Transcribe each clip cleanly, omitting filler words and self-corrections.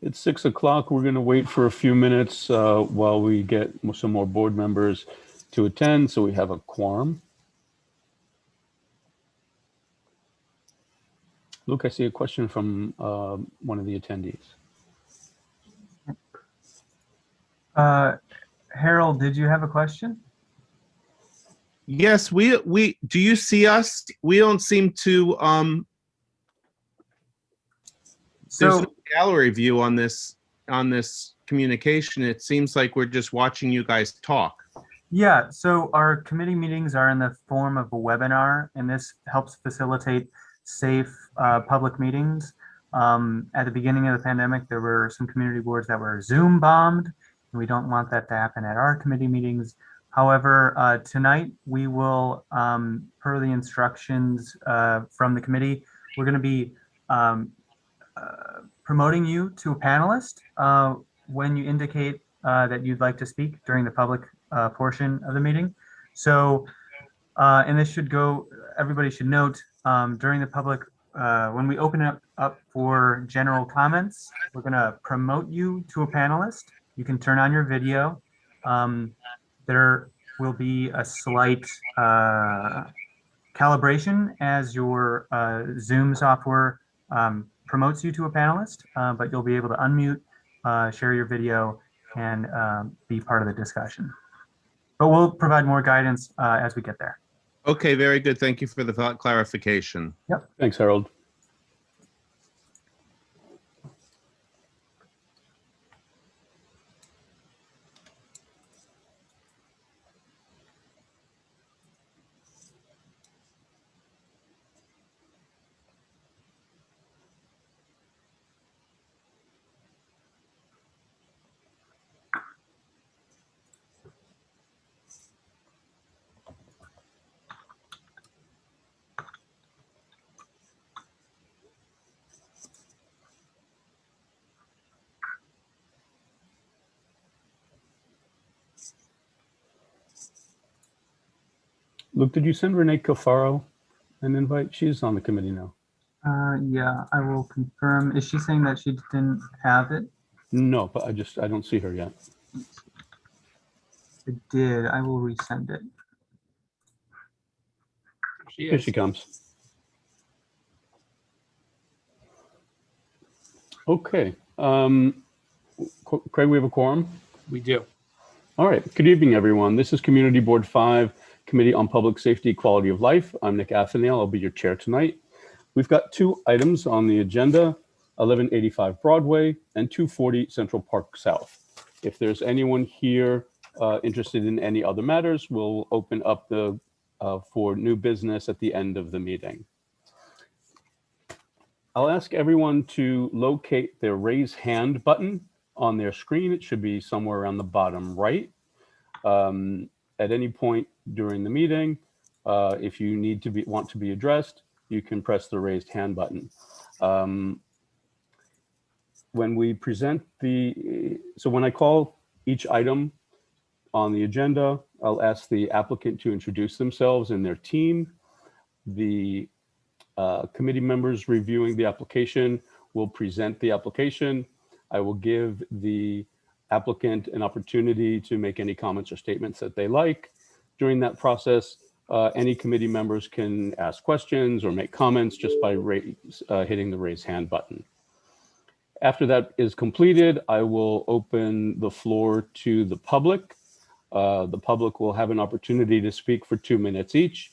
It's 6 o'clock. We're going to wait for a few minutes while we get some more board members to attend, so we have a quorum. Luke, I see a question from one of the attendees. Harold, did you have a question? Yes, we do you see us? We don't seem to there's no gallery view on this communication. It seems like we're just watching you guys talk. Yeah, so our committee meetings are in the form of a webinar, and this helps facilitate safe public meetings. At the beginning of the pandemic, there were some community boards that were Zoom bombed, and we don't want that to happen at our committee meetings. However, tonight we will, per the instructions from the committee, we're going to be promoting you to a panelist when you indicate that you'd like to speak during the public portion of the meeting. So, and this should go, everybody should note, during the public, when we open it up for general comments, we're going to promote you to a panelist. You can turn on your video. There will be a slight calibration as your Zoom software promotes you to a panelist, but you'll be able to unmute, share your video, and be part of the discussion. But we'll provide more guidance as we get there. Okay, very good. Thank you for the clarification. Yep. Thanks, Harold. Luke, did you send Renee Cafaro an invite? She's on the committee now. Yeah, I will confirm. Is she saying that she didn't have it? No, but I don't see her yet. I did. I will resend it. Here she comes. Okay. Craig, we have a quorum? We do. All right. Good evening, everyone. This is Community Board 5, Committee on Public Safety, Quality of Life. I'm Nick Athanael. I'll be your chair tonight. We've got 2 items on the agenda, 1185 Broadway and 240 Central Park South. If there's anyone here interested in any other matters, we'll open up the for new business at the end of the meeting. I'll ask everyone to locate their raise hand button on their screen. It should be somewhere around the bottom right. At any point during the meeting, if you want to be addressed, you can press the raised hand button. When we present when I call each item on the agenda, I'll ask the applicant to introduce themselves and their team. The committee members reviewing the application will present the application. I will give the applicant an opportunity to make any comments or statements that they like. During that process, any committee members can ask questions or make comments just by hitting the raise hand button. After that is completed, I will open the floor to the public. The public will have an opportunity to speak for 2 minutes each.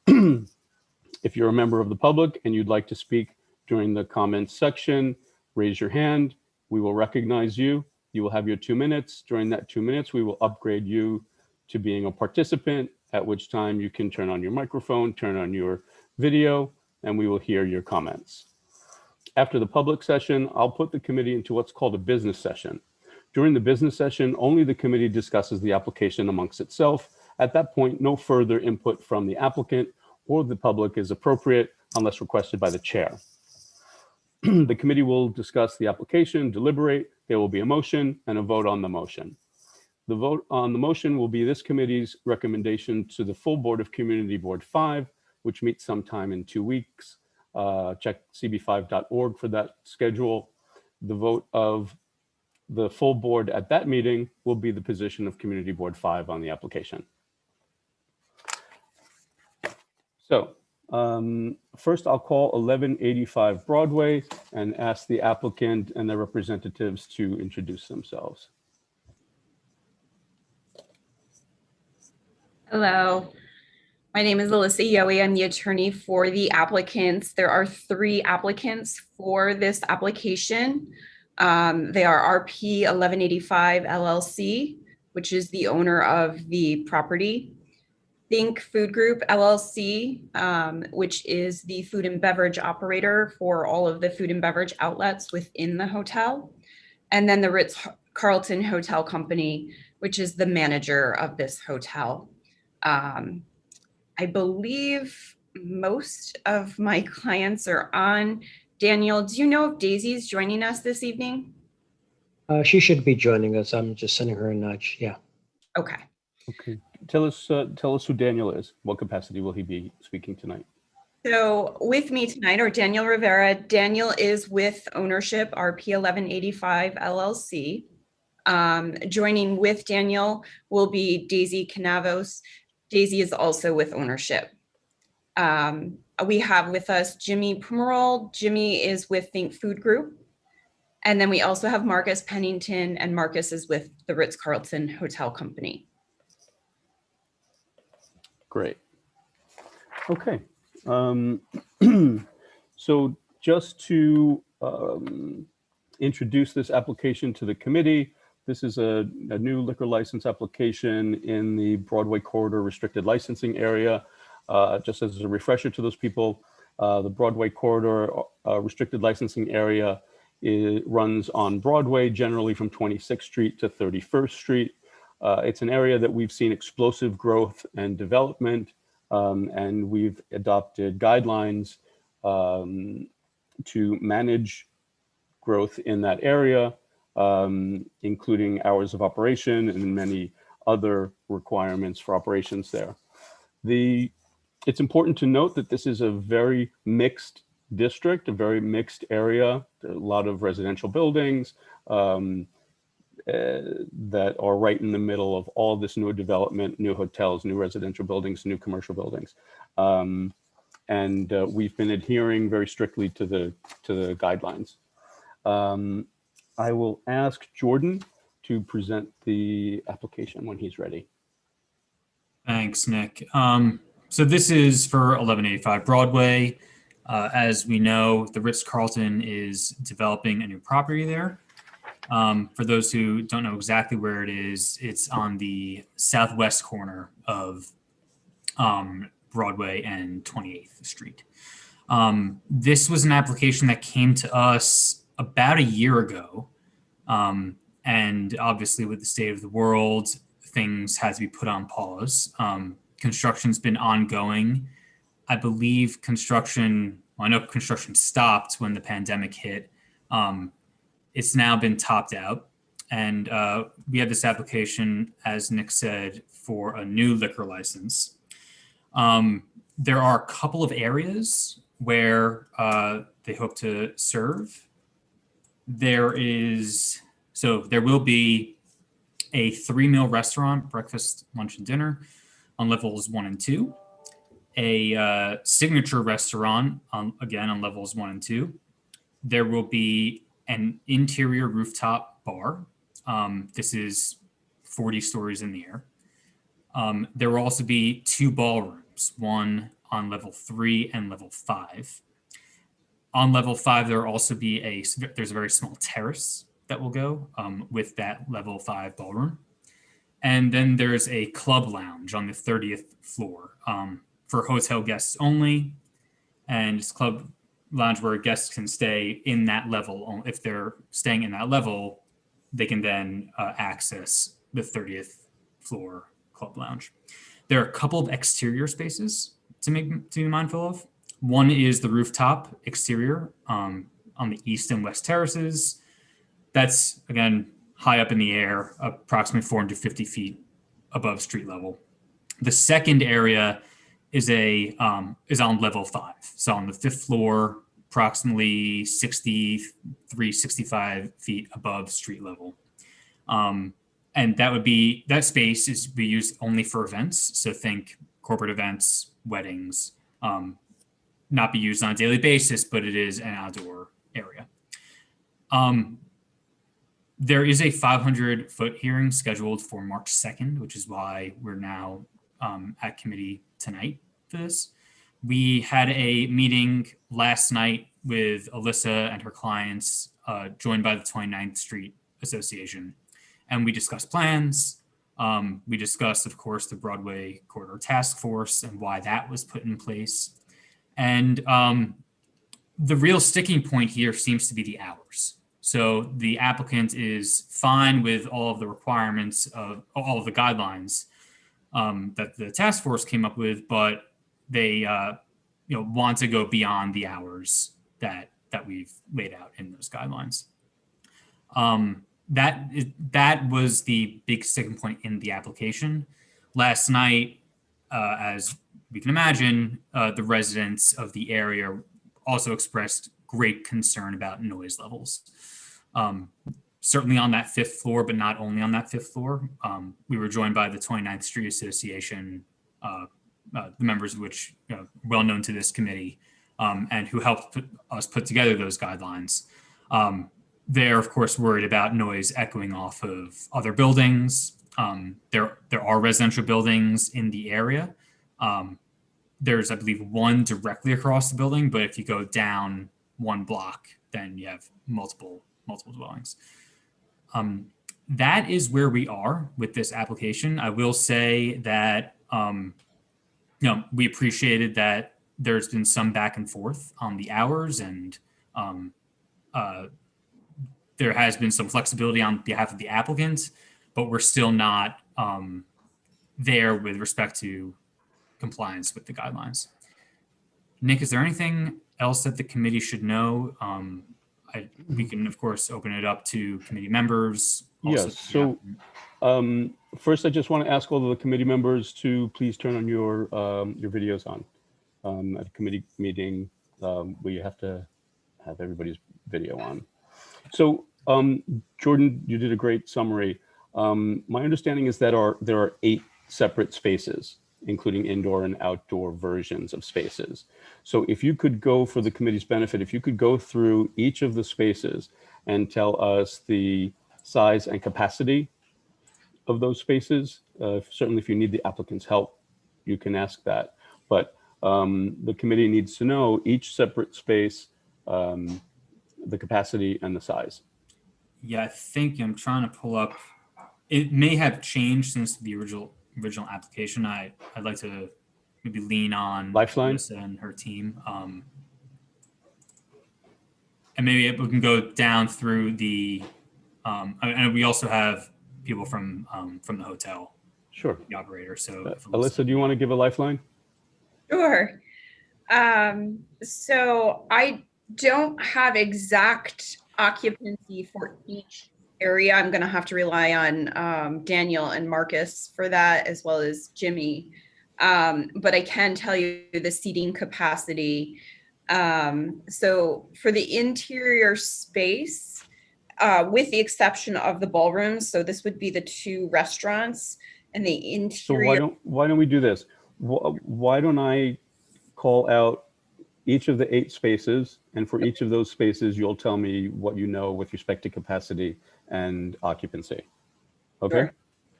If you're a member of the public and you'd like to speak during the comments section, raise your hand. We will recognize you. You will have your 2 minutes. During that 2 minutes, we will upgrade you to being a participant, at which time you can turn on your microphone, turn on your video, and we will hear your comments. After the public session, I'll put the committee into what's called a business session. During the business session, only the committee discusses the application amongst itself. At that point, no further input from the applicant or the public is appropriate unless requested by the chair. The committee will discuss the application, deliberate, there will be a motion and a vote on the motion. The vote on the motion will be this committee's recommendation to the full board of Community Board 5, which meets sometime in 2 weeks. Check cb5.org for that schedule. The vote of the full board at that meeting will be the position of Community Board 5 on the application. So first I'll call 1185 Broadway and ask the applicant and their representatives to introduce themselves. Hello, my name is Alyssa Yohe. I'm the attorney for the applicants. There are 3 applicants for this application. They are RP 1185 LLC, which is the owner of the property. Think Food Group LLC, which is the food and beverage operator for all of the food and beverage outlets within the hotel. And then the Ritz-Carlton Hotel Company, which is the manager of this hotel. I believe most of my clients are on. Daniel, do you know if Daisy's joining us this evening? She should be joining us. I'm just sending her a nudge. Yeah. Okay. Okay. Tell us who Daniel is. What capacity will he be speaking tonight? So with me tonight are Daniel Rivera. Daniel is with ownership RP 1185 LLC. Joining with Daniel will be Daisy Canavos. Daisy is also with ownership. We have with us Jimmy Pumerol. Jimmy is with Think Food Group. And then we also have Marcus Pennington, and Marcus is with the Ritz-Carlton Hotel Company. Great. Okay. So just to introduce this application to the committee, this is a new liquor license application in the Broadway corridor restricted licensing area. Just as a refresher to those people, the Broadway corridor restricted licensing area runs on Broadway, generally from 26th Street to 31st Street. It's an area that we've seen explosive growth and development, and we've adopted guidelines to manage growth in that area, including hours of operation and many other requirements for operations there. It's important to note that this is a very mixed district, a very mixed area. There are a lot of residential buildings that are right in the middle of all this new development, new hotels, new residential buildings, new commercial buildings. And we've been adhering very strictly to the guidelines. I will ask Jordan to present the application when he's ready. Thanks, Nick. So this is for 1185 Broadway. As we know, the Ritz-Carlton is developing a new property there. For those who don't know exactly where it is, it's on the southwest corner of Broadway and 28th Street. This was an application that came to us about a year ago. And obviously with the state of the world, things had to be put on pause. Construction's been ongoing. I believe I know construction stopped when the pandemic hit. It's now been topped out. And we have this application, as Nick said, for a new liquor license. There are a couple of areas where they hope to serve. There will be a 3-meal restaurant, breakfast, lunch, and dinner on levels 1 and 2. A signature restaurant, again, on levels 1 and 2. There will be an interior rooftop bar. This is 40 stories in the air. There will also be 2 ballrooms, one on level 3 and level 5. On level 5, there will also be there's a very small terrace that will go with that level 5 ballroom. And then there's a club lounge on the 30th floor for hotel guests only. And it's club lounge where guests can stay in that level. If they're staying in that level, they can then access the 30th floor club lounge. There are a couple of exterior spaces to be mindful of. One is the rooftop exterior on the east and west terraces. That's, again, high up in the air, approximately 450 feet above street level. The second area is on level 5. So on the 5th floor, approximately 63, 65 feet above street level. And that space is be used only for events. So think corporate events, weddings, not be used on a daily basis, but it is an outdoor area. There is a 500-foot hearing scheduled for March 2nd, which is why we're now at committee tonight for this. We had a meeting last night with Alyssa and her clients, joined by the 29th Street Association. And we discussed plans. We discussed, of course, the Broadway Corridor Task Force and why that was put in place. And the real sticking point here seems to be the hours. So the applicant is fine with all of the requirements of all of the guidelines that the task force came up with, but they want to go beyond the hours that we've laid out in those guidelines. That was the big sticking point in the application. Last night, as we can imagine, the residents of the area also expressed great concern about noise levels. Certainly on that 5th floor, but not only on that 5th floor. We were joined by the 29th Street Association, the members of which are well known to this committee, and who helped us put together those guidelines. They're, of course, worried about noise echoing off of other buildings. There are residential buildings in the area. There's, I believe, one directly across the building, but if you go down one block, then you have multiple dwellings. That is where we are with this application. I will say that we appreciated that there's been some back and forth on the hours, and there has been some flexibility on behalf of the applicant, but we're still not there with respect to compliance with the guidelines. Nick, is there anything else that the committee should know? We can, of course, open it up to committee members. Yes. So first, I just want to ask all of the committee members to please turn on your videos on. At a committee meeting, we have to have everybody's video on. So, Jordan, you did a great summary. My understanding is that there are 8 separate spaces, including indoor and outdoor versions of spaces. So if you could go, for the committee's benefit, if you could go through each of the spaces and tell us the size and capacity of those spaces. Certainly if you need the applicant's help, you can ask that. But the committee needs to know each separate space, the capacity and the size. Yeah, I think I'm trying to pull up. It may have changed since the original application. I'd like to maybe lean on Lifeline Alyssa and her team, and maybe we can go down through the. And we also have people from the hotel. Sure. The operator. So, Alyssa, do you want to give a lifeline? Sure. So I don't have exact occupancy for each area. I'm going to have to rely on Daniel and Marcus for that, as well as Jimmy. But I can tell you the seating capacity. So for the interior space, with the exception of the ballrooms, so this would be the 2 restaurants and the interior. So why don't we do this? Why don't I call out each of the 8 spaces, and for each of those spaces, you'll tell me what you know with respect to capacity and occupancy. Okay?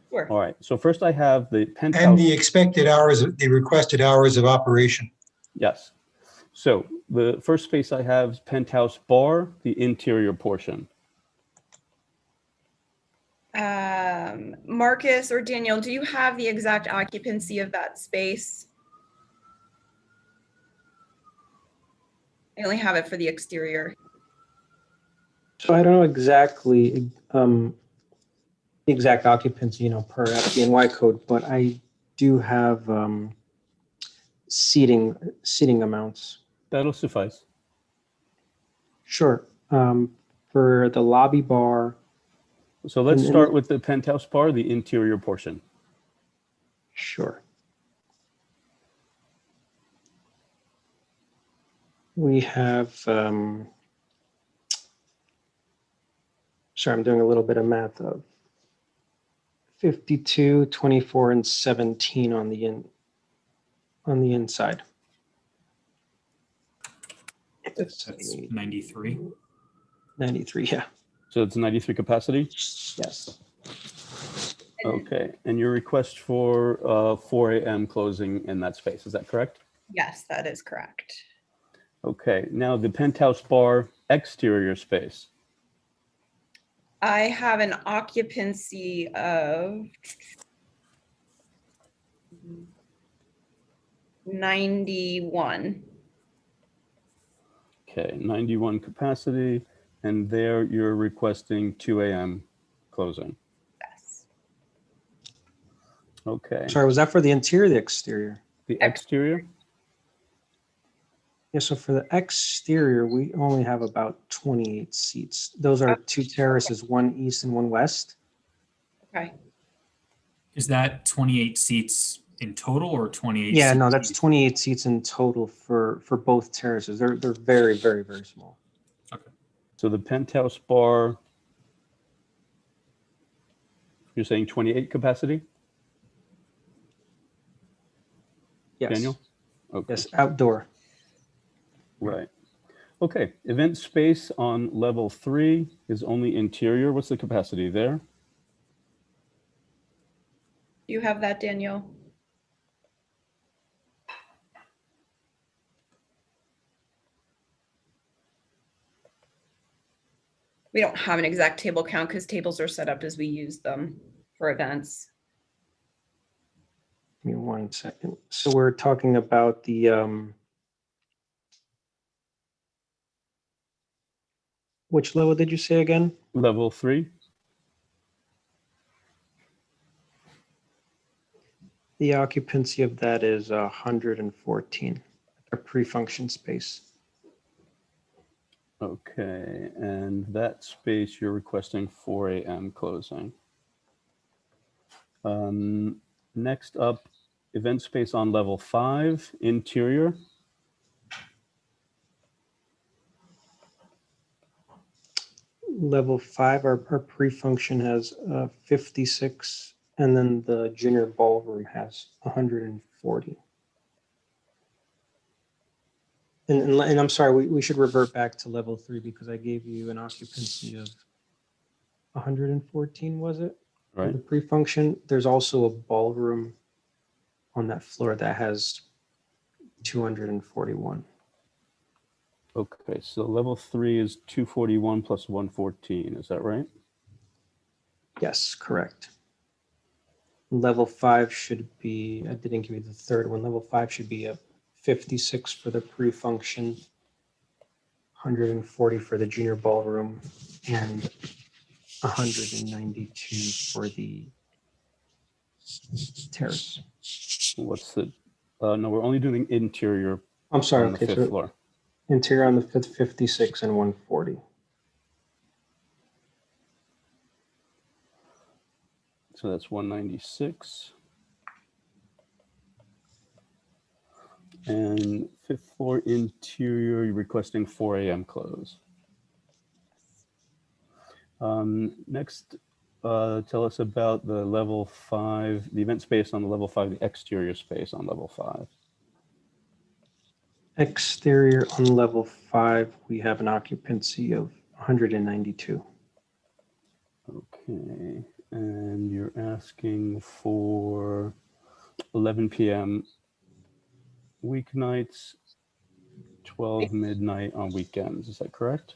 Sure. All right. So first I have the penthouse. And the expected hours, the requested hours of operation. Yes. So the first space I have is Penthouse Bar, the interior portion. Marcus or Daniel, do you have the exact occupancy of that space? I only have it for the exterior. So I don't know exactly the exact occupancy, per FDNY code, but I do have seating amounts. That'll suffice. Sure. For the lobby bar. So let's start with the Penthouse Bar, the interior portion. Sure. We have, sorry, I'm doing a little bit of math of 52, 24, and 17 on the inside. That's 93. 93, yeah. So it's 93 capacity? Yes. Okay, and your request for 4 a.m. closing in that space, is that correct? Yes, that is correct. Okay, now the Penthouse Bar exterior space. I have an occupancy of 91. Okay, 91 capacity, and there you're requesting 2 a.m. closing. Yes. Okay, Sorry, was that for the interior or the exterior? the exterior? Yeah, so for the exterior, we only have about 28 seats. Those are 2 terraces, one east and one west. Okay. Is that 28 seats in total or 28? Yeah, seats no, that's 28 seats in total for both terraces. They're very, very, very small. So the Penthouse Bar, you're saying 28 capacity? Yes. Daniel? Okay. Yes, outdoor. Right. Okay, event space on level 3 is only interior. What's the capacity there? Do you have that, Daniel? We don't have an exact table count because tables are set up as we use them for events. Give me 1 second. So we're talking about the, which level did you say again? Level 3? The occupancy of that is 114, a pre-function space. Okay, and that space you're requesting 4 a.m. closing. Next up, event space on level 5, interior. Level 5, our pre-function has 56, and then the junior ballroom has 140. And I'm sorry, we should revert back to level 3 because I gave you an occupancy of 114, was it? For Right. the pre-function. There's also a ballroom on that floor that has 241. Okay, so level 3 is 241 plus 114, is that right? Yes, correct. Level 5 should be, I didn't give you the third one. Level 5 should be a 56 for the pre-function, 140 for the junior ballroom, and 192 for the terrace. What's the, no, we're only doing interior I'm sorry, on the okay, 5th so floor. interior on the 5th, 56 and 140. So that's 196. And 5th floor interior, you're requesting 4 a.m. close. Next, tell us about the level 5, the event space on the level 5, the exterior space on level 5. Exterior on level 5, we have an occupancy of 192. Okay, and you're asking for 11 p.m. weeknights, 12 midnight on weekends. Is that correct?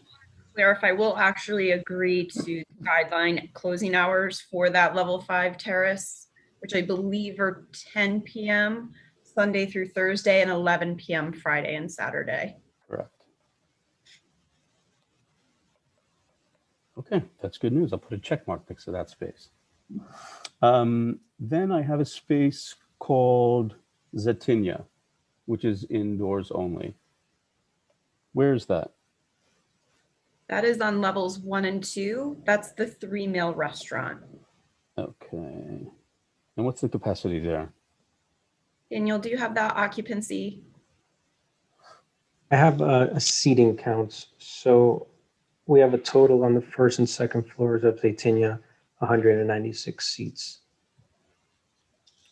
Clarify, we'll actually agree to guideline closing hours for that level 5 terrace, which I believe are 10 p.m. Sunday through Thursday and 11 p.m. Friday and Saturday. Correct. Okay, that's good news. I'll put a check mark next to that space. Then I have a space called Zetinia, which is indoors only. Where is that? That is on levels 1 and 2. That's the 3-meal restaurant. Okay. And what's the capacity there? Daniel, do you have that occupancy? I have a seating count. So we have a total on the first and second floors of Zaytinya, 196 seats.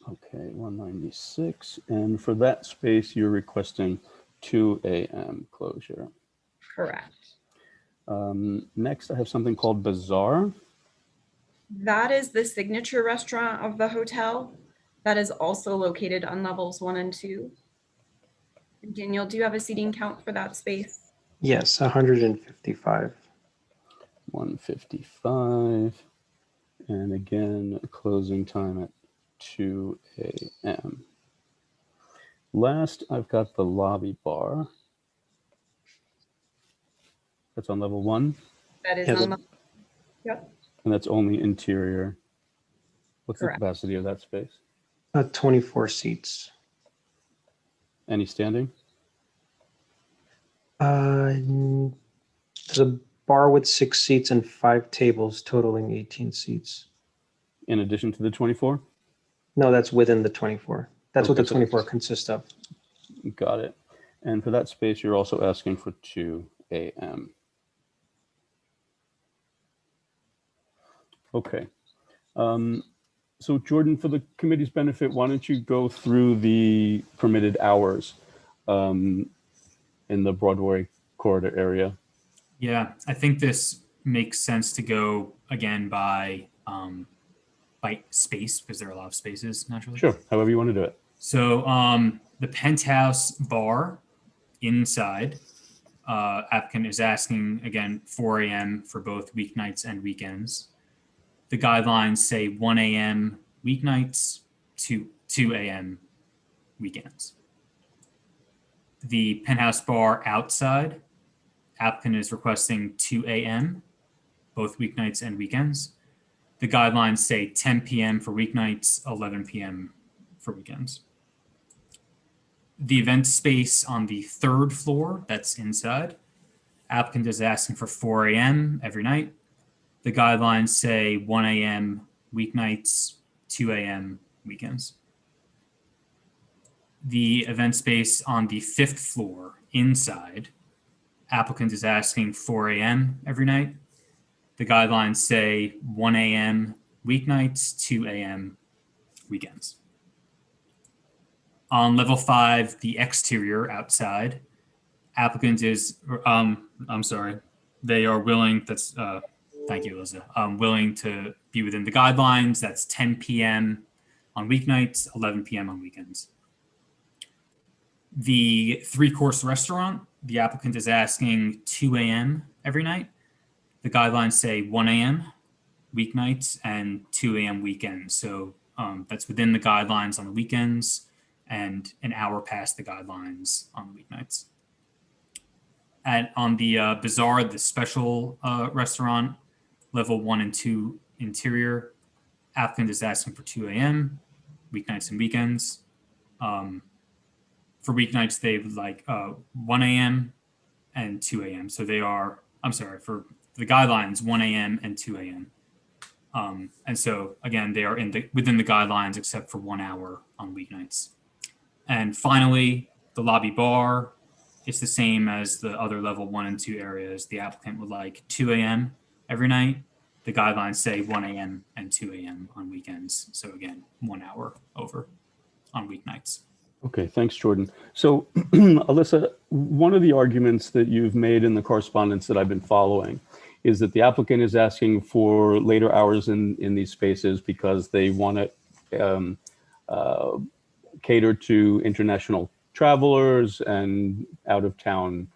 Okay, 196. And for that space, you're requesting 2 a.m. closure. Correct. Next, I have something called Bazaar. That is the signature restaurant of the hotel. That is also located on levels 1 and 2. Daniel, do you have a seating count for that space? Yes, 155. 155. And again, closing time at 2 a.m. Last, I've got the lobby bar. That's on level 1. That is Yeah, on level. Yep. And that's only interior. What's Correct. the capacity of that space? 24 seats. Any standing? There's a bar with 6 seats and 5 tables, totaling 18 seats. In addition to the 24? No, that's within the 24. That's what Okay, the so- 24 consists of. Got it. And for that space, you're also asking for 2 a.m. Okay. So Jordan, for the committee's benefit, why don't you go through the permitted hours in the Broadway corridor area? Yeah, I think this makes sense to go again by space because there are a lot of spaces naturally. Sure, however you want to do it. So the Penthouse Bar inside, applicant is asking again 4 a.m. for both weeknights and weekends. The guidelines say 1 a.m. weeknights to 2 a.m. weekends. The Penthouse Bar outside, applicant is requesting 2 a.m. both weeknights and weekends. The guidelines say 10 p.m. for weeknights, 11 p.m. for weekends. The event space on the 3rd floor, that's inside, applicant is asking for 4 a.m. every night. The guidelines say 1 a.m. weeknights, 2 a.m. weekends. The event space on the 5th floor inside, applicant is asking 4 a.m. every night. The guidelines say 1 a.m. weeknights, 2 a.m. weekends. On level 5, the exterior outside, applicant is, I'm sorry, they are willing, that's, thank you, Liza, willing to be within the guidelines. That's 10 p.m. on weeknights, 11 p.m. on weekends. The 3-course restaurant, the applicant is asking 2 a.m. every night. The guidelines say 1 a.m. weeknights and 2 a.m. weekends. So that's within the guidelines on the weekends and an hour past the guidelines on the weeknights. On the Bazaar, the special restaurant, level 1 and 2 interior, applicant is asking for 2 a.m. weeknights and weekends. For weeknights, they would like 1 a.m. and 2 a.m. So they are, I'm sorry, for the guidelines, 1 a.m. and 2 a.m. And so again, they are within the guidelines except for 1 hour on weeknights. And finally, the lobby bar, it's the same as the other level 1 and 2 areas. The applicant would like 2 a.m. every night. The guidelines say 1 a.m. and 2 a.m. on weekends. So again, 1 hour over on weeknights. Okay, thanks, Jordan. So, Alyssa, one of the arguments that you've made in the correspondence that I've been following is that the applicant is asking for later hours in these spaces because they want to cater to international travelers and out-of-town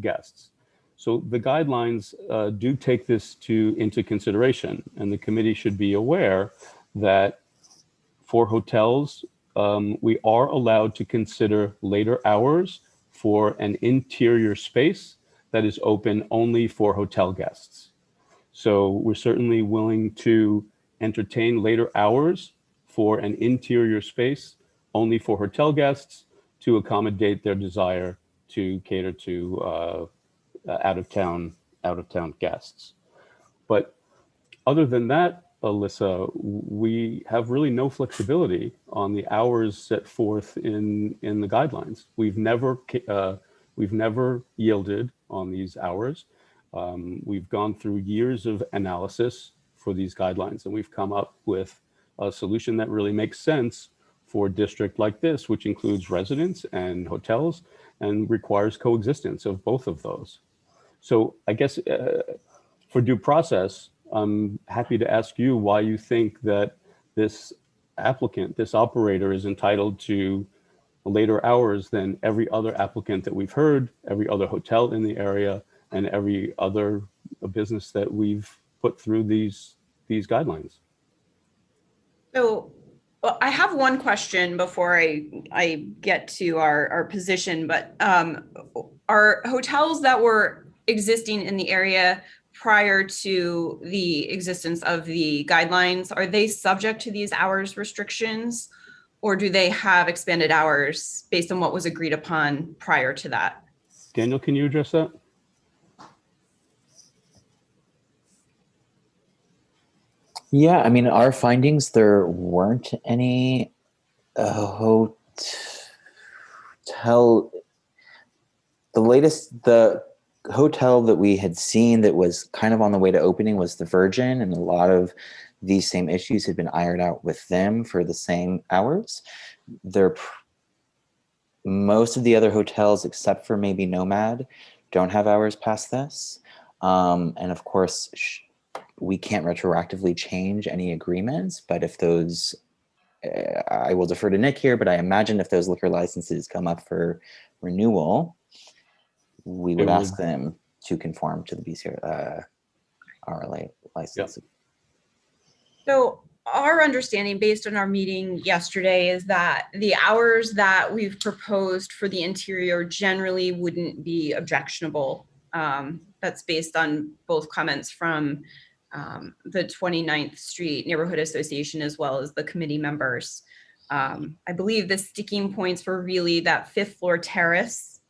guests. So the guidelines do take this into consideration, and the committee should be aware that for hotels, we are allowed to consider later hours for an interior space that is open only for hotel guests. So we're certainly willing to entertain later hours for an interior space only for hotel guests to accommodate their desire to cater to out-of-town guests. But other than that, Alyssa, we have really no flexibility on the hours set forth in the guidelines. We've never We've never yielded on these hours. We've gone through years of analysis for these guidelines, and we've come up with a solution that really makes sense for a district like this, which includes residents and hotels and requires coexistence of both of those. So I guess for due process, I'm happy to ask you why you think that this applicant, this operator, is entitled to later hours than every other applicant that we've heard, every other hotel in the area, and every other business that we've put through these guidelines. So, well, I have one question before I get to our position, but are hotels that were existing in the area prior to the existence of the guidelines, are they subject to these hours restrictions, or do they have expanded hours based on what was agreed upon prior to that? Daniel, can you address that? Yeah, I mean, our findings, there weren't any hotel. The hotel that we had seen that was kind of on the way to opening was the Virgin, and a lot of these same issues had been ironed out with them for the same hours. Most of the other hotels, except for maybe Nomad, don't have hours past this. And of course, we can't retroactively change any agreements, but if those, I will defer to Nick here, but I imagine if those liquor licenses come up for renewal, we would ask them to conform to the BCR, RLA license. Yep. So our understanding based on our meeting yesterday is that the hours that we've proposed for the interior generally wouldn't be objectionable. That's based on both comments from the 29th Street Neighborhood Association as well as the committee members. I believe the sticking points were really that 5th floor terrace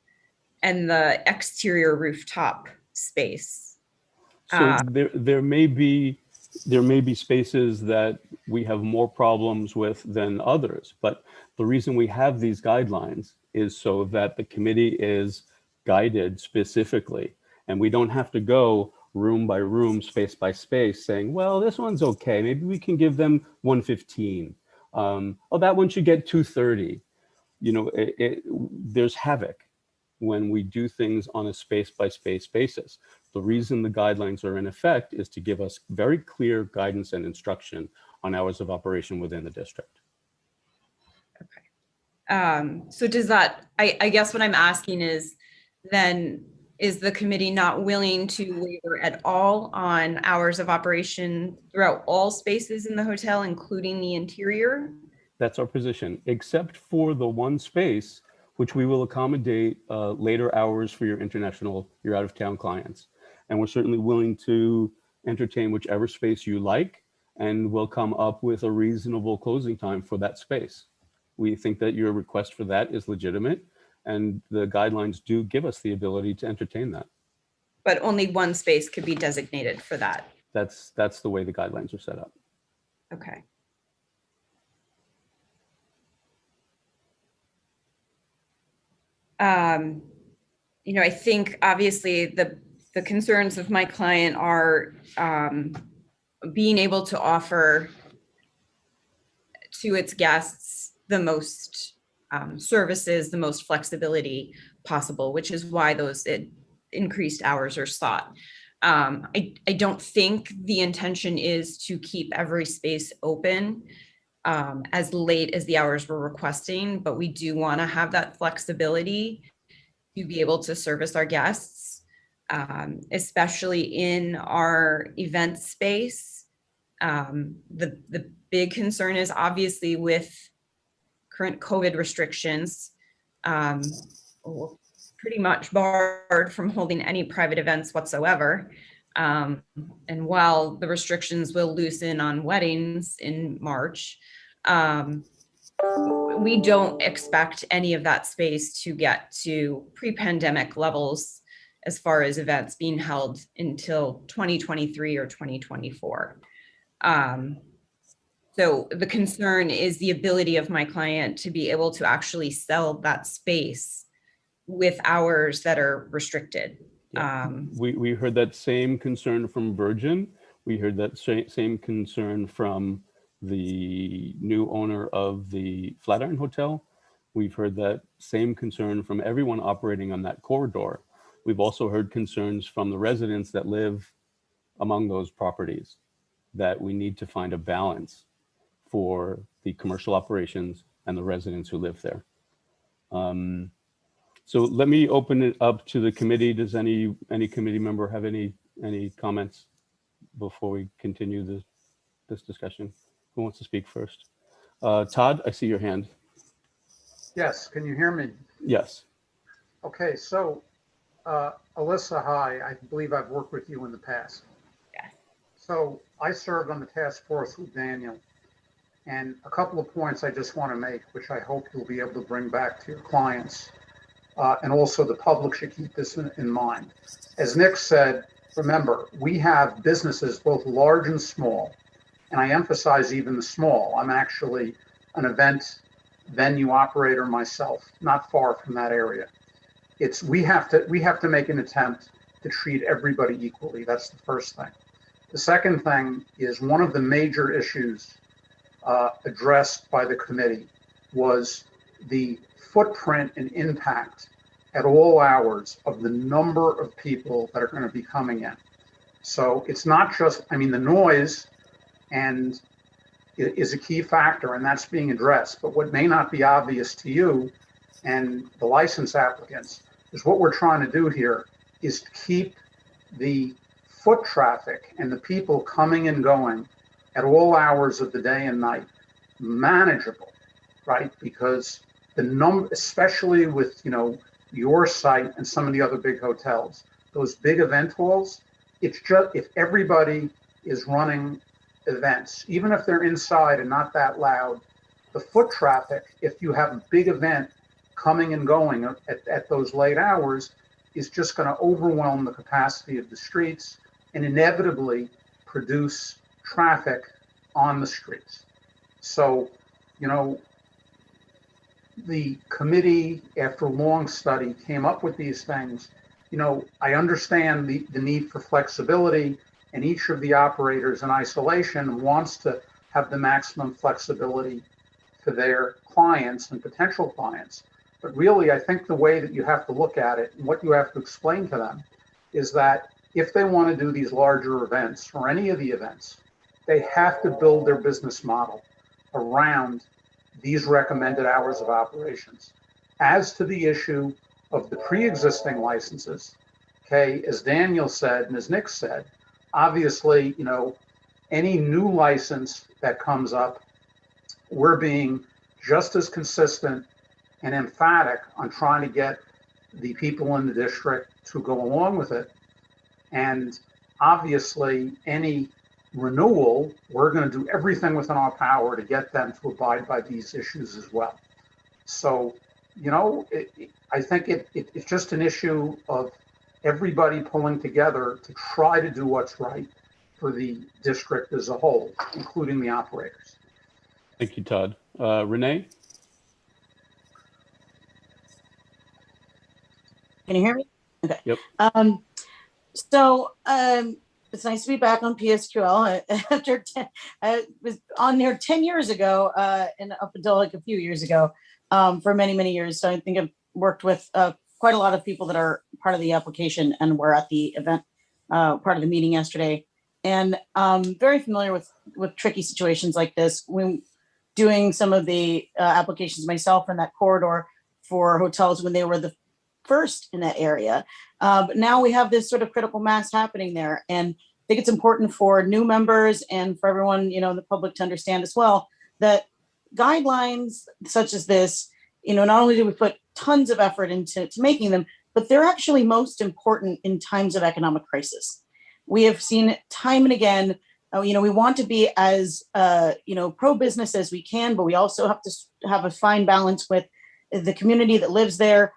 and the exterior rooftop space. So there may be spaces that we have more problems with than others, but the reason we have these guidelines is so that the committee is guided specifically, and we don't have to go room by room, space by space, saying, well, this one's okay, maybe we can give them 115. Oh, that one should get 230. You know, there's havoc when we do things on a space by space basis. The reason the guidelines are in effect is to give us very clear guidance and instruction on hours of operation within the district. Okay. So does that, I guess what I'm asking is, then is the committee not willing to waiver at all on hours of operation throughout all spaces in the hotel, including the interior? That's our position, except for the one space which we will accommodate later hours for your out of town clients. And we're certainly willing to entertain whichever space you like, and we'll come up with a reasonable closing time for that space. We think that your request for that is legitimate, and the guidelines do give us the ability to entertain that. But only one space could be designated for that. That's the way the guidelines are set up. Okay. You know, I think obviously the concerns of my client are being able to offer to its guests the most services, the most flexibility possible, which is why those increased hours are sought. I don't think the intention is to keep every space open as late as the hours we're requesting, but we do want to have that flexibility to be able to service our guests, especially in our event space. The big concern is obviously with current COVID restrictions, we're pretty much barred from holding any private events whatsoever. And while the restrictions will loosen on weddings in March, we don't expect any of that space to get to pre-pandemic levels as far as events being held until 2023 or 2024. So the concern is the ability of my client to be able to actually sell that space with hours that are restricted. Yeah. We heard that same concern from Virgin. We heard that same concern from the new owner of the Flatiron Hotel. We've heard that same concern from everyone operating on that corridor. We've also heard concerns from the residents that live among those properties, that we need to find a balance for the commercial operations and the residents who live there. So let me open it up to the committee. Does any committee member have any comments before we continue this discussion? Who wants to speak first? Todd, I see your hand. Yes, can you hear me? Yes. Okay, so Alyssa, hi. I believe I've worked with you in the past. Yes. So I served on the task force with Daniel, and a couple of points I just want to make, which I hope you'll be able to bring back to your clients. And also the public should keep this in mind. As Nick said, remember, we have businesses both large and small, and I emphasize even the small. I'm actually an event venue operator myself, not far from that area. We have to make an attempt to treat everybody equally. That's the first thing. The second thing is one of the major issues addressed by the committee was the footprint and impact at all hours of the number of people that are going to be coming in. So it's not just, I mean, the noise and it is a key factor, and that's being addressed. But what may not be obvious to you and the license applicants is what we're trying to do here is to keep the foot traffic and the people coming and going at all hours of the day and night manageable, right? Because the number, especially with, your site and some of the other big hotels, those big event halls, it's just, if everybody is running events, even if they're inside and not that loud, the foot traffic, if you have a big event coming and going at those late hours, is just going to overwhelm the capacity of the streets and inevitably produce traffic on the streets. So, the committee, after a long study, came up with these things. I understand the need for flexibility, and each of the operators in isolation wants to have the maximum flexibility for their clients and potential clients. But really, I think the way that you have to look at it and what you have to explain to them is that if they want to do these larger events or any of the events, they have to build their business model around these recommended hours of operations. As to the issue of the pre-existing licenses, okay, as Daniel said and as Nick said, obviously, any new license that comes up, we're being just as consistent and emphatic on trying to get the people in the district to go along with it. And obviously, any renewal, we're going to do everything within our power to get them to abide by these issues as well. So, I think it's just an issue of everybody pulling together to try to do what's right for the district as a whole, including the operators. Thank you, Todd. Renee? Can you hear me? Okay. Yep. It's nice to be back on PSQL after I was on there 10 years ago and up until like a few years ago for many, many years. So I think I've worked with quite a lot of people that are part of the application and were at the event, part of the meeting yesterday. And very familiar with tricky situations like this. When doing some of the applications myself in that corridor for hotels when they were the first in that area. But now we have this sort of critical mass happening there. And I think it's important for new members and for everyone, the public to understand as well, that guidelines such as this, not only do we put tons of effort into making them, but they're actually most important in times of economic crisis. We have seen time and again, we want to be as, pro-business as we can, but we also have to have a fine balance with the community that lives there.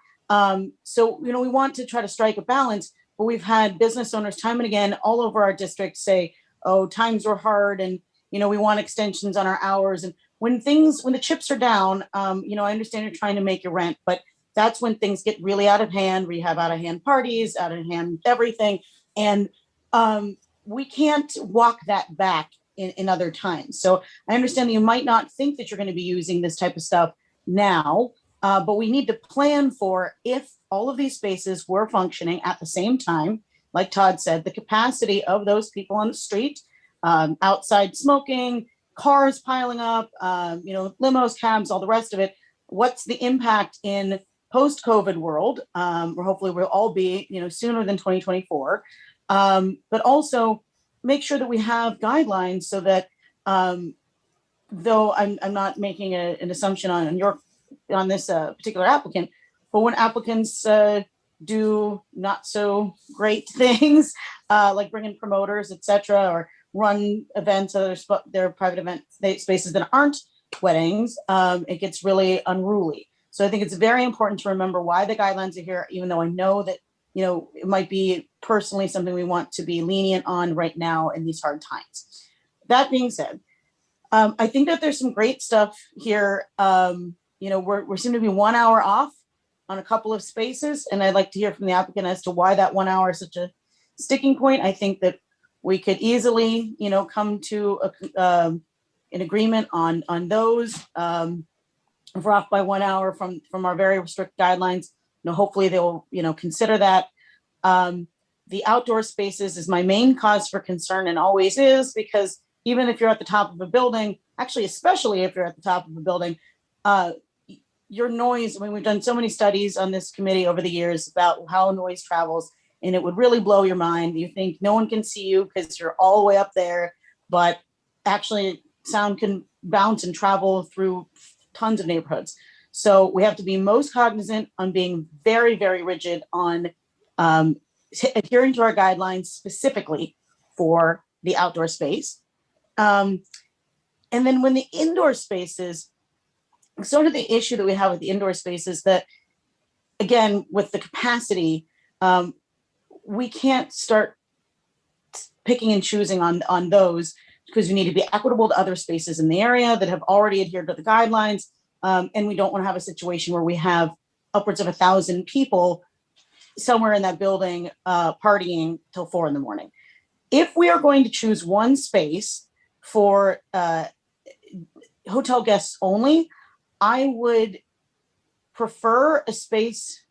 So, we want to try to strike a balance, but we've had business owners time and again all over our district say, oh, times were hard and, we want extensions on our hours. And when the chips are down, I understand you're trying to make your rent, but that's when things get really out of hand, where you have out of hand parties, out of hand everything. And we can't walk that back in other times. So I understand that you might not think that you're going to be using this type of stuff now, but we need to plan for if all of these spaces were functioning at the same time. Like Todd said, the capacity of those people on the street, outside smoking, cars piling up, limos, cabs, all the rest of it. What's the impact in post-COVID world, where hopefully we'll all be, sooner than 2024, but also make sure that we have guidelines so that, though I'm not making an assumption on this particular applicant, but when applicants do not so great things, like bring in promoters, etc., or run events, their private event spaces that aren't weddings, it gets really unruly. So I think it's very important to remember why the guidelines are here, even though I know that, it might be personally something we want to be lenient on right now in these hard times. That being said, I think that there's some great stuff here. We seem to be 1 hour off on a couple of spaces, and I'd like to hear from the applicant as to why that 1 hour is such a sticking point. I think that we could easily, come to an agreement on those. If we're off by 1 hour from our very strict guidelines, hopefully they will, consider that. The outdoor spaces is my main cause for concern and always is, because even if you're at the top of a building, actually, especially if you're at the top of a building, your noise, we've done so many studies on this committee over the years about how noise travels, and it would really blow your mind. You think no one can see you because you're all the way up there, but actually sound can bounce and travel through tons of neighborhoods. So we have to be most cognizant on being very, very rigid on adhering to our guidelines specifically for the outdoor space. And then when the indoor spaces, sort of the issue that we have with the indoor spaces that, again, with the capacity, we can't start picking and choosing on those, because we need to be equitable to other spaces in the area that have already adhered to the guidelines. And we don't want to have a situation where we have upwards of 1,000 people somewhere in that building partying till 4 a.m. If we are going to choose one space for hotel guests only, I would prefer a space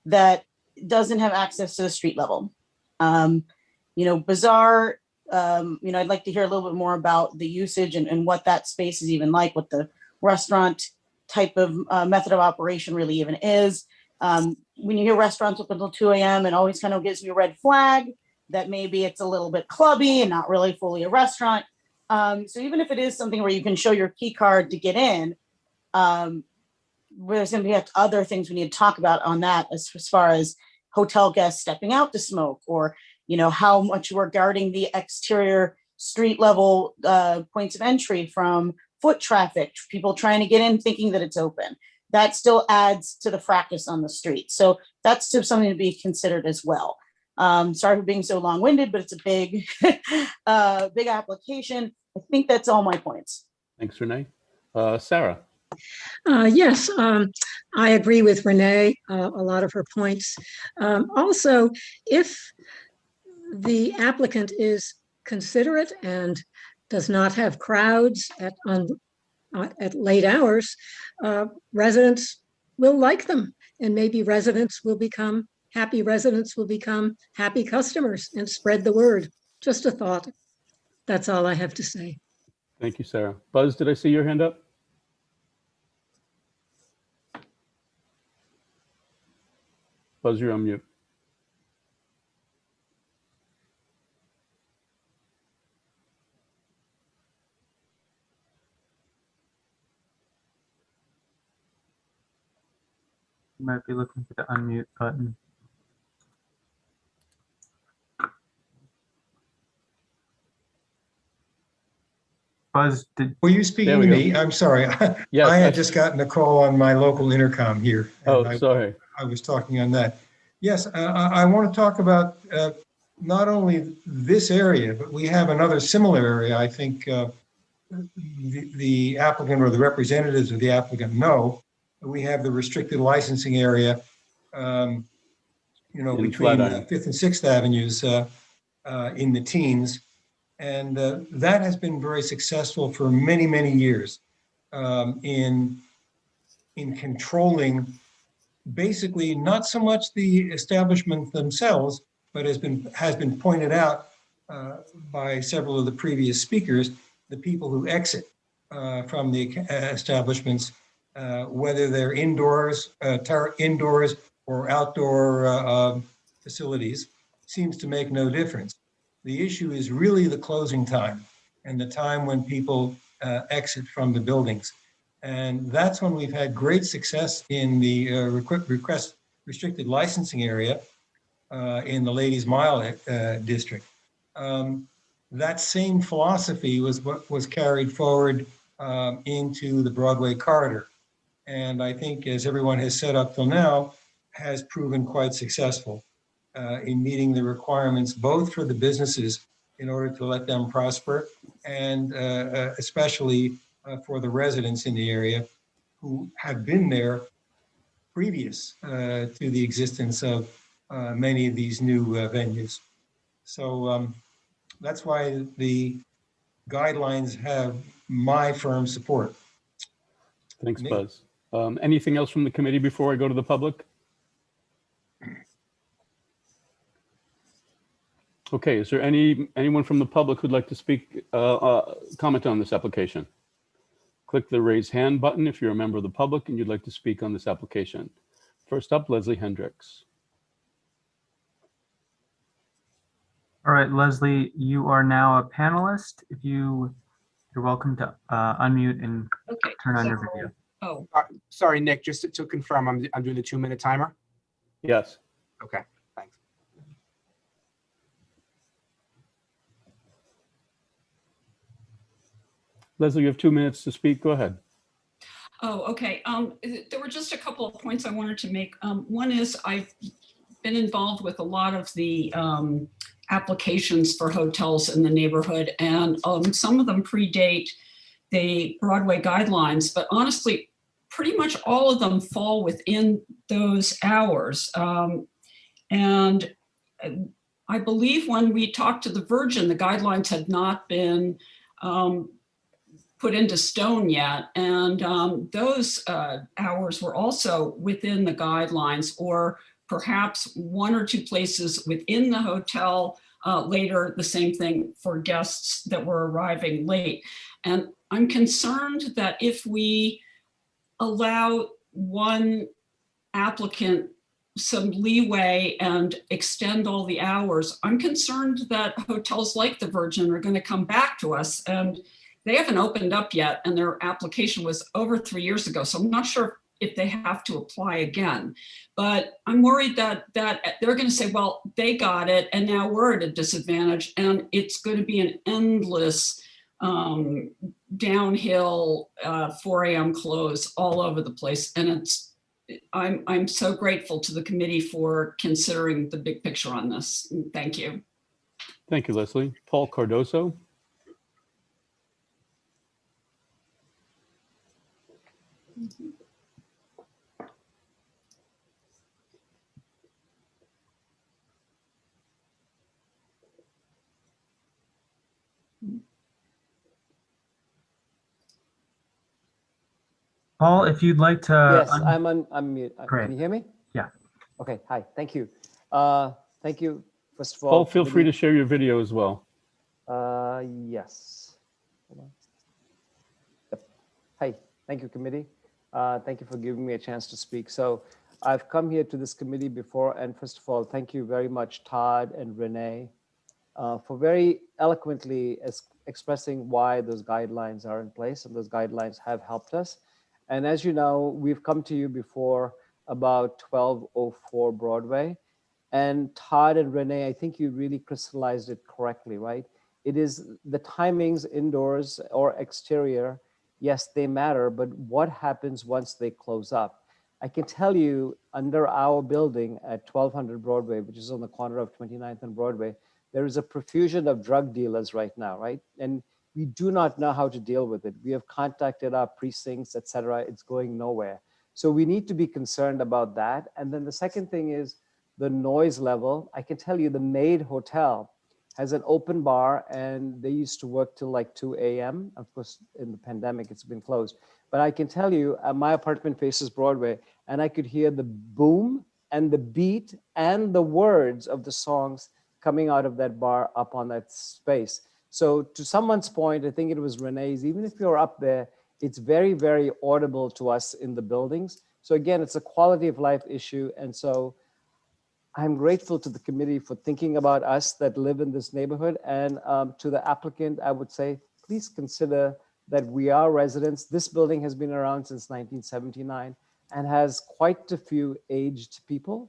that doesn't have access to the street level. Bazaar, I'd like to hear a little bit more about the usage and what that space is even like, what the restaurant type of method of operation really even is. When you hear restaurants up until 2 a.m., it always kind of gives me a red flag that maybe it's a little bit clubby and not really fully a restaurant. So even if it is something where you can show your key card to get in, there's going to be other things we need to talk about on that as far as hotel guests stepping out to smoke, or how much we're guarding the exterior street level points of entry from foot traffic, people trying to get in thinking that it's open. That still adds to the fracas on the street. So that's something to be considered as well. Sorry for being so long-winded, but it's a big, big application. I think that's all my points. Thanks, Renee. Sarah. Yes, I agree with Renee, a lot of her points. Also, if the applicant is considerate and does not have crowds at late hours, residents will like them, and maybe residents will become happy customers and spread the word. Just a thought. That's all I have to say. Thank you, Sarah. Buzz, did I see your hand up? Buzz, you're on mute. You might be looking for the unmute button. Buzz, Were you speaking to me? I'm sorry. Yes, I had just gotten a call on my local intercom here. Oh, sorry. I was talking on that. Yes, I want to talk about not only this area, but we have another similar area. I think the applicant or the representatives of the applicant know we have the restricted licensing area, In between Flatiron. 5th and 6th Avenues in the teens. And that has been very successful for many, many years in controlling basically not so much the establishments themselves, but has been pointed out by several of the previous speakers, the people who exit from the establishments, whether they're indoors or outdoor facilities, seems to make no difference. The issue is really the closing time and the time when people exit from the buildings. And that's when we've had great success in the restricted licensing area in the Ladies Mile district. That same philosophy was what was carried forward into the Broadway corridor. And I think, as everyone has said up till now, has proven quite successful in meeting the requirements, both for the businesses in order to let them prosper, and especially for the residents in the area who have been there previous to the existence of many of these new venues. So that's why the guidelines have my firm support. Thanks, Nick? Buzz. Anything else from the committee before I go to the public? Okay, is there anyone from the public who'd like to speak, comment on this application? Click the raise hand button if you're a member of the public and you'd like to speak on this application. First up, Leslie Hendricks. All right, Leslie, you are now a panelist. If you're welcome to unmute and Okay. turn on your video. Oh, sorry, Nick, just to confirm, I'm doing the 2-minute timer. Yes. Okay, thanks. Leslie, you have 2 minutes to speak. Go ahead. Oh, okay. There were just a couple of points I wanted to make. One is I've been involved with a lot of the applications for hotels in the neighborhood, and some of them predate the Broadway guidelines, but honestly, pretty much all of them fall within those hours. And I believe when we talked to the Virgin, the guidelines had not been put into stone yet. And those hours were also within the guidelines, or perhaps one or two places within the hotel. Later, the same thing for guests that were arriving late. And I'm concerned that if we allow one applicant some leeway and extend all the hours, I'm concerned that hotels like the Virgin are going to come back to us, and they haven't opened up yet, and their application was over 3 years ago. So I'm not sure if they have to apply again, but I'm worried that they're going to say, well, they got it and now we're at a disadvantage, and it's going to be an endless downhill 4 a.m. close all over the place. And I'm so grateful to the committee for considering the big picture on this. Thank you. Thank you, Leslie. Paul Cardoso. Paul, if you'd like to. Yes, I'm mute. Great. Can you hear me? Yeah. Okay, hi, thank you. Thank you, first of all. Paul, feel free to share your video as well. Yes. Hold on. Yep. Hi, thank you, committee. Thank you for giving me a chance to speak. So I've come here to this committee before, and first of all, thank you very much, Todd and Renee, for very eloquently expressing why those guidelines are in place, and those guidelines have helped us. And as you know, we've come to you before about 1204 Broadway. And Todd and Renee, I think you really crystallized it correctly, right? It is the timings indoors or exterior. Yes, they matter, but what happens once they close up? I can tell you under our building at 1200 Broadway, which is on the corner of 29th and Broadway, there is a profusion of drug dealers right now, right? And we do not know how to deal with it. We have contacted our precincts, et cetera. It's going nowhere. So we need to be concerned about that. And then the second thing is the noise level. I can tell you the Maid Hotel has an open bar and they used to work till like 2 a.m. Of course, in the pandemic, it's been closed. But I can tell you, my apartment faces Broadway, and I could hear the boom and the beat and the words of the songs coming out of that bar up on that space. So to someone's point, I think it was Renee's, even if you're up there, it's very, very audible to us in the buildings. So again, it's a quality of life issue. And so I'm grateful to the committee for thinking about us that live in this neighborhood. And to the applicant, I would say, please consider that we are residents. This building has been around since 1979 and has quite a few aged people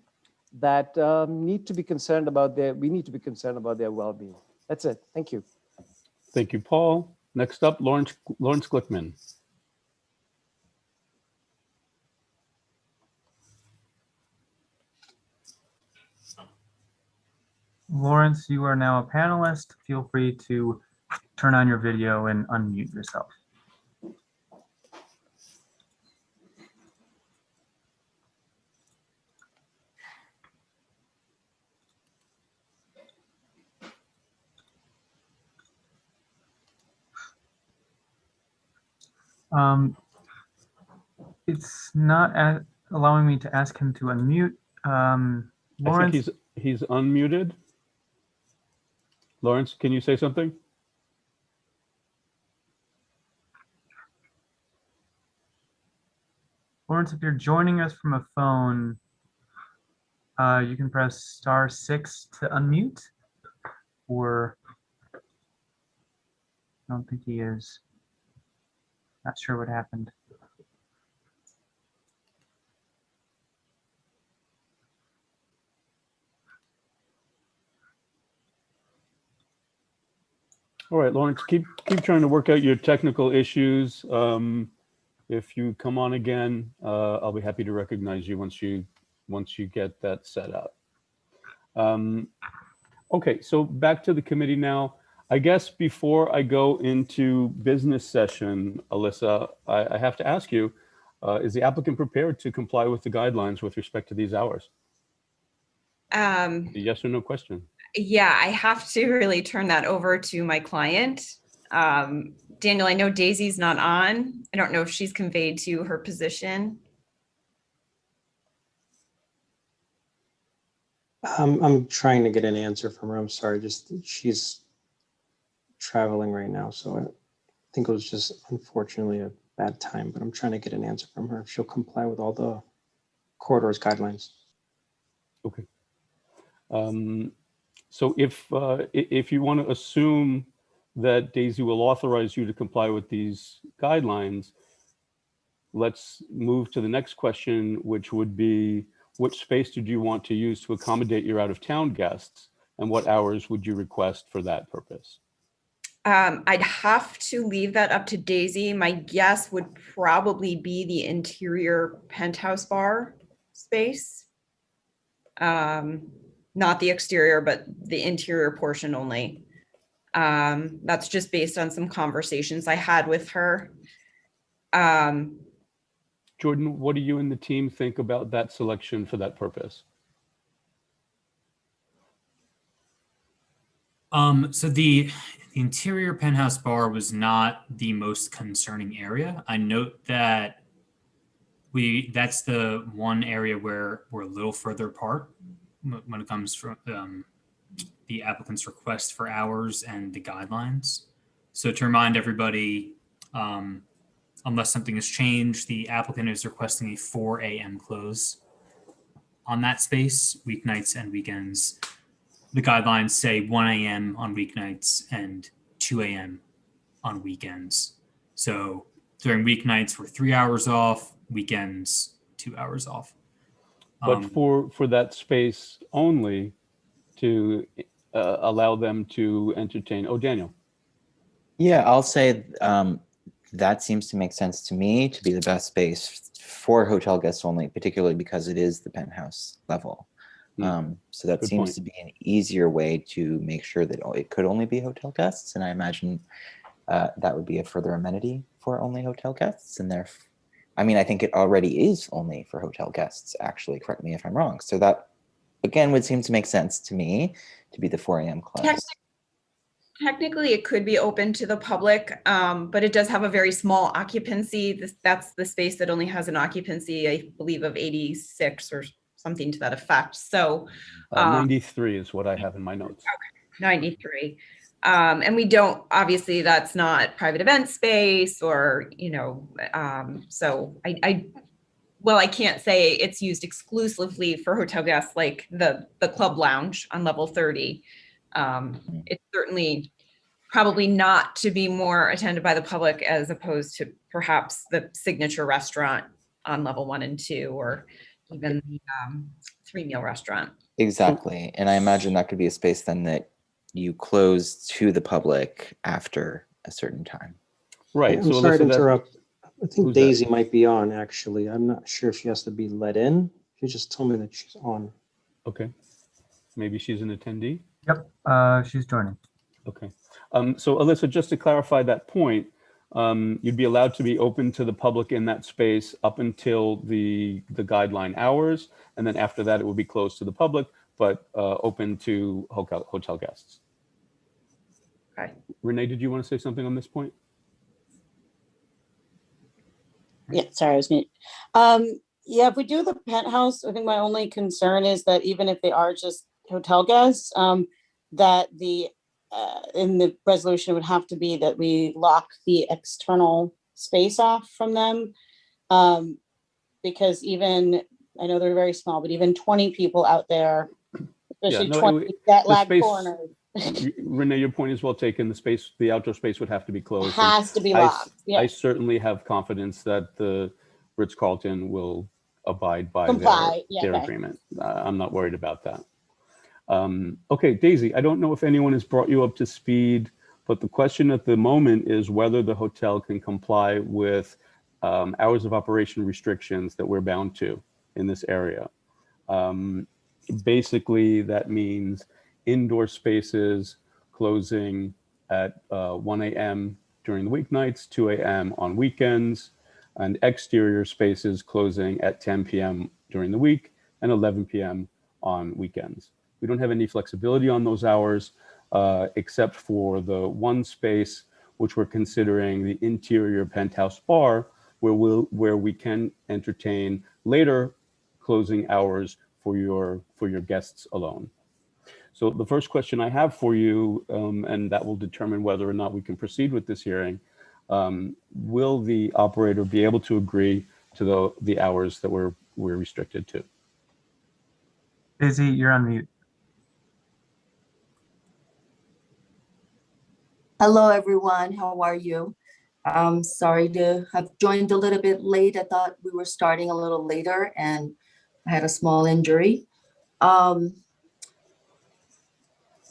that need to be concerned about we need to be concerned about their well-being. That's it. Thank you. Thank you, Paul. Next up, Lawrence Glickman. Lawrence, you are now a panelist. Feel free to turn on your video and unmute yourself. It's not allowing me to ask him to unmute. Lawrence, I think he's unmuted. Lawrence, can you say something? Lawrence, if you're joining us from a phone, you can press *6 to unmute, or I don't think he is. Not sure what happened. All right, Lawrence, keep trying to work out your technical issues. If you come on again, I'll be happy to recognize you once you get that set up. Okay, so back to the committee now. I guess before I go into business session, Alyssa, I have to ask you, is the applicant prepared to comply with the guidelines with respect to these hours? A yes or no question. Yeah, I have to really turn that over to my client. Daniel, I know Daisy's not on. I don't know if she's conveyed to her position. I'm trying to get an answer from her. I'm sorry, just she's traveling right now. So I think it was just unfortunately a bad time, but I'm trying to get an answer from her if she'll comply with all the corridors guidelines. Okay. So if you want to assume that Daisy will authorize you to comply with these guidelines, let's move to the next question, which would be, which space did you want to use to accommodate your out-of-town guests, and what hours would you request for that purpose? I'd have to leave that up to Daisy. My guess would probably be the interior Penthouse Bar space. Not the exterior, but the interior portion only. That's just based on some conversations I had with her. Jordan, what do you and the team think about that selection for that purpose? So the interior Penthouse Bar was not the most concerning area. I note that that's the one area where we're a little further apart when it comes from the applicant's request for hours and the guidelines. So to remind everybody, unless something has changed, the applicant is requesting a 4 a.m. close on that space, weeknights and weekends. The guidelines say 1 a.m. on weeknights and 2 a.m. on weekends. So during weeknights, we're 3 hours off, weekends, 2 hours off. But for that space only, to allow them to entertain. Oh, Daniel. Yeah, I'll say that seems to make sense to me to be the best space for hotel guests only, particularly because it is the penthouse level. So that Good seems point. to be an easier way to make sure that it could only be hotel guests. And I imagine that would be a further amenity for only hotel guests. And I mean, I think it already is only for hotel guests, actually, correct me if I'm wrong. So that, again, would seem to make sense to me to be the 4 a.m. close. Technically, it could be open to the public, but it does have a very small occupancy. That's the space that only has an occupancy, I believe, of 86 or something to that effect. So 93 is what I have in my notes. Okay, 93. And we don't, obviously, that's not private event space or, so I can't say it's used exclusively for hotel guests like the club lounge on level 30. It's certainly probably not to be more attended by the public as opposed to perhaps the signature restaurant on level 1 and 2, or even the 3-meal restaurant. Exactly. And I imagine that could be a space then that you close to the public after a certain time. Right. I'm sorry to interrupt. I think Daisy might be on, actually. I'm not sure if she has to be let in. She just told me that she's on. Okay. Maybe she's an attendee? Yep, she's joining. Okay. So Alyssa, just to clarify that point, you'd be allowed to be open to the public in that space up until the guideline hours, and then after that it would be closed to the public, but open to hotel guests. Okay. Renee, did you want to say something on this point? Yeah, sorry, I was mute. Yeah, if we do the penthouse, I think my only concern is that even if they are just hotel guests, that the in the resolution would have to be that we lock the external space off from them. Because even, I know they're very small, but even 20 people out there, especially 20 that lag corners. Renee, your point is well taken. The outdoor space would have to be closed. Has to be locked. I certainly have confidence that the Ritz-Carlton will abide by their agreement. I'm not worried about that. Okay, Daisy, I don't know if anyone has brought you up to speed, but the question at the moment is whether the hotel can comply with hours of operation restrictions that we're bound to in this area. Basically, that means indoor spaces closing at 1 a.m. during the weeknights, 2 a.m. on weekends, and exterior spaces closing at 10 p.m. during the week and 11 p.m. on weekends. We don't have any flexibility on those hours, except for the one space, which we're considering the interior Penthouse Bar, where we can entertain later closing hours for your guests alone. So the first question I have for you, and that will determine whether or not we can proceed with this hearing, will the operator be able to agree to the hours that we're restricted to? Daisy, you're on mute. Hello, everyone. How are you? I'm sorry to have joined a little bit late. I thought we were starting a little later and I had a small injury.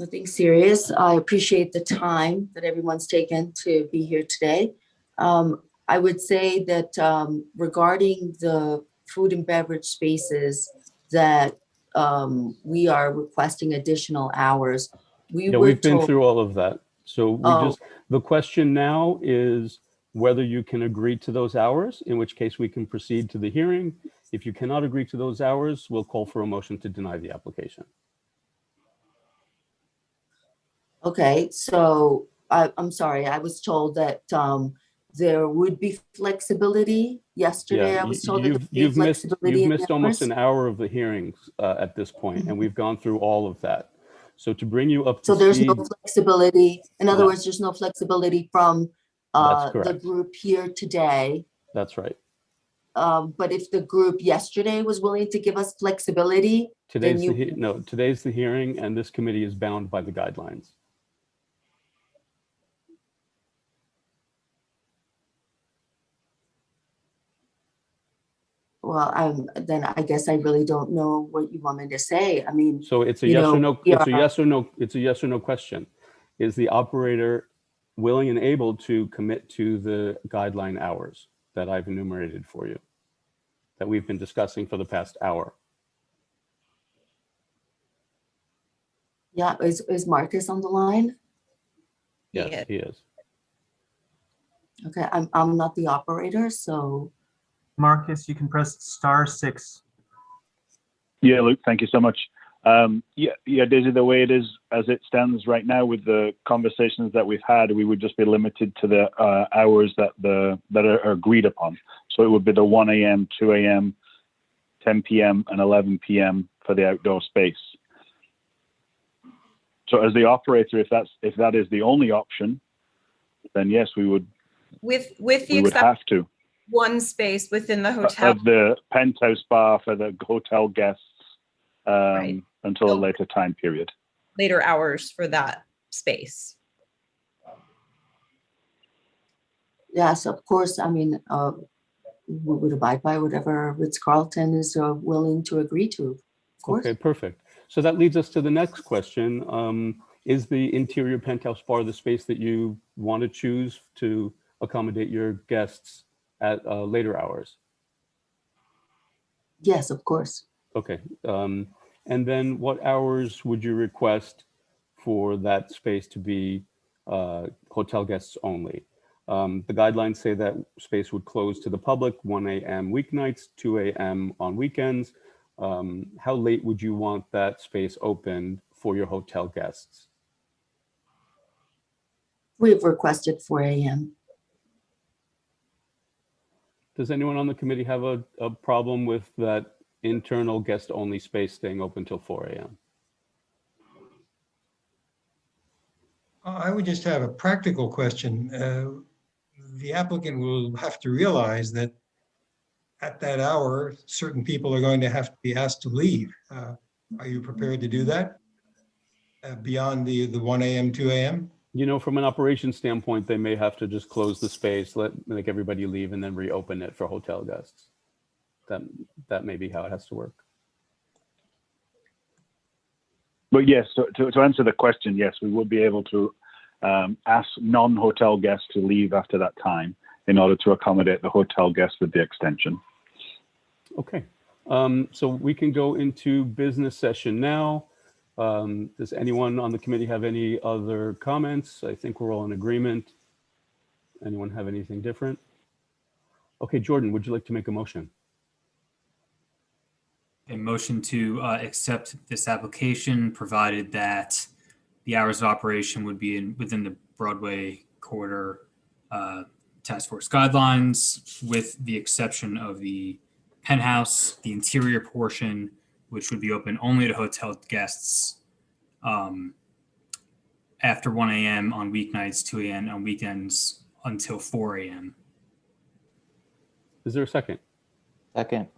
Nothing serious. I appreciate the time that everyone's taken to be here today. I would say that regarding the food and beverage spaces that we are requesting additional hours. We've been through all of that. So the question now is whether you can agree to those hours, in which case we can proceed to the hearing. If you cannot agree to those hours, we'll call for a motion to deny the application. Okay, so I'm sorry, I was told that there would be flexibility. Yesterday, I was told that there would be flexibility. You've missed almost an hour of the hearings at this point, and we've gone through all of that. So to bring you up to speed. So there's no flexibility. In other words, there's no flexibility from the group here today. That's right. But if the group yesterday was willing to give us flexibility, today's the hearing, and this committee is bound by the guidelines. Well, then I guess I really don't know what you want me to say. I mean, so it's a yes or no. It's a yes or no. It's a yes or no question. Is the operator willing and able to commit to the guideline hours that I've enumerated for you, that we've been discussing for the past hour? Yeah, is Marcus on the line? Yes, he is. Okay, I'm not the operator, so Marcus, you can press *6. Yeah, Luke, thank you so much. Daisy, the way it is as it stands right now with the conversations that we've had, we would just be limited to the hours that are agreed upon. So it would be the 1 a.m., 2 a.m., 10 p.m., and 11 p.m. for the outdoor space. So as the operator, if that is the only option, then yes, we would. With the we would have to. One space within the hotel. Of the Penthouse Bar for the hotel guests Right. until a later time period. Later hours for that space. Yes, of course. I mean, we would abide by whatever Ritz-Carlton is willing to agree to, of course. Okay, perfect. So that leads us to the next question. Is the interior Penthouse Bar the space that you want to choose to accommodate your guests at later hours? Yes, of course. Okay. And then what hours would you request for that space to be hotel guests only? The guidelines say that space would close to the public 1 a.m. weeknights, 2 a.m. on weekends. How late would you want that space open for your hotel guests? We've requested 4 a.m. Does anyone on the committee have a problem with that internal guest only space staying open till 4 a.m.? I would just have a practical question. The applicant will have to realize that at that hour, certain people are going to have to be asked to leave. Are you prepared to do that beyond the 1 a.m., 2 a.m.? You know, from an operations standpoint, they may have to just close the space, make everybody leave, and then reopen it for hotel guests. That may be how it has to work. But yes, to answer the question, yes, we would be able to ask non-hotel guests to leave after that time in order to accommodate the hotel guests with the extension. Okay, so we can go into business session now. Does anyone on the committee have any other comments? I think we're all in agreement. Anyone have anything different? Okay, Jordan, would you like to make a motion? A motion to accept this application, provided that the hours of operation would be within the Broadway corridor task force guidelines, with the exception of the penthouse, the interior portion, which would be open only to hotel guests after 1 a.m. on weeknights, 2 a.m. on weekends until 4 a.m. Is there a second? Second.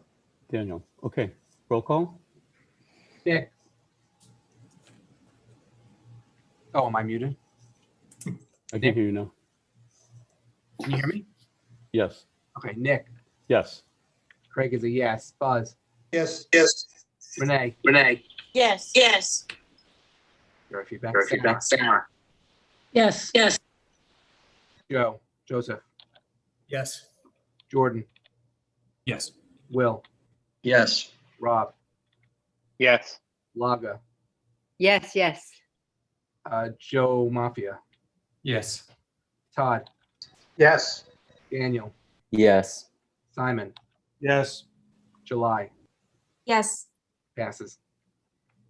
Daniel, okay. Roll call? Nick. Oh, am I muted? I can hear you now. Can you hear me? Yes. Okay, Nick. Yes. Craig is a yes. Buzz. Yes. Renee. Yes. Yes. Your feedback. Sarah. Yes. Joseph. Yes. Jordan. Yes. Will. Yes. Rob. Yes. Laga. Yes. Joe Mafia. Yes. Todd. Yes. Daniel. Yes. Simon. Yes. July. Yes. Passes.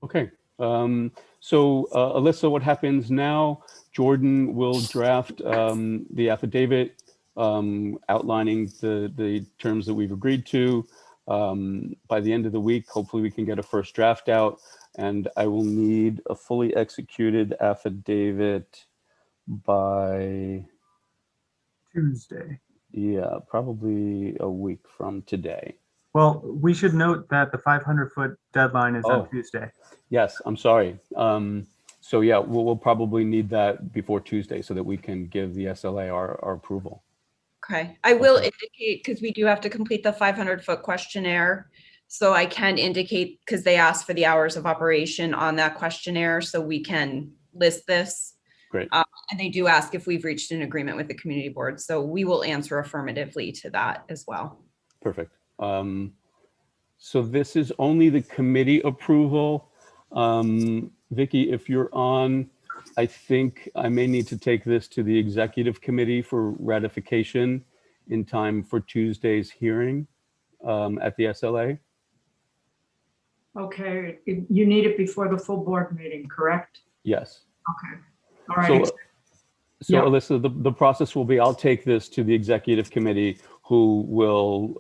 Okay. So Alyssa, what happens now? Jordan will draft the affidavit outlining the terms that we've agreed to. By the end of the week, hopefully we can get a first draft out, and I will need a fully executed affidavit by Tuesday. Yeah, probably a week from today. Well, we should note that the 500-foot deadline is on Tuesday. Yes, I'm sorry. So yeah, we'll probably need that before Tuesday so that we can give the SLA our approval. Okay, I will indicate, because we do have to complete the 500-foot questionnaire. So I can indicate, because they asked for the hours of operation on that questionnaire, so we can list this. Great. And they do ask if we've reached an agreement with the community board. So we will answer affirmatively to that as well. Perfect. So this is only the committee approval. Vicky, if you're on, I think I may need to take this to the executive committee for ratification in time for Tuesday's hearing. at the SLA. Okay, you need it before the full board meeting, correct? Yes. Okay, all right. So Yeah. Alyssa, the process will be, I'll take this to the executive committee who will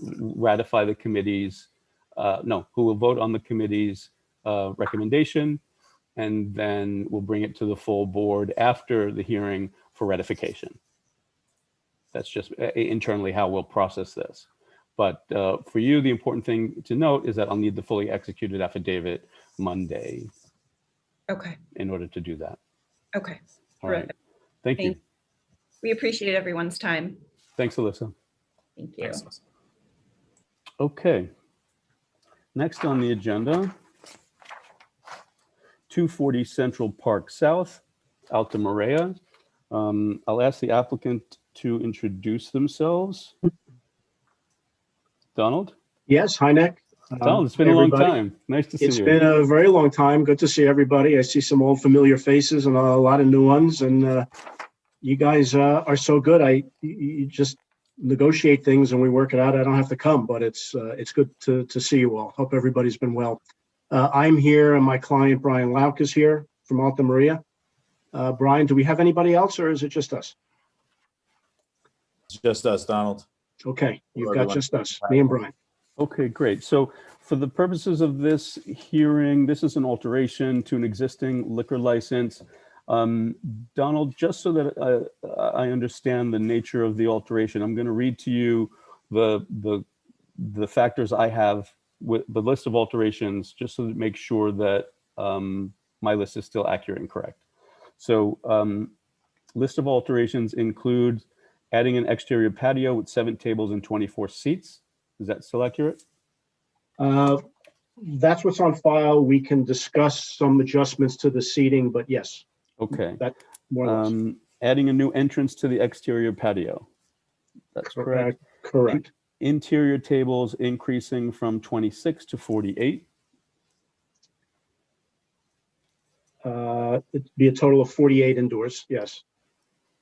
ratify the committee's, who will vote on the committee's recommendation, and then we'll bring it to the full board after the hearing for ratification. That's just internally how we'll process this. But for you, the important thing to note is that I'll need the fully executed affidavit Monday. Okay. In order to do that. Okay. All right. Thank you. We appreciate everyone's time. Thanks, Alyssa. Thank you. Okay. Next on the agenda, 240 Central Park South, Alta. I'll ask the applicant to introduce themselves. Donald? Yes, hi, Nick. Donald, it's been a long time. Nice to see you. It's been a very long time. Good to see everybody. I see some old familiar faces and a lot of new ones. And you guys are so good. You just negotiate things and we work it out. I don't have to come, but it's good to see you all. Hope everybody's been well. I'm here and my client, Brian Lauk, is here from Alta. Brian, do we have anybody else or is it just us? It's just us, Donald. Okay, you've got just us, me and Brian. Okay, great. So for the purposes of this hearing, this is an alteration to an existing liquor license. Donald, just so that I understand the nature of the alteration, I'm going to read to you the factors I have with the list of alterations, just so to make sure that my list is still accurate and correct. So list of alterations includes adding an exterior patio with 7 tables and 24 seats. Is that still accurate? That's what's on file. We can discuss some adjustments to the seating, but yes. Okay. That more or less. Adding a new entrance to the exterior patio. That's correct. Correct. Interior tables increasing from 26 to 48. It'd be a total of 48 indoors. Yes.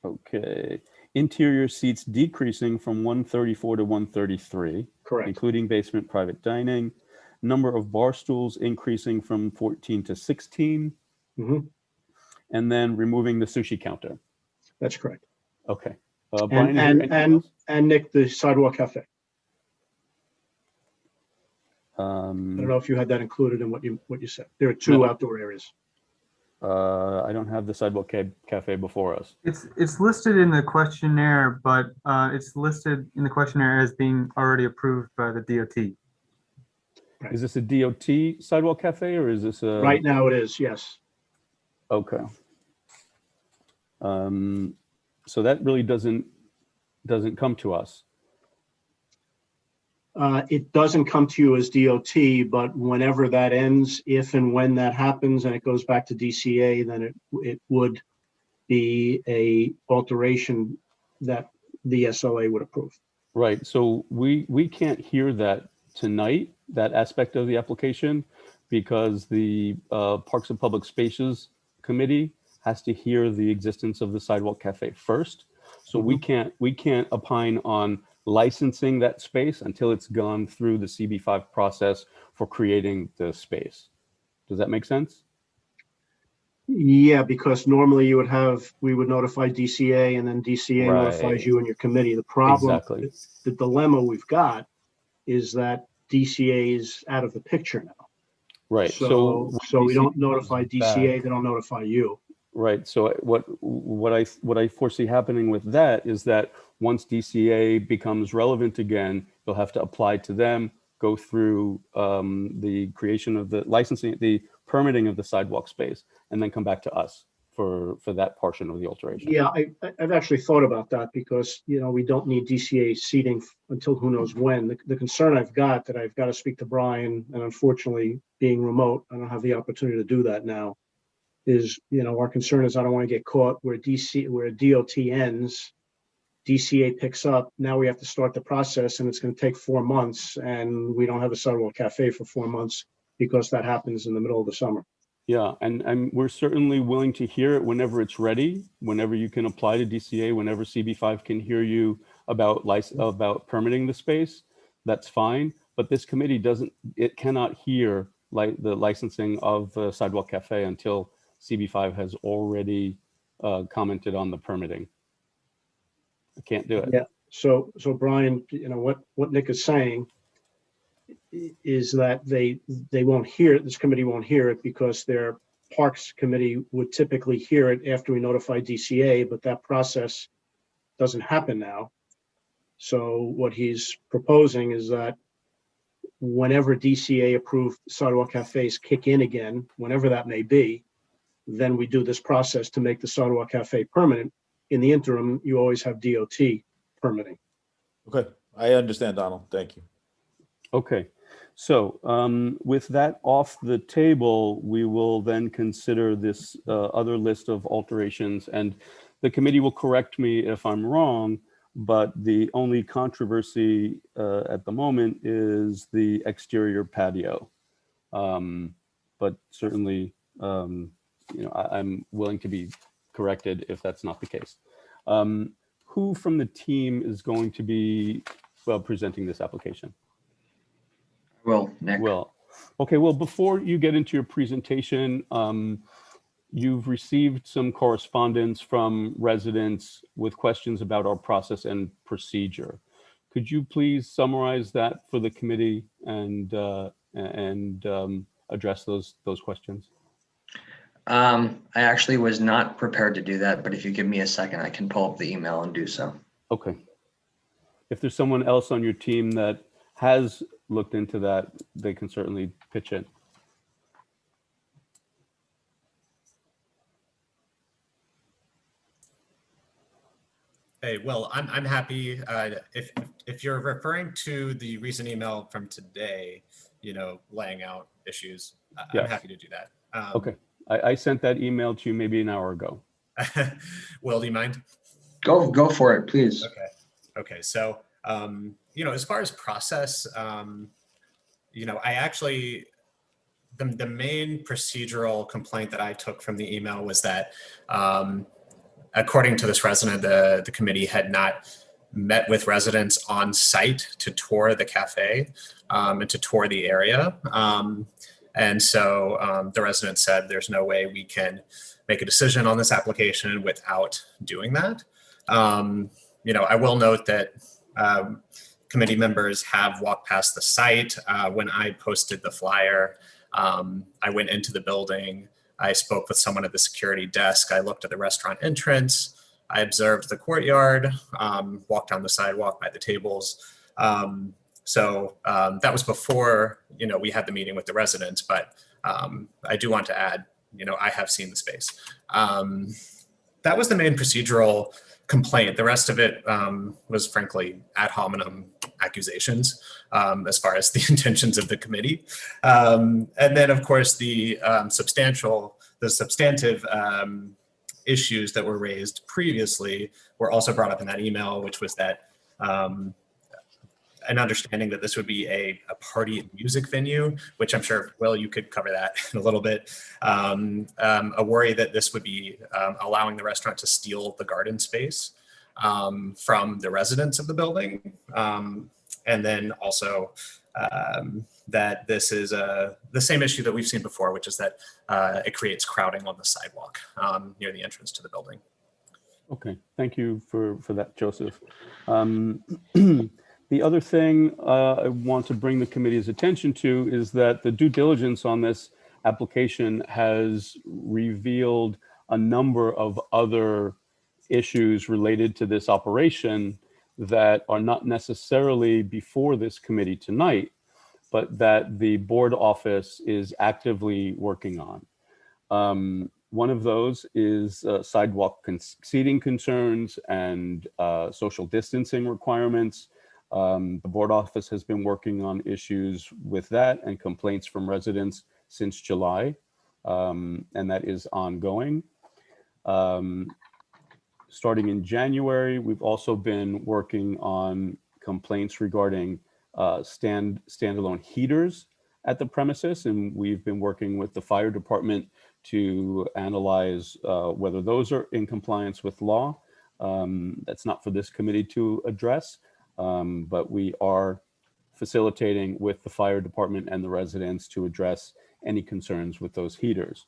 Okay. Interior seats decreasing from 134 to 133. Correct. Including basement private dining. Number of bar stools increasing from 14 to 16. Mm-hmm. And then removing the sushi counter. That's correct. Okay. Brian, and Nick, the Sidewalk Cafe. I I don't know if you had that included in what you said. There are 2 outdoor areas. I don't have the Sidewalk Cafe before us. It's listed in the questionnaire, but it's listed in the questionnaire as being already approved by the DOT. Is this a DOT Sidewalk Cafe or is this a? Right now it is, yes. Okay. So that really doesn't come to us. It doesn't come to you as DOT, but whenever that ends, if and when that happens and it goes back to DCA, then it would be a alteration that the SLA would approve. Right. So we can't hear that tonight, that aspect of the application, because the Parks and Public Spaces Committee has to hear the existence of the Sidewalk Cafe first. So we can't opine on licensing that space until it's gone through the CB5 process for creating the space. Does that make sense? Yeah, because normally we would notify DCA and then DCA notifies you and your committee. The problem, the dilemma we've got is that DCA is out of the picture now. Right. So we don't notify DCA, they don't notify you. Right. So what I foresee happening with that is that once DCA becomes relevant again, you'll have to apply to them, go through the creation of the licensing, the permitting of the sidewalk space, and then come back to us for that portion of the alteration. Yeah, I've actually thought about that because, we don't need DCA seating until who knows when. The concern I've got that I've got to speak to Brian, and unfortunately being remote, I don't have the opportunity to do that now, is, our concern is I don't want to get caught where DOT ends, DCA picks up. Now we have to start the process and it's going to take 4 months and we don't have a sidewalk cafe for 4 months because that happens in the middle of the summer. Yeah, and we're certainly willing to hear it whenever it's ready, whenever you can apply to DCA, whenever CB5 can hear you about permitting the space. that's fine. But this committee cannot hear the licensing of Sidewalk Cafe until CB5 has already commented on the permitting. I can't do it. Yeah. So Brian, what Nick is saying is that they won't hear it. This committee won't hear it because their Parks Committee would typically hear it after we notify DCA, but that process doesn't happen now. So what he's proposing is that whenever DCA approved Sidewalk Cafes kick in again, whenever that may be, then we do this process to make the Sidewalk Cafe permanent. In the interim, you always have DOT permitting. Okay, I understand, Donald. Thank you. Okay, so with that off the table, we will then consider this other list of alterations, and the committee will correct me if I'm wrong, but the only controversy at the moment is the exterior patio. But certainly, I'm willing to be corrected if that's not the case. Who from the team is going to be presenting this application? Nick. Will. Okay, well, before you get into your presentation, you've received some correspondence from residents with questions about our process and procedure. Could you please summarize that for the committee and address those questions? I actually was not prepared to do that, but if you give me a second, I can pull up the email and do so. Okay. If there's someone else on your team that has looked into that, they can certainly pitch in. Hey, well, I'm happy. If you're referring to the recent email from today, laying out issues, Yes. I'm happy to do that. Okay, I sent that email to you maybe an hour ago. Will, do you mind? Go for it, please. Okay. So, as far as process, I actually, the main procedural complaint that I took from the email was that, according to this resident, the committee had not met with residents on site to tour the cafe and to tour the area. And so the resident said there's no way we can make a decision on this application without doing that. I will note that committee members have walked past the site. When I posted the flyer, I went into the building. I spoke with someone at the security desk. I looked at the restaurant entrance. I observed the courtyard, walked down the sidewalk by the tables. So that was before, we had the meeting with the residents, but I do want to add, I have seen the space. That was the main procedural complaint. The rest of it was frankly ad hominem accusations as far as the intentions of the committee. And then of course the substantive issues that were raised previously were also brought up in that email, which was that an understanding that this would be a party and music venue, which I'm sure, Will, you could cover that in a little bit. A worry that this would be allowing the restaurant to steal the garden space from the residents of the building. And then also that this is the same issue that we've seen before, which is that it creates crowding on the sidewalk near the entrance to the building. Okay, thank you for that, Joseph. The other thing I want to bring the committee's attention to is that the due diligence on this application has revealed a number of other issues related to this operation that are not necessarily before this committee tonight, but that the board office is actively working on. One of those is sidewalk seating concerns and social distancing requirements. The board office has been working on issues with that and complaints from residents since July, and that is ongoing. Starting in January, we've also been working on complaints regarding standalone heaters at the premises, and we've been working with the fire department to analyze whether those are in compliance with law. That's not for this committee to address, but we are facilitating with the fire department and the residents to address any concerns with those heaters.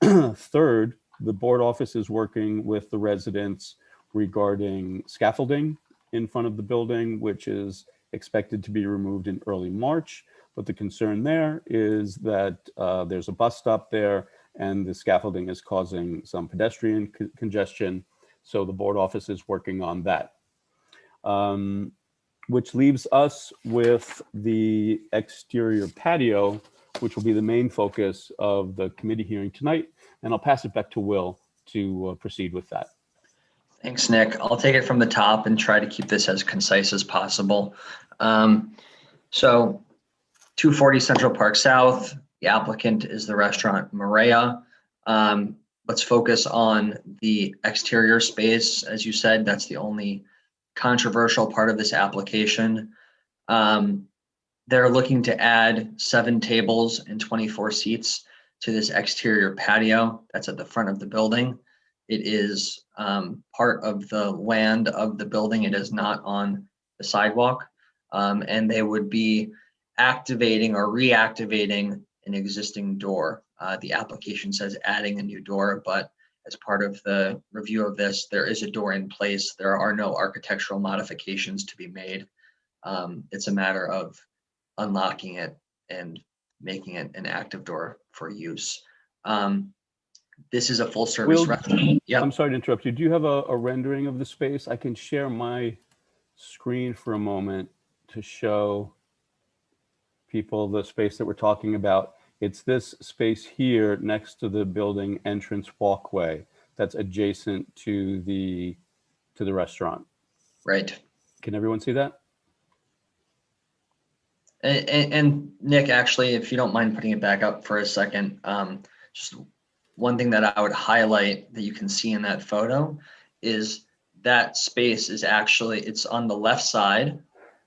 Third, the board office is working with the residents regarding scaffolding in front of the building, which is expected to be removed in early March. But the concern there is that there's a bus stop there and the scaffolding is causing some pedestrian congestion. So the board office is working on that. Which leaves us with the exterior patio, which will be the main focus of the committee hearing tonight. And I'll pass it back to Will to proceed with that. Thanks, Nick. I'll take it from the top and try to keep this as concise as possible. So 240 Central Park South, the applicant is the restaurant Maria. Let's focus on the exterior space. As you said, that's the only controversial part of this application. They're looking to add 7 tables and 24 seats to this exterior patio that's at the front of the building. It is part of the land of the building. It is not on the sidewalk. And they would be activating or reactivating an existing door. The application says adding a new door, but as part of the review of this, there is a door in place. There are no architectural modifications to be made. It's a matter of unlocking it and making it an active door for use. This is a full service restaurant. Yep. I'm sorry to interrupt you. Do you have a rendering of the space? I can share my screen for a moment to show people the space that we're talking about. It's this space here next to the building entrance walkway that's adjacent to the restaurant. Right. Can everyone see that? And Nick, actually, if you don't mind putting it back up for a second, just one thing that I would highlight that you can see in that photo is that space is actually, it's on the left side,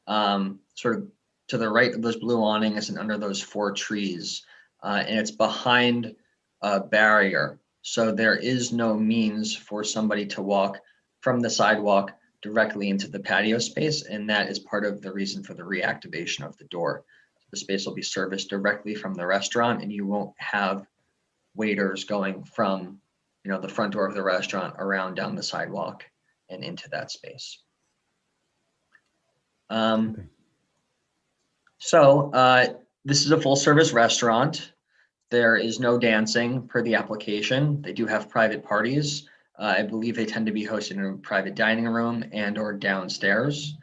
sort of to the right of those blue awnings and under those 4 trees. And it's behind a barrier. So there is no means for somebody to walk from the sidewalk directly into the patio space. And that is part of the reason for the reactivation of the door. The space will be serviced directly from the restaurant and you won't have waiters going from, the front door of the restaurant around down the sidewalk and into that space. So this is a full service restaurant. There is no dancing per the application. They do have private parties. I believe they tend to be hosted in a private dining room and or downstairs.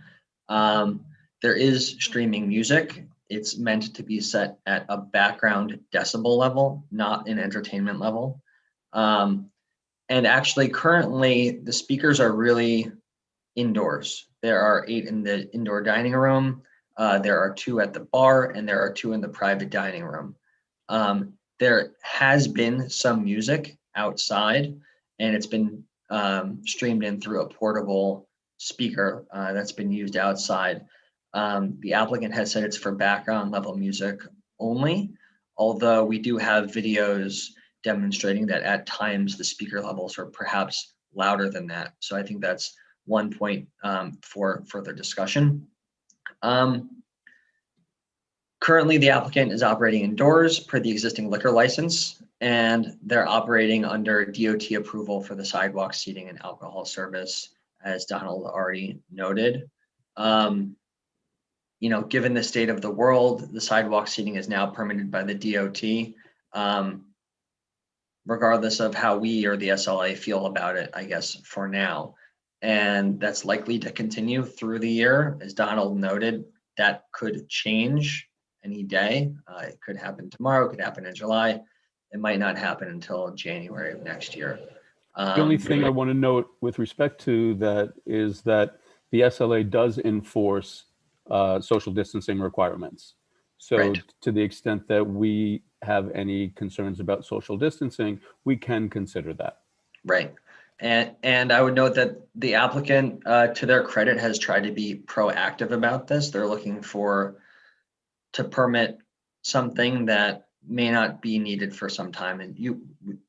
There is streaming music. It's meant to be set at a background decibel level, not an entertainment level. And actually currently the speakers are really indoors. There are 8 in the indoor dining room. There are 2 at the bar and there are 2 in the private dining room. There has been some music outside and it's been streamed in through a portable speaker that's been used outside. The applicant has said it's for background level music only, although we do have videos demonstrating that at times the speaker levels are perhaps louder than that. So I think that's one point for further discussion. Currently, the applicant is operating indoors per the existing liquor license, and they're operating under DOT approval for the sidewalk seating and alcohol service, as Donald already noted. Given the state of the world, the sidewalk seating is now permitted by the DOT, regardless of how we or the SLA feel about it, I guess, for now. And that's likely to continue through the year. As Donald noted, that could change any day. It could happen tomorrow, it could happen in July. It might not happen until January of next year. The only thing I want to note with respect to that is that the SLA does enforce social distancing requirements. So Right. To the extent that we have any concerns about social distancing, we can consider that. Right. And I would note that the applicant, to their credit, has tried to be proactive about this. They're looking to permit something that may not be needed for some time. And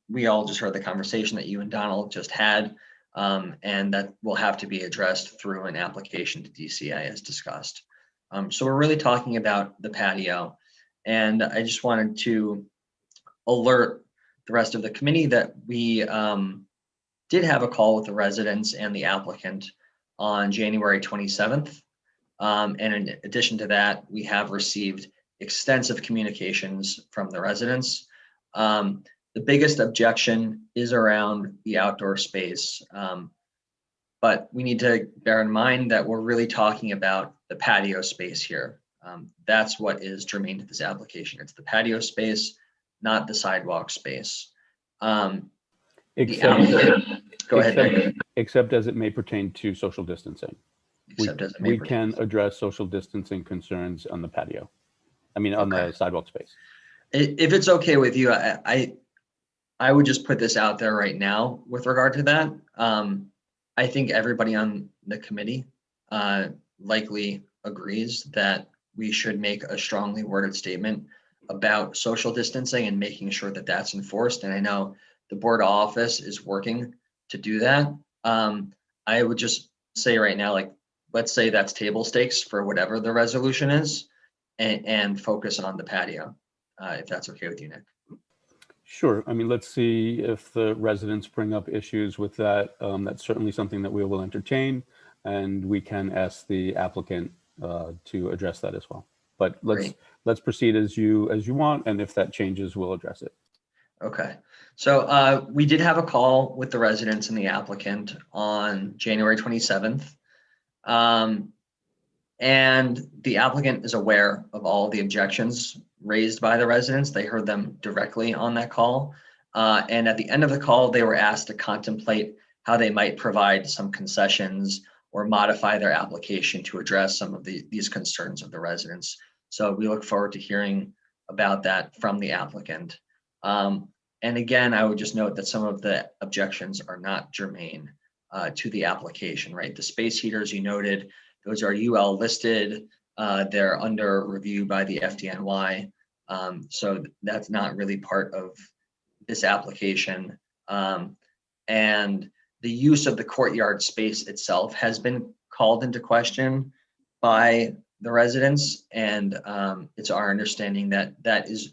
we all just heard the conversation that you and Donald just had, and that will have to be addressed through an application to DCA as discussed. So we're really talking about the patio. And I just wanted to alert the rest of the committee that we did have a call with the residents and the applicant on January 27th. And in addition to that, we have received extensive communications from the residents. The biggest objection is around the outdoor space. But we need to bear in mind that we're really talking about the patio space here. That's what is germane to this application. It's the patio space, not the sidewalk space. Except, Go ahead, Nick. Except as it may pertain to social distancing. Except as it may we pertain can address social distancing concerns on the patio. I mean, on the sidewalk space. If it's okay with you, I would just put this out there right now with regard to that. I think everybody on the committee likely agrees that we should make a strongly worded statement about social distancing and making sure that that's enforced. And I know the board office is working to do that. I would just say right now, like, let's say that's table stakes for whatever the resolution is, and focus on the patio, if that's okay with you, Nick. Sure. I mean, let's see if the residents bring up issues with that. That's certainly something that we will entertain, and we can ask the applicant to address that as well. But let's proceed as you want, and if that changes, we'll address it. Okay. So we did have a call with the residents and the applicant on January 27th. And the applicant is aware of all the objections raised by the residents. They heard them directly on that call. And at the end of the call, they were asked to contemplate how they might provide some concessions or modify their application to address some of these concerns of the residents. So we look forward to hearing about that from the applicant. And again, I would just note that some of the objections are not germane to the application, right? The space heaters you noted, those are UL listed. They're under review by the FDNY. So that's not really part of this application. And the use of the courtyard space itself has been called into question by the residents. And it's our understanding that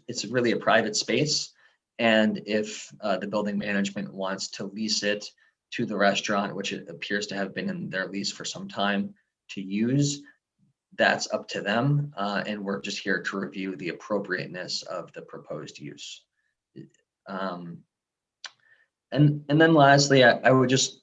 it's really a private space. And if the building management wants to lease it to the restaurant, which it appears to have been in their lease for some time to use, that's up to them. And we're just here to review the appropriateness of the proposed use. And then lastly, I would just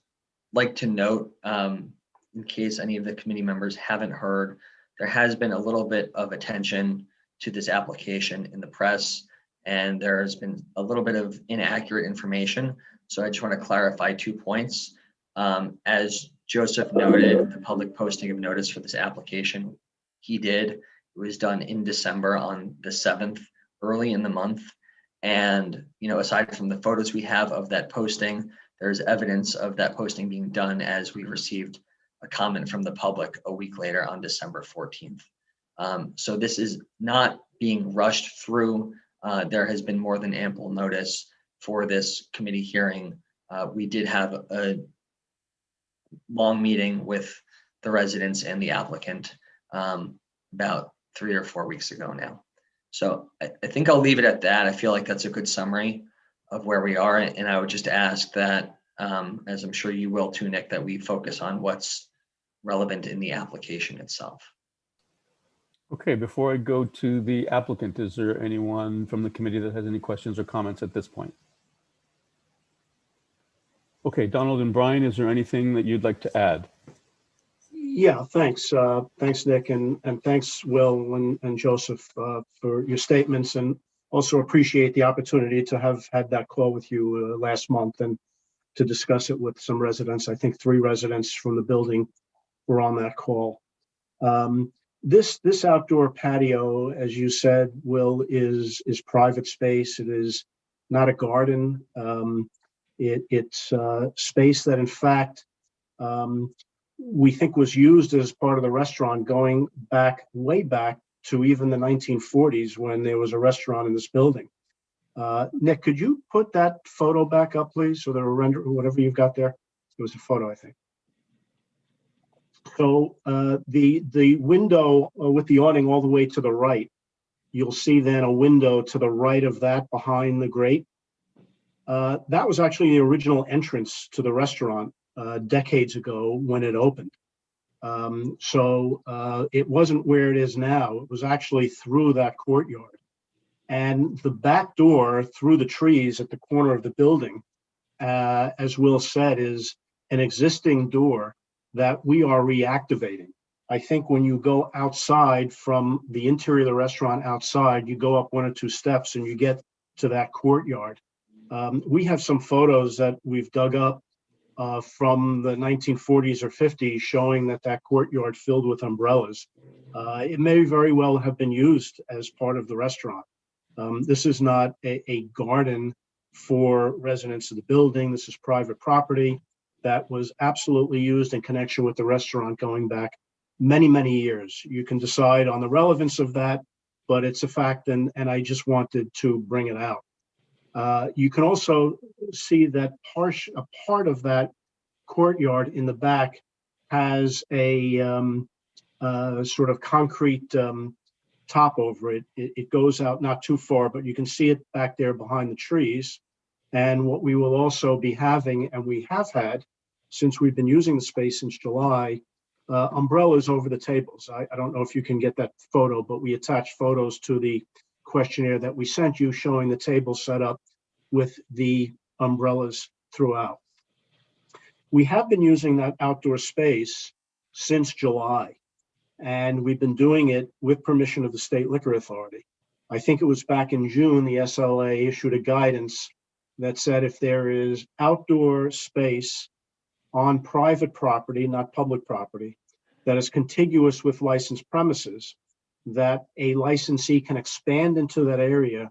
like to note, in case any of the committee members haven't heard, there has been a little bit of attention to this application in the press, and there has been a little bit of inaccurate information. So I just want to clarify 2 points. As Joseph noted, the public posting of notice for this application, he did. It was done in December on the 7th, early in the month. And, you know, aside from the photos we have of that posting, there's evidence of that posting being done as we received a comment from the public a week later on December 14th. So this is not being rushed through. There has been more than ample notice for this committee hearing. We did have a long meeting with the residents and the applicant about 3 or 4 weeks ago now. So I think I'll leave it at that. I feel like that's a good summary of where we are. And I would just ask that, as I'm sure you will too, Nick, that we focus on what's relevant in the application itself. Okay, before I go to the applicant, is there anyone from the committee that has any questions or comments at this point? Okay, Donald and Brian, is there anything that you'd like to add? Yeah, thanks. Thanks, Nick, and thanks, Will and Joseph, for your statements, and also appreciate the opportunity to have had that call with you last month and to discuss it with some residents. I think 3 residents from the building were on that call. This outdoor patio, as you said, Will, is private space. It is not a garden. It's space that, in fact, we think was used as part of the restaurant going back, way back to even the 1940s when there was a restaurant in this building. Nick, could you put that photo back up, please? So the render, whatever you've got there. It was a photo, I think. So the window with the awning all the way to the right, you'll see then a window to the right of that behind the grate. That was actually the original entrance to the restaurant decades ago when it opened. It wasn't where it is now. It was actually through that courtyard. And the back door through the trees at the corner of the building, as Will said, is an existing door that we are reactivating. I think when you go outside from the interior of the restaurant outside, you go up 1 or 2 steps and you get to that courtyard. We have some photos that we've dug up from the 1940s or 50s showing that courtyard filled with umbrellas. It may very well have been used as part of the restaurant. This is not a garden for residents of the building. This is private property that was absolutely used in connection with the restaurant going back many, many years. You can decide on the relevance of that, but it's a fact, and I just wanted to bring it out. You can also see that a part of that courtyard in the back has a sort of concrete top over it. It goes out not too far, but you can see it back there behind the trees. And what we will also be having, and we have had since we've been using the space since July, umbrellas over the tables. I don't know if you can get that photo, but we attached photos to the questionnaire that we sent you showing the table set up with the umbrellas throughout. We have been using that outdoor space since July, and we've been doing it with permission of the State Liquor Authority. I think it was back in June, the SLA issued a guidance that said if there is outdoor space on private property, not public property, that is contiguous with licensed premises, that a licensee can expand into that area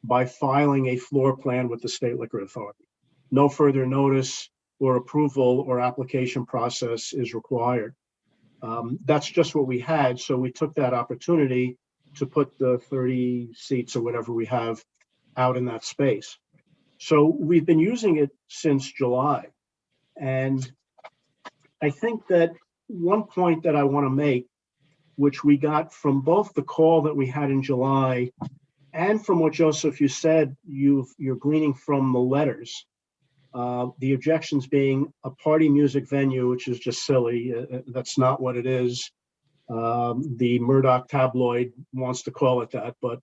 by filing a floor plan with the State Liquor Authority. No further notice or approval or application process is required. That's just what we had. So we took that opportunity to put the 30 seats or whatever we have out in that space. So we've been using it since July. And I think that one point that I want to make, which we got from both the call that we had in July and from what, Joseph, you said, you're gleaning from the letters, the objections being a party music venue, which is just silly. That's not what it is. The Murdoch tabloid wants to call it that, but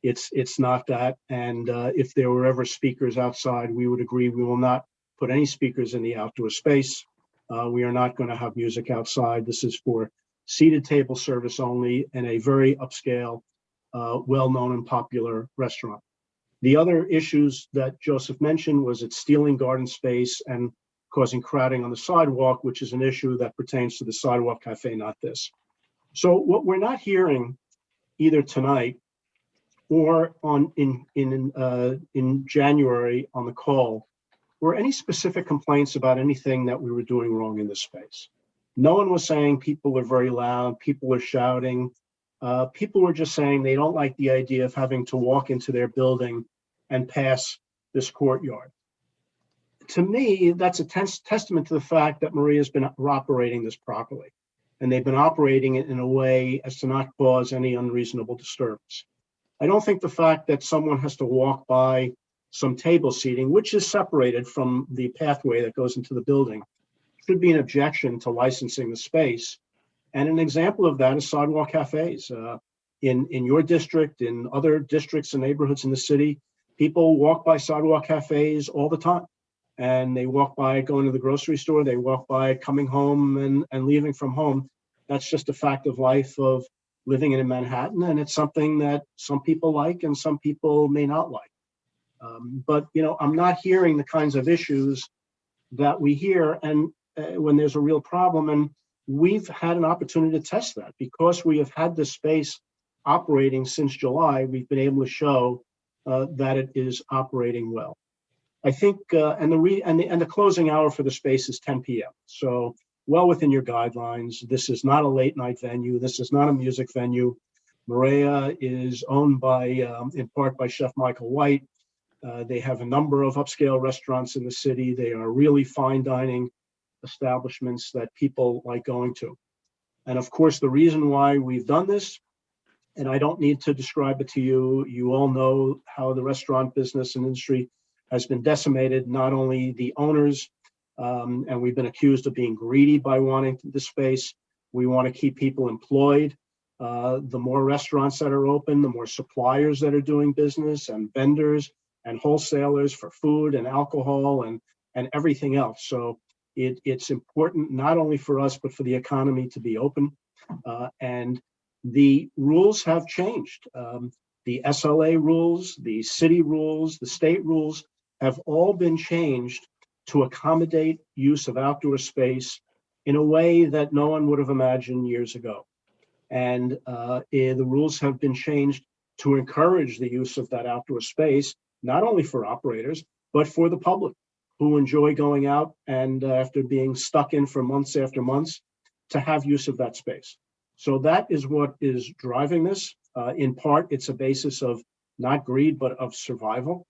it's not that. And if there were ever speakers outside, we would agree we will not put any speakers in the outdoor space. We are not going to have music outside. This is for seated table service only in a very upscale, well-known and popular restaurant. The other issues that Joseph mentioned was it's stealing garden space and causing crowding on the sidewalk, which is an issue that pertains to the Sidewalk Cafe, not this. So what we're not hearing either tonight or in January on the call were any specific complaints about anything that we were doing wrong in this space. No one was saying people are very loud, people are shouting. People were just saying they don't like the idea of having to walk into their building and pass this courtyard. To me, that's a testament to the fact that Maria's been operating this properly, and they've been operating it in a way as to not cause any unreasonable disturbance. I don't think the fact that someone has to walk by some table seating, which is separated from the pathway that goes into the building, should be an objection to licensing the space. And an example of that is sidewalk cafes. In your district, in other districts and neighborhoods in the city, people walk by sidewalk cafes all the time. And they walk by going to the grocery store, they walk by coming home and leaving from home. That's just a fact of life of living in Manhattan. And it's something that some people like and some people may not like. But I'm not hearing the kinds of issues that we hear and when there's a real problem. And we've had an opportunity to test that because we have had this space operating since July. We've been able to show that it is operating well. I think, and the closing hour for the space is 10 p.m. So well within your guidelines. This is not a late night venue. This is not a music venue. Maria is owned by, in part by Chef Michael White. They have a number of upscale restaurants in the city. They are really fine dining. establishments that people like going to. And of course, the reason why we've done this, and I don't need to describe it to you, you all know how the restaurant business and industry has been decimated, not only the owners, and we've been accused of being greedy by wanting the space. We want to keep people employed. The more restaurants that are open, the more suppliers that are doing business, and vendors and wholesalers for food and alcohol and everything else. So it's important not only for us, but for the economy to be open. And the rules have changed. The SLA rules, the city rules, the state rules have all been changed to accommodate use of outdoor space in a way that no one would have imagined years ago. And the rules have been changed to encourage the use of that outdoor space, not only for operators, but for the public who enjoy going out and after being stuck in for months after months, to have use of that space. So that is what is driving this. In part, it's a basis of not greed, but of survival.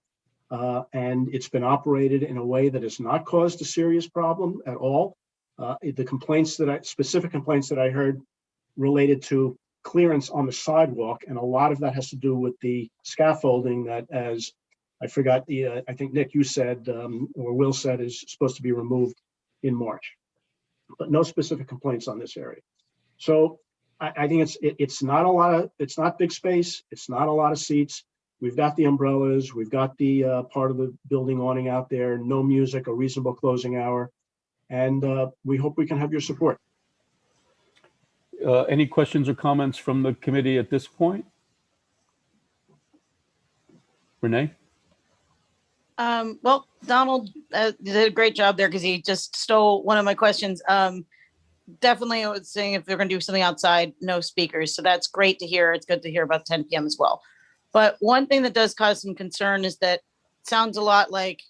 And it's been operated in a way that has not caused a serious problem at all. The specific complaints that I heard related to clearance on the sidewalk, and a lot of that has to do with the scaffolding that, as I forgot, I think Nick, you said, or Will said, is supposed to be removed in March, but no specific complaints on this area. So I think it's not big space. It's not a lot of seats. We've got the umbrellas. We've got the part of the building awning out there, no music, a reasonable closing hour. And we hope we can have your support. Any questions or comments from the committee at this point? Renee? Well, Donald did a great job there because he just stole one of my questions. Definitely, I was saying if they're going to do something outside, no speakers. So that's great to hear. It's good to hear about 10 p.m. as well. But one thing that does cause some concern is that it sounds a lot like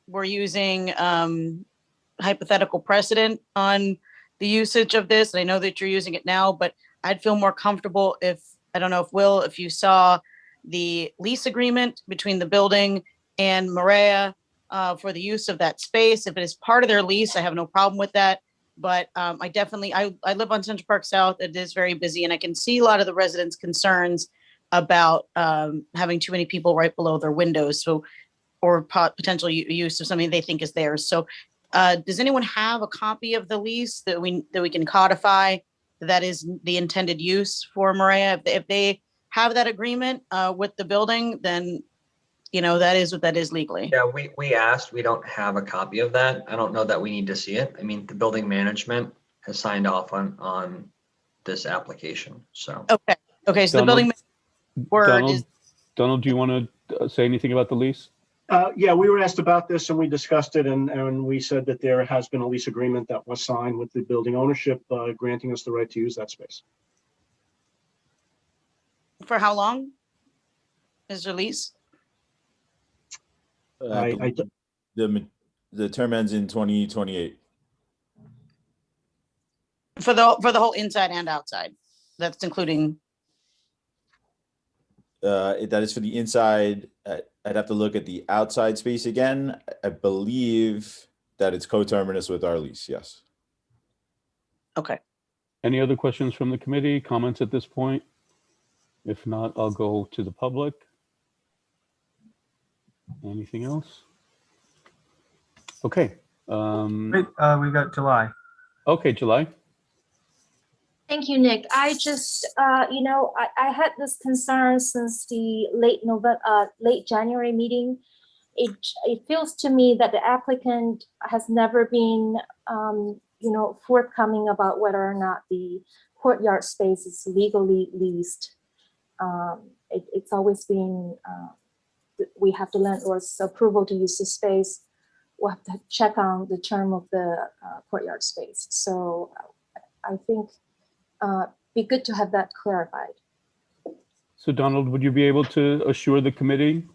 we're using hypothetical precedent on the usage of this. And I know that you're using it now, but I'd feel more comfortable if, I don't know if Will, if you saw the lease agreement between the building and Maria for the use of that space. If it is part of their lease, I have no problem with that. But I live on Central Park South. It is very busy, and I can see a lot of the residents' concerns about having too many people right below their windows. So, or potential use of something they think is theirs. So does anyone have a copy of the lease that we can codify that is the intended use for Maria? If they have that agreement with the building, then that is what that is legally. Yeah, we asked. We don't have a copy of that. I don't know that we need to see it. I mean, the building management has signed off on this application. So okay. So the building word is. Donald, do you want to say anything about the lease? Yeah, we were asked about this and we discussed it, and we said that there has been a lease agreement that was signed with the building ownership, granting us the right to use that space. For how long is your lease? The term ends in 2028. For the whole inside and outside, that's including. That is for the inside. I'd have to look at the outside space again. I believe that it's coterminous with our lease. Yes. Okay. Any other questions from the committee? Comments at this point? If not, I'll go to the public. Anything else? Okay. Wait, we got July. Okay, July. Thank you, Nick. I just, I had this concern since the late January meeting. It feels to me that the applicant has never been, forthcoming about whether or not the courtyard space is legally leased. It's always been, we have the landlord's approval to use the space. We'll have to check on the term of the courtyard space. So I think be good to have that clarified. So Donald, would you be able to assure the committee?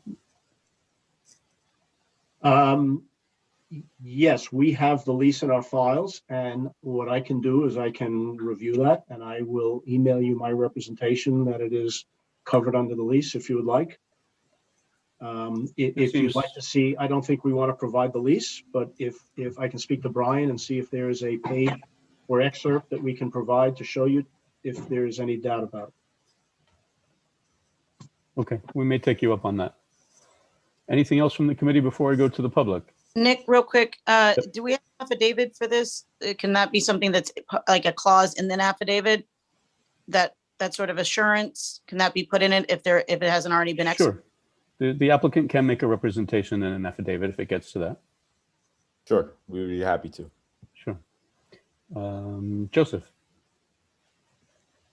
Yes, we have the lease in our files, and what I can do is I can review that, and I will email you my representation that it is covered under the lease if you would like. If you'd like to see, I don't think we want to provide the lease, but if I can speak to Brian and see if there is a page or excerpt that we can provide to show you if there's any doubt about it. Okay, we may take you up on that. Anything else from the committee before I go to the public? Nick, real quick, do we have an affidavit for this? Can that be something that's like a clause in an affidavit? That sort of assurance, can that be put in it if it hasn't already been executed? Sure. The applicant can make a representation in an affidavit if it gets to that. Sure, we would be happy to. Sure. Joseph.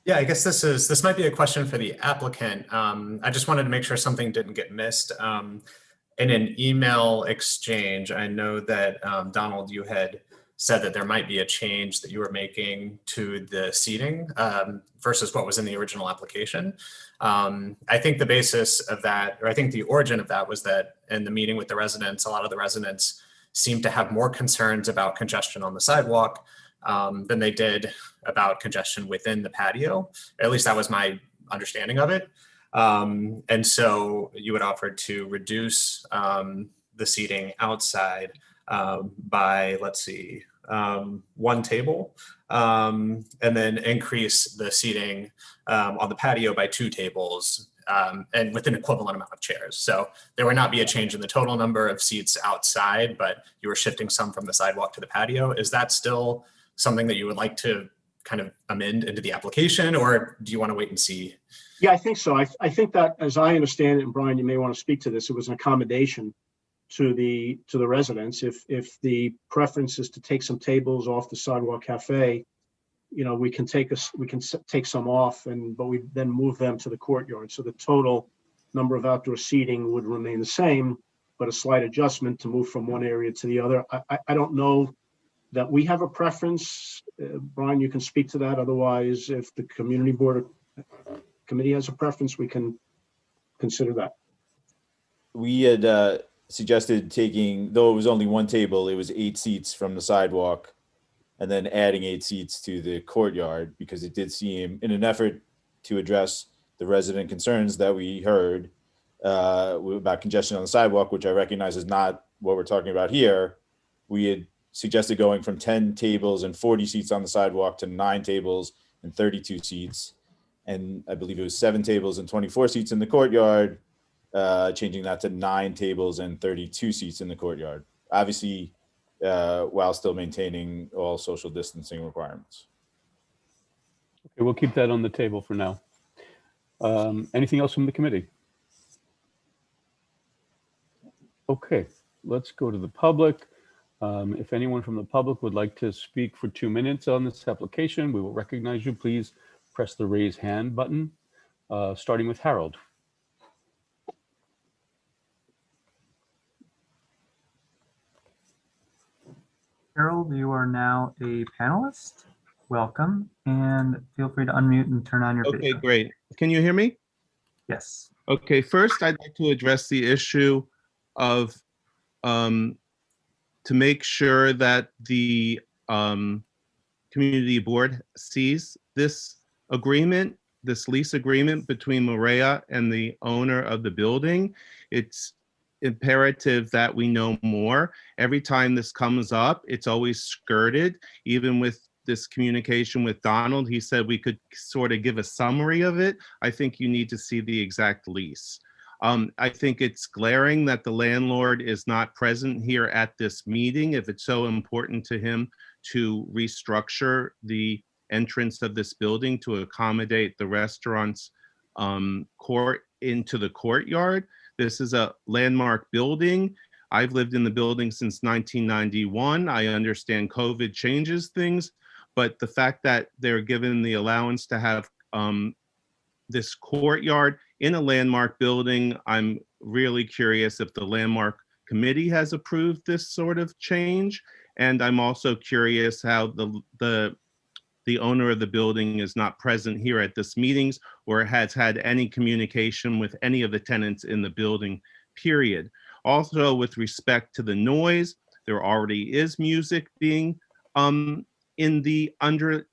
Yeah, I guess this might be a question for the applicant. I just wanted to make sure something didn't get missed. In an email exchange, I know that Donald, you had said that there might be a change that you were making to the seating versus what was in the original application. I think the basis of that, or I think the origin of that, was that in the meeting with the residents, a lot of the residents seemed to have more concerns about congestion on the sidewalk than they did about congestion within the patio. At least that was my understanding of it. And so you had offered to reduce the seating outside by, let's see, one table, and then increase the seating on the patio by 2 tables and with an equivalent amount of chairs. So there would not be a change in the total number of seats outside, but you were shifting some from the sidewalk to the patio. Is that still something that you would like to kind of amend into the application, or do you want to wait and see? Yeah, I think so. I think that, as I understand it, and Brian, you may want to speak to this, it was an accommodation to the residents. If the preference is to take some tables off the Sidewalk Cafe, you know, we can take some off, but we then move them to the courtyard. So the total number of outdoor seating would remain the same, but a slight adjustment to move from one area to the other. I don't know that we have a preference. Brian, you can speak to that. Otherwise, if the community board committee has a preference, we can consider that. We had suggested taking, though it was only one table, it was 8 seats from the sidewalk, and then adding 8 seats to the courtyard, because it did seem, in an effort to address the resident concerns that we heard about congestion on the sidewalk, which I recognize is not what we're talking about here. We had suggested going from 10 tables and 40 seats on the sidewalk to 9 tables and 32 seats. And I believe it was 7 tables and 24 seats in the courtyard, changing that to 9 tables and 32 seats in the courtyard. Obviously, while still maintaining all social distancing requirements. Okay, we'll keep that on the table for now. Anything else from the committee? Okay, let's go to the public. If anyone from the public would like to speak for 2 minutes on this application, we will recognize you. Please press the raise hand button, starting with Harold. Harold, you are now a panelist. Welcome, and feel free to unmute and turn on your video. Okay, great. Can you hear me? Yes. Okay, first I'd like to address the issue of to make sure that the community board sees this agreement, this lease agreement between Maria and the owner of the building. It's imperative that we know more. Every time this comes up, it's always skirted. Even with this communication with Donald, he said we could sort of give a summary of it. I think you need to see the exact lease. I think it's glaring that the landlord is not present here at this meeting if it's so important to him to restructure the entrance of this building to accommodate the restaurant's court into the courtyard. This is a landmark building. I've lived in the building since 1991. I understand COVID changes things, but the fact that they're given the allowance to have this courtyard in a landmark building, I'm really curious if the landmark committee has approved this sort of change. And I'm also curious how the owner of the building is not present here at this meetings or has had any communication with any of the tenants in the building, period. Also, with respect to the noise, there already is music being in the under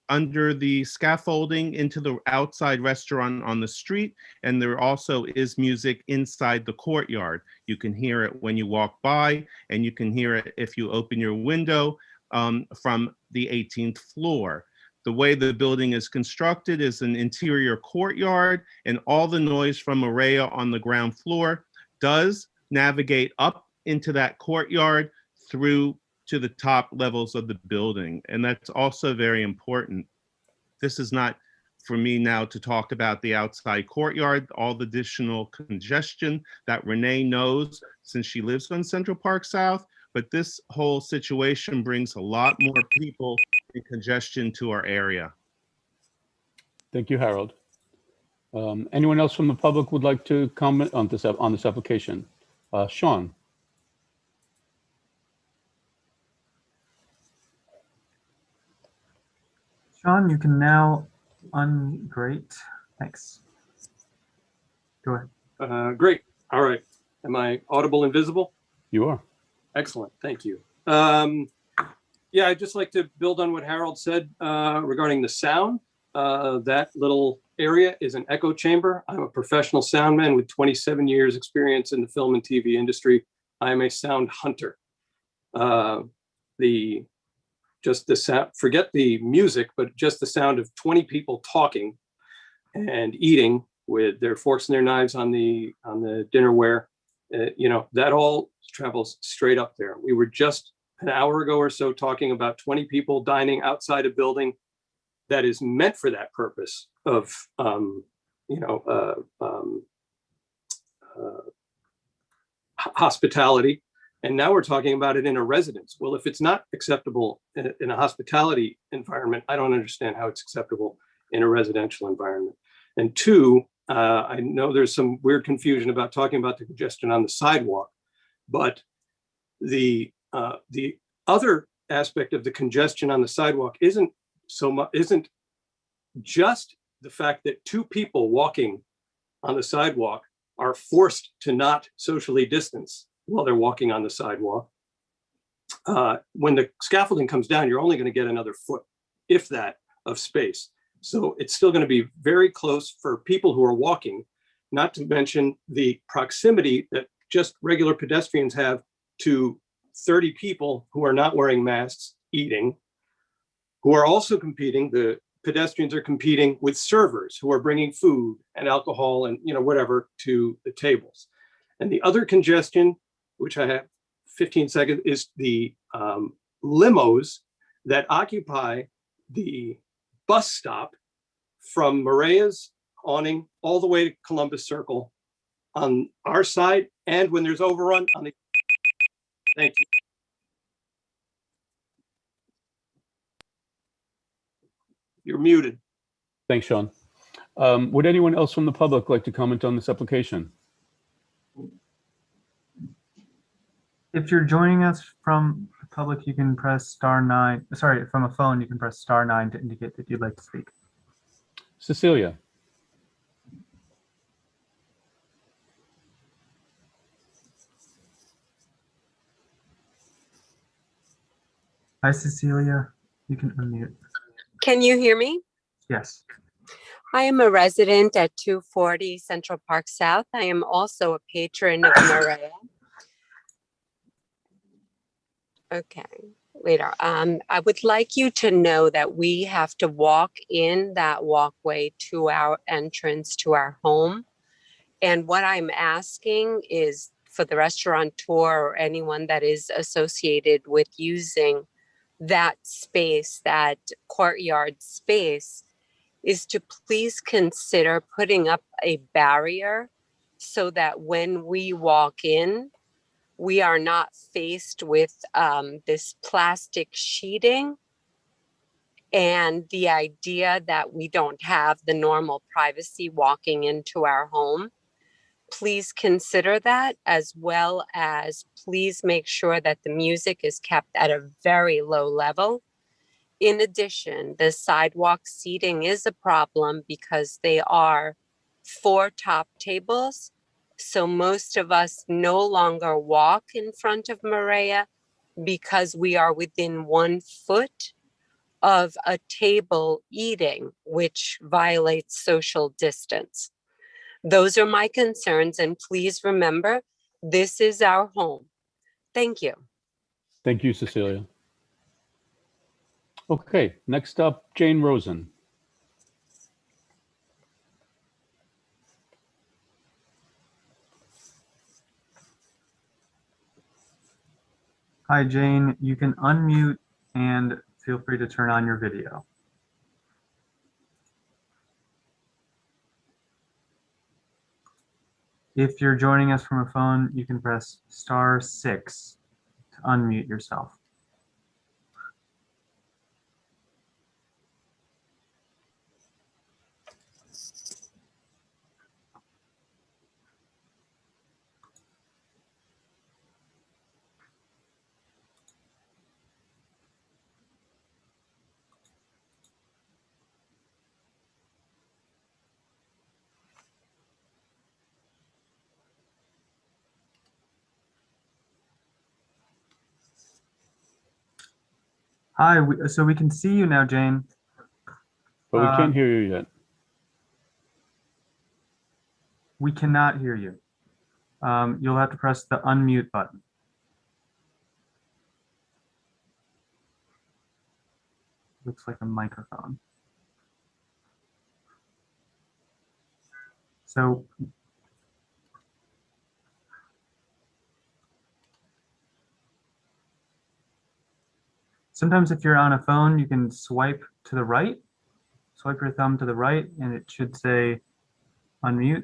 the scaffolding into the outside restaurant on the street, and there also is music inside the courtyard. You can hear it when you walk by, and you can hear it if you open your window from the 18th floor. The way the building is constructed is an interior courtyard, and all the noise from Maria on the ground floor does navigate up into that courtyard through to the top levels of the building. And that's also very important. This is not for me now to talk about the outside courtyard, all the additional congestion that Renee knows since she lives on Central Park South, but this whole situation brings a lot more people and congestion to our area. Thank you, Harold. Anyone else from the public would like to comment on this application? Sean. Sean, you can now great. Thanks. Go ahead. Great. All right. Am I audible and visible? You are. Excellent. Thank you. Yeah, I'd just like to build on what Harold said regarding the sound. That little area is an echo chamber. I'm a professional soundman with 27 years experience in the film and TV industry. I am a sound hunter. Just the sound, forget the music, but just the sound of 20 people talking and eating with their forks and their knives on the dinnerware, that all travels straight up there. We were just an hour ago or so talking about 20 people dining outside a building that is meant for that purpose of, hospitality. And now we're talking about it in a residence. Well, if it's not acceptable in a hospitality environment, I don't understand how it's acceptable in a residential environment. And two, I know there's some weird confusion about talking about the congestion on the sidewalk, but the other aspect of the congestion on the sidewalk isn't just the fact that two people walking on the sidewalk are forced to not socially distance while they're walking on the sidewalk. When the scaffolding comes down, you're only going to get another foot, if that, of space. So it's still going to be very close for people who are walking, not to mention the proximity that just regular pedestrians have to 30 people who are not wearing masks eating, who are also competing. The pedestrians are competing with servers who are bringing food and alcohol and whatever to the tables. And the other congestion, which I have 15 seconds, is the limos that occupy the bus stop from Maria's awning all the way to Columbus Circle on our side, and when there's overrun on the. Thank you. You're muted. Thanks, Sean. Would anyone else from the public like to comment on this application? If you're joining us from the public, you can press *9. Sorry, from a phone, you can press *9 to indicate that you'd like to speak. Cecilia. Hi, Cecilia. You can unmute. Can you hear me? Yes. I am a resident at 240 Central Park South. I am also a patron of Maria. Okay, later. I would like you to know that we have to walk in that walkway to our entrance to our home. And what I'm asking is for the restaurateur or anyone that is associated with using that space, that courtyard space, is to please consider putting up a barrier so that when we walk in, we are not faced with this plastic sheeting and the idea that we don't have the normal privacy walking into our home. Please consider that, as well as please make sure that the music is kept at a very low level. In addition, the sidewalk seating is a problem because they are 4 top tables. So most of us no longer walk in front of Maria because we are within 1 foot of a table eating, which violates social distance. Those are my concerns, and please remember, this is our home. Thank you. Thank you, Cecilia. Okay, next up, Jane Rosen. Hi, Jane. You can unmute and feel free to turn on your video. If you're joining us from a phone, you can press *6 to unmute yourself. Hi, so we can see you now, Jane. But we can't hear you yet. We cannot hear you. You'll have to press the unmute button. Looks like a microphone. So sometimes if you're on a phone, you can swipe to the right, swipe your thumb to the right, and it should say unmute.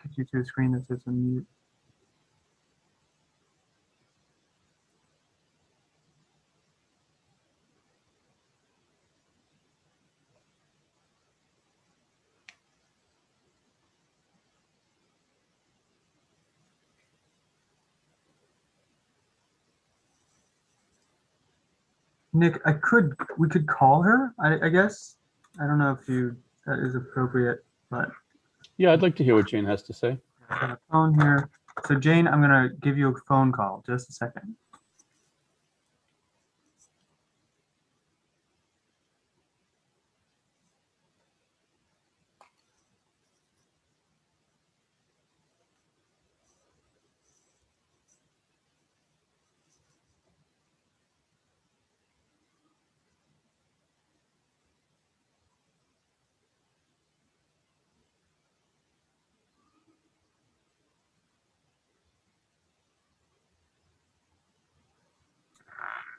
Get you to a screen that says unmute. Nick, we could call her, I guess. I don't know if that is appropriate, but. Yeah, I'd like to hear what Jane has to say. I got a phone here. So Jane, I'm gonna give you a phone call, just a second.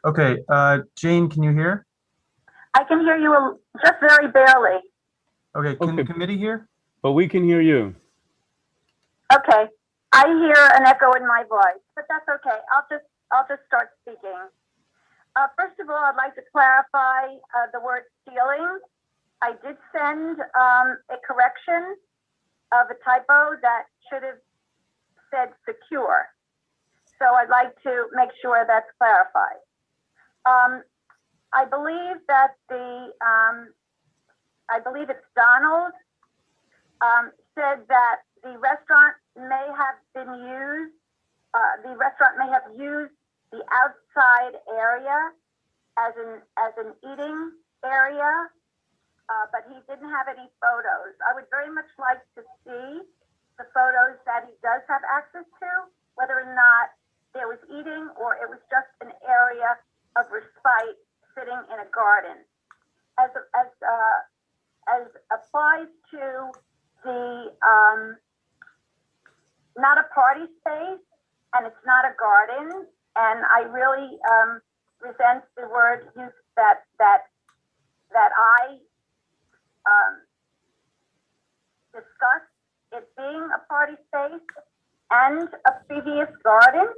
Okay, Jane, can you hear? I can hear you just very barely. Okay, can committee hear? But we can hear you. Okay, I hear an echo in my voice, but that's okay. I'll just start speaking. First of all, I'd like to clarify the word stealing. I did send a correction of a typo that should have said secure. So I'd like to make sure that's clarified. I believe that I believe it's Donald, said that the restaurant may have been used, the outside area as an eating area, but he didn't have any photos. I would very much like to see the photos that he does have access to, whether or not there was eating or it was just an area of respite sitting in a garden. As applies to the not a party space and it's not a garden, and I really resent the word use that I discussed it being a party space and a previous garden,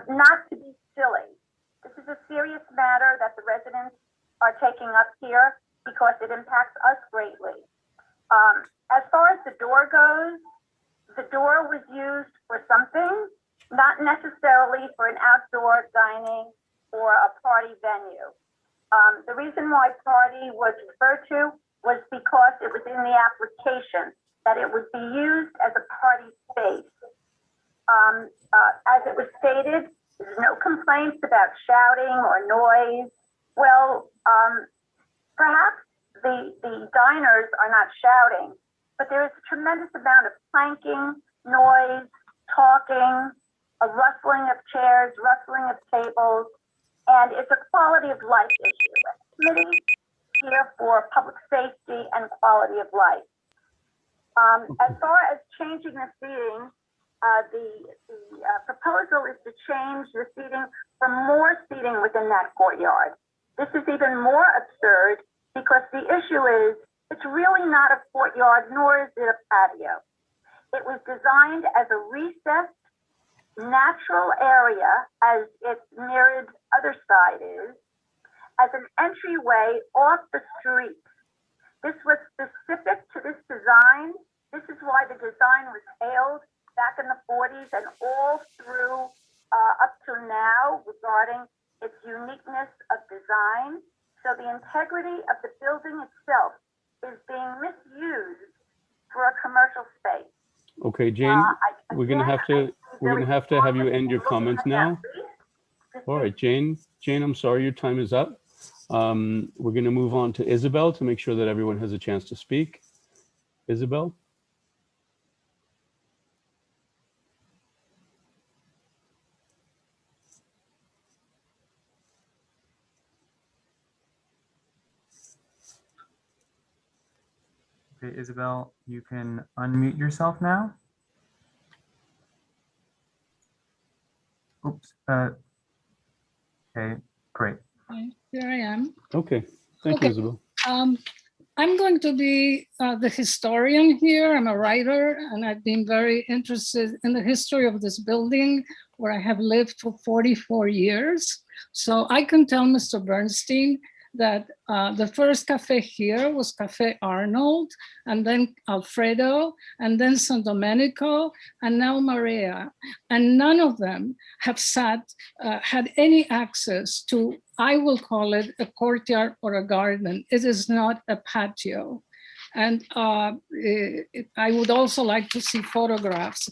not to be silly. This is a serious matter that the residents are taking up here because it impacts us greatly. As far as the door goes, the door was used for something, not necessarily for an outdoor dining or a party venue. The reason why party was referred to was because it was in the application that it would be used as a party space. As it was stated, there's no complaints about shouting or noise Well, perhaps the diners are not shouting, but there is a tremendous amount of clanking, noise, talking, a rustling of chairs, rustling of tables, and it's a quality of life issue. The committee is here for public safety and quality of life. As far as changing the seating, the proposal is to change the seating for more seating within that courtyard. This is even more absurd because the issue is it's really not a courtyard, nor is it a patio. It was designed as a recessed, natural area, as its mirrored other side is, as an entryway off the street. This was specific to this design. This is why the design was hailed back in the 40s and all through up to now regarding its uniqueness of design. So the integrity of the building itself is being misused for a commercial space. Okay, Jane, we're gonna have to have you end your comments now. All right, Jane, I'm sorry, your time is up. We're gonna move on to Isabel to make sure that everyone has a chance to speak. Isabel? Okay, Isabel, you can unmute yourself now. Oops. Okay, great. Here I am. Okay, thank you, Okay. Isabel. I'm going to be the historian here. I'm a writer, and I've been very interested in the history of this building, where I have lived for 44 years. So I can tell Mr. Bernstein that the first cafe here was Cafe Arnold, and then Alfredo, and then San Domenico, and now Maria. And none of them have had any access to, I will call it a courtyard or a garden. It is not a patio. And I would also like to see photographs,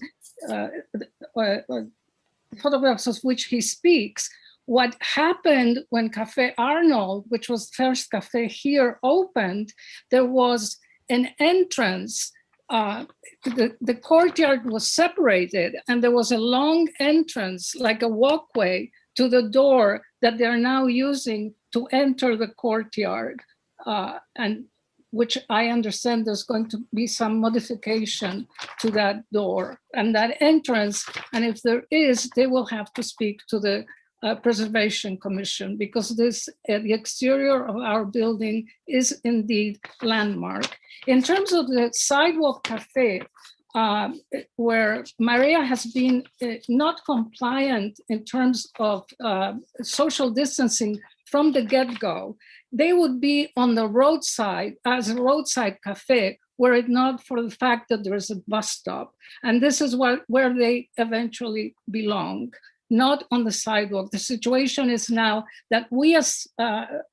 photographs of which he speaks. What happened when Cafe Arnold, which was the first cafe here, opened, there was an entrance. The courtyard was separated, and there was a long entrance, like a walkway, to the door that they're now using to enter the courtyard, and which I understand there's going to be some modification to that door and that entrance. And if there is, they will have to speak to the Preservation Commission, because this the exterior of our building is indeed landmark. In terms of the Sidewalk Cafe, where Maria has been not compliant in terms of social distancing from the get-go, they would be on the roadside as a roadside cafe, were it not for the fact that there is a bus stop. And this is where they eventually belong, not on the sidewalk. The situation is now that we as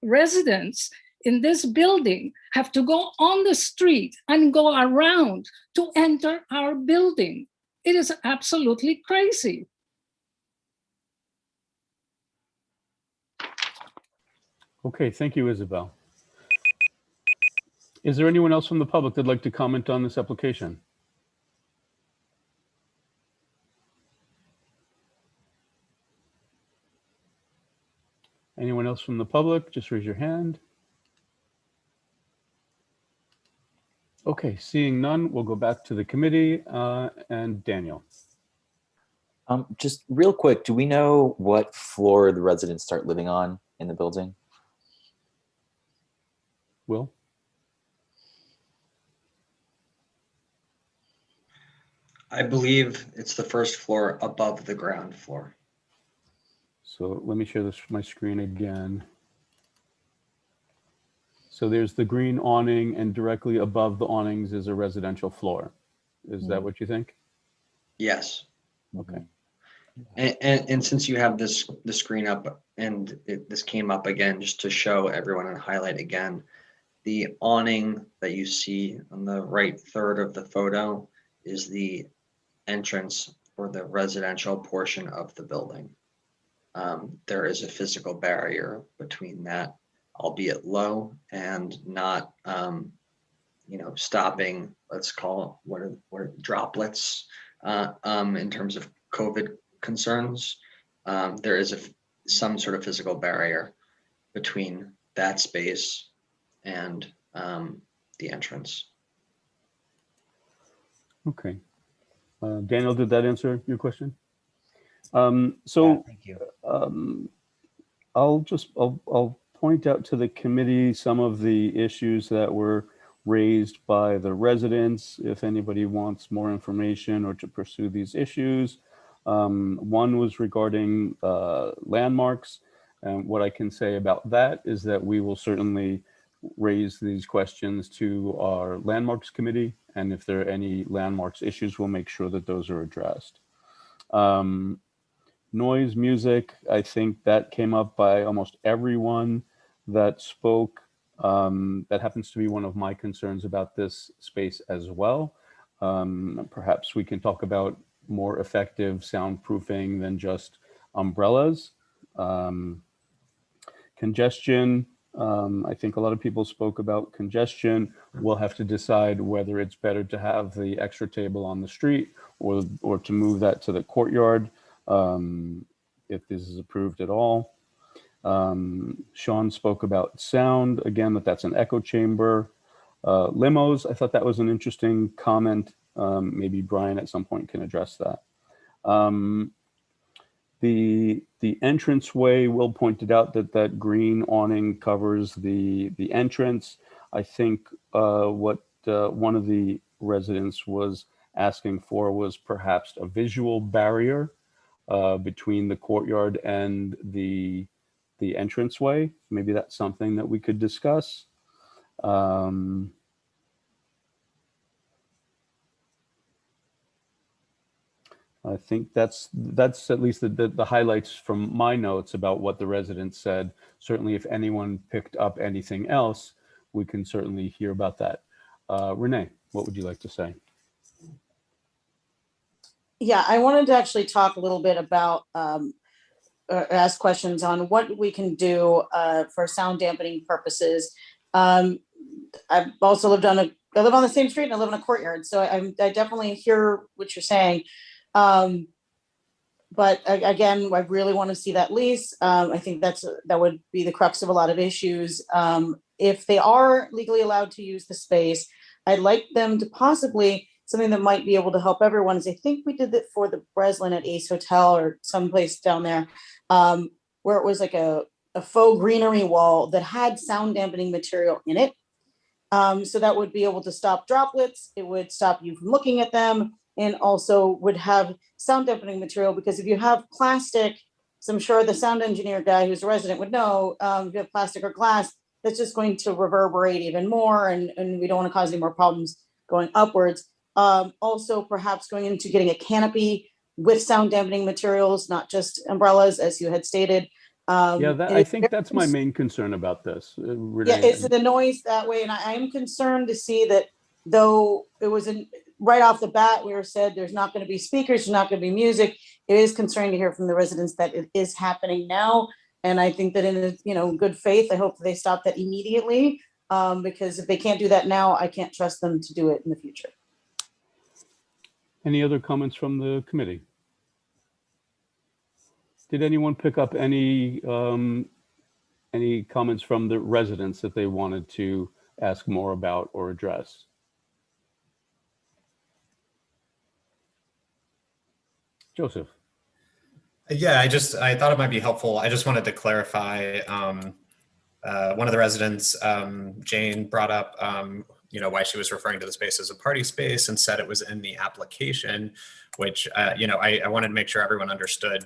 residents in this building have to go on the street and go around to enter our building. It is absolutely crazy. Okay, thank you, Isabel. Is there anyone else from the public that'd like to comment on this application? Anyone else from the public? Just raise your hand. Okay, seeing none, we'll go back to the committee and Daniel. Just real quick, do we know what floor the residents start living on in the building? Will? I believe it's the first floor above the ground floor. So let me share my screen again. So there's the green awning, and directly above the awnings is a residential floor. Is that what you think? Yes. Okay. And since you have the screen up, and this came up again, just to show everyone and highlight again, the awning that you see on the right third of the photo is the entrance for the residential portion of the building. There is a physical barrier between that albeit low, and not, stopping, let's call it, what are droplets in terms of COVID concerns. There is some sort of physical barrier between that space and the entrance. Okay. Daniel, did that answer your question? Thank you. I'll point out to the committee some of the issues that were raised by the residents, if anybody wants more information or to pursue these issues. One was regarding landmarks. And what I can say about that is that we will certainly raise these questions to our landmarks committee. And if there are any landmarks issues, we'll make sure that those are addressed. Noise, music, I think that came up by almost everyone that spoke. That happens to be one of my concerns about this space as well. Perhaps we can talk about more effective soundproofing than just umbrellas. Congestion, I think a lot of people spoke about congestion. We'll have to decide whether it's better to have the extra table on the street or to move that to the courtyard if this is approved at all. Sean spoke about sound, again, that's an echo chamber. Limos, I thought that was an interesting comment. Maybe Brian at some point can address that. The entranceway, Will pointed out that green awning covers the entrance. I think what one of the residents was asking for was perhaps a visual barrier between the courtyard and the entranceway. Maybe that's something that we could discuss. I think that's at least the highlights from my notes about what the residents said. Certainly, if anyone picked up anything else, we can certainly hear about that. Renee, what would you like to say? Yeah, I wanted to actually talk a little bit about, ask questions on what we can do for sound dampening purposes. I've also I live on the same street and I live in a courtyard, so I definitely hear what you're saying. But again, I really want to see that lease. I think that would be the crux of a lot of issues. If they are legally allowed to use the space, I'd like them to possibly, something that might be able to help everyone is I think we did it for the Breslin at Ace Hotel or someplace down there, where it was like a faux greenery wall that had sound dampening material in it. So that would be able to stop droplets. It would stop you from looking at them, and also would have sound dampening material, because if you have plastic, so I'm sure the sound engineer guy who's a resident would know, if you have plastic or glass, that's just going to reverberate even more, and we don't want to cause any more problems going upwards. Also, perhaps going into getting a canopy with sound dampening materials, not just umbrellas, as you had stated. Yeah, I think that's my main concern about this. Renee. Yeah, it's the noise that way, and I am concerned to see that though it was right off the bat, we were said there's not going to be speakers, there's not going to be music. It is concerning to hear from the residents that it is happening now, and I think that in good faith, I hope that they stop that immediately, because if they can't do that now, I can't trust them to do it in the future. Any other comments from the committee? Did anyone pick up any comments from the residents that they wanted to ask more about or address? Joseph. Yeah, I thought it might be helpful. I just wanted to clarify. One of the residents, Jane, brought up why she was referring to the space as a party space and said it was in the application, which I wanted to make sure everyone understood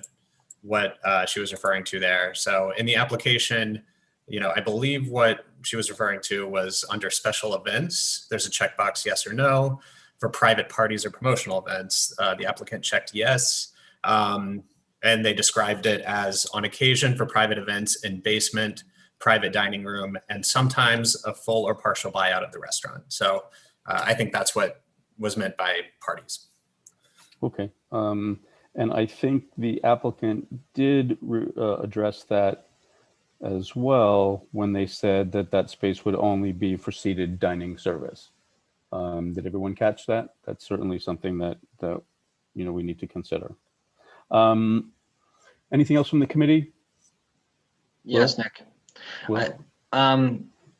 what she was referring to there. So in the application, I believe what she was referring to was under special events. There's a checkbox, yes or no. For private parties or promotional events, the applicant checked yes. And they described it as on occasion for private events in basement, private dining room, and sometimes a full or partial buyout of the restaurant. So I think that's what was meant by parties. Okay. And I think the applicant did address that as well when they said that that space would only be for seated dining service. Did everyone catch that? That's certainly something that we need to consider. Anything else from the committee? Yes, Nick.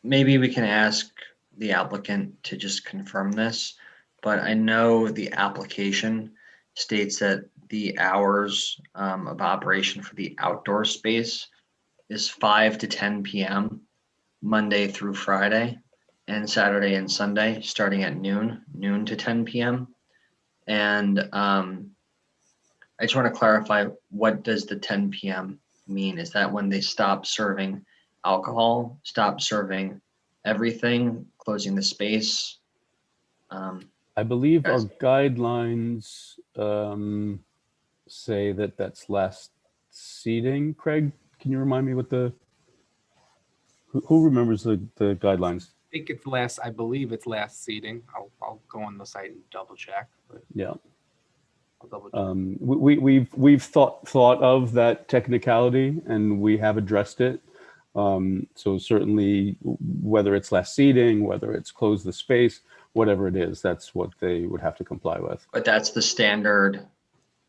Maybe we can ask the applicant to just confirm this, but I know the application states that the hours of operation for the outdoor space is 5 to 10 p.m. Monday through Friday, and Saturday and Sunday starting at noon to 10 p.m. And I just want to clarify, what does the 10 p.m. mean? Is that when they stop serving alcohol, stop serving everything, closing the space? I believe our guidelines say that that's last seating. Craig, can you remind me what who remembers the guidelines? I think it's last, I believe it's last seating. I'll go on the site and double check. But Yeah. I'll double check. We've thought of that technicality, and we have addressed it. So certainly, whether it's last seating, whether it's close the space, whatever it is, that's what they would have to comply with. But that's the standard.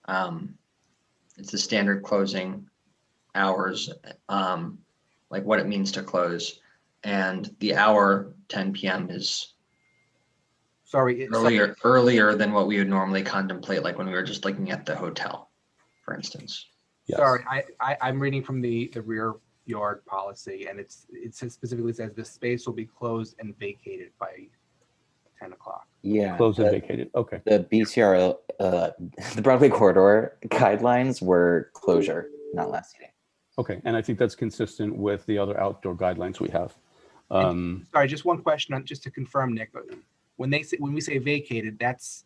It's the standard closing hours, like what it means to close, and the hour 10 p.m. is earlier than what we would normally contemplate, like when we were just looking at the hotel, for instance. Yes. Sorry, I'm reading from the rear yard policy, and it specifically says the space will be closed and vacated by 10 o'clock. Yeah. Closed and vacated. Okay. The BCR, the Broadway corridor guidelines were closure, not last seating. Okay, and I think that's consistent with the other outdoor guidelines we have. Sorry, just one question, just to confirm, Nick. When we say vacated, that's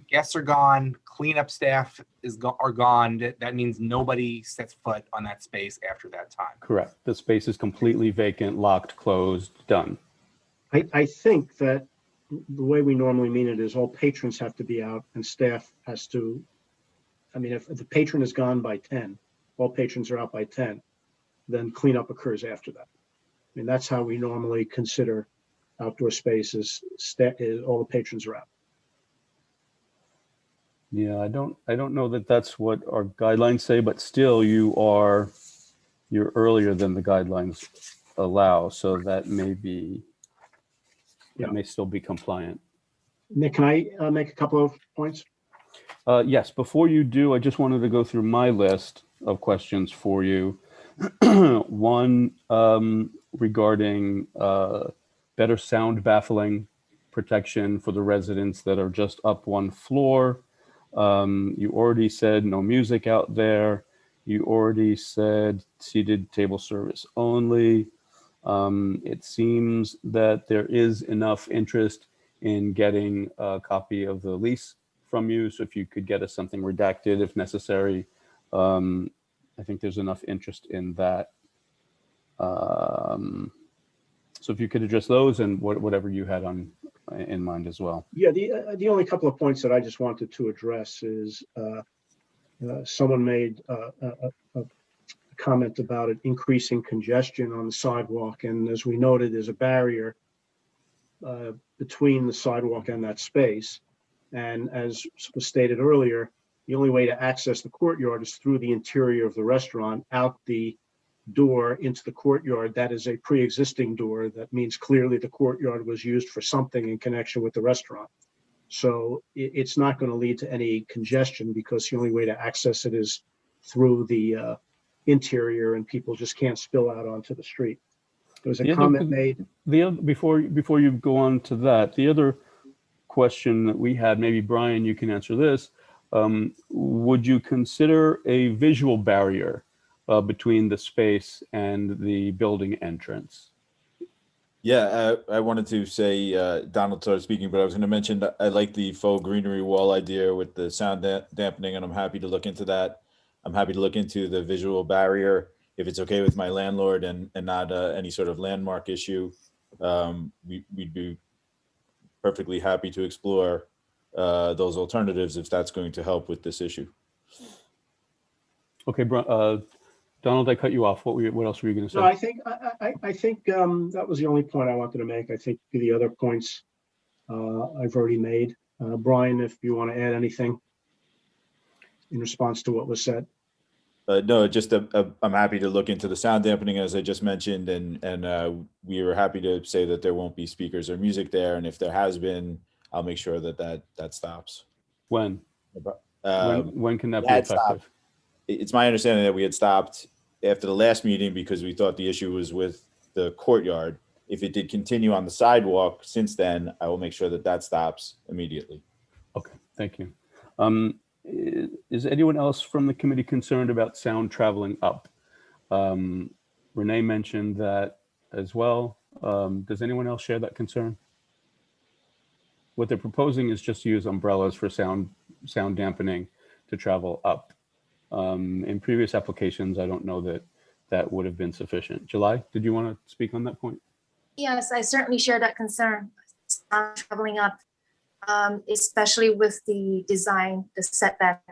guests are gone, cleanup staff are gone. That means nobody sets foot on that space after that time. Correct. The space is completely vacant, locked, closed, done. I think that the way we normally mean it is all patrons have to be out and staff has to, I mean, if the patron is gone by 10, all patrons are out by 10, then cleanup occurs after that. I mean, that's how we normally consider outdoor spaces. All the patrons are out. Yeah, I don't know that that's what our guidelines say, but still you're earlier than the guidelines allow, so that may be, that may still be compliant. Nick, can I make a couple of points? Yes, before you do, I just wanted to go through my list of questions for you. One regarding better sound baffling protection for the residents that are just up one floor. You already said no music out there. You already said seated table service only. It seems that there is enough interest in getting a copy of the lease from you. So if you could get us something redacted if necessary, I think there's enough interest in that. So if you could address those and whatever you had in mind as well. Yeah, the only couple of points that I just wanted to address is someone made a comment about it increasing congestion on the sidewalk. And as we noted, there's a barrier between the sidewalk and that space. And as was stated earlier, the only way to access the courtyard is through the interior of the restaurant, out the door into the courtyard. That is a pre-existing door. That means clearly the courtyard was used for something in connection with the restaurant. So it's not going to lead to any congestion because the only way to access it is through the interior, and people just can't spill out onto the street. There was a comment made. Before you go on to that, the other question that we had, maybe Brian, you can answer this. Would you consider a visual barrier between the space and the building entrance? Yeah, I wanted to say, Donald started speaking, but I was going to mention that I like the faux greenery wall idea with the sound dampening, and I'm happy to look into that. I'm happy to look into the visual barrier if it's okay with my landlord and not any sort of landmark issue. We'd be perfectly happy to explore those alternatives if that's going to help with this issue. Okay, Donald, I cut you off. What else were you going to say? No, I think that was the only point I wanted to make. I think the other points I've already made. Brian, if you want to add anything in response to what was said. No, just I'm happy to look into the sound dampening as I just mentioned, and we were happy to say that there won't be speakers or music there, and if there has been, I'll make sure that stops. When? When can that be had effective? stopped. It's my understanding that we had stopped after the last meeting because we thought the issue was with the courtyard. If it did continue on the sidewalk since then, I will make sure that stops immediately. Okay, thank you. Is anyone else from the committee concerned about sound traveling up? Renee mentioned that as well. Does anyone else share that concern? What they're proposing is just to use umbrellas for sound dampening to travel up. In previous applications, I don't know that would have been sufficient. July, did you want to speak on that point? Yes, I certainly share that concern, traveling up, especially with the design, the setback,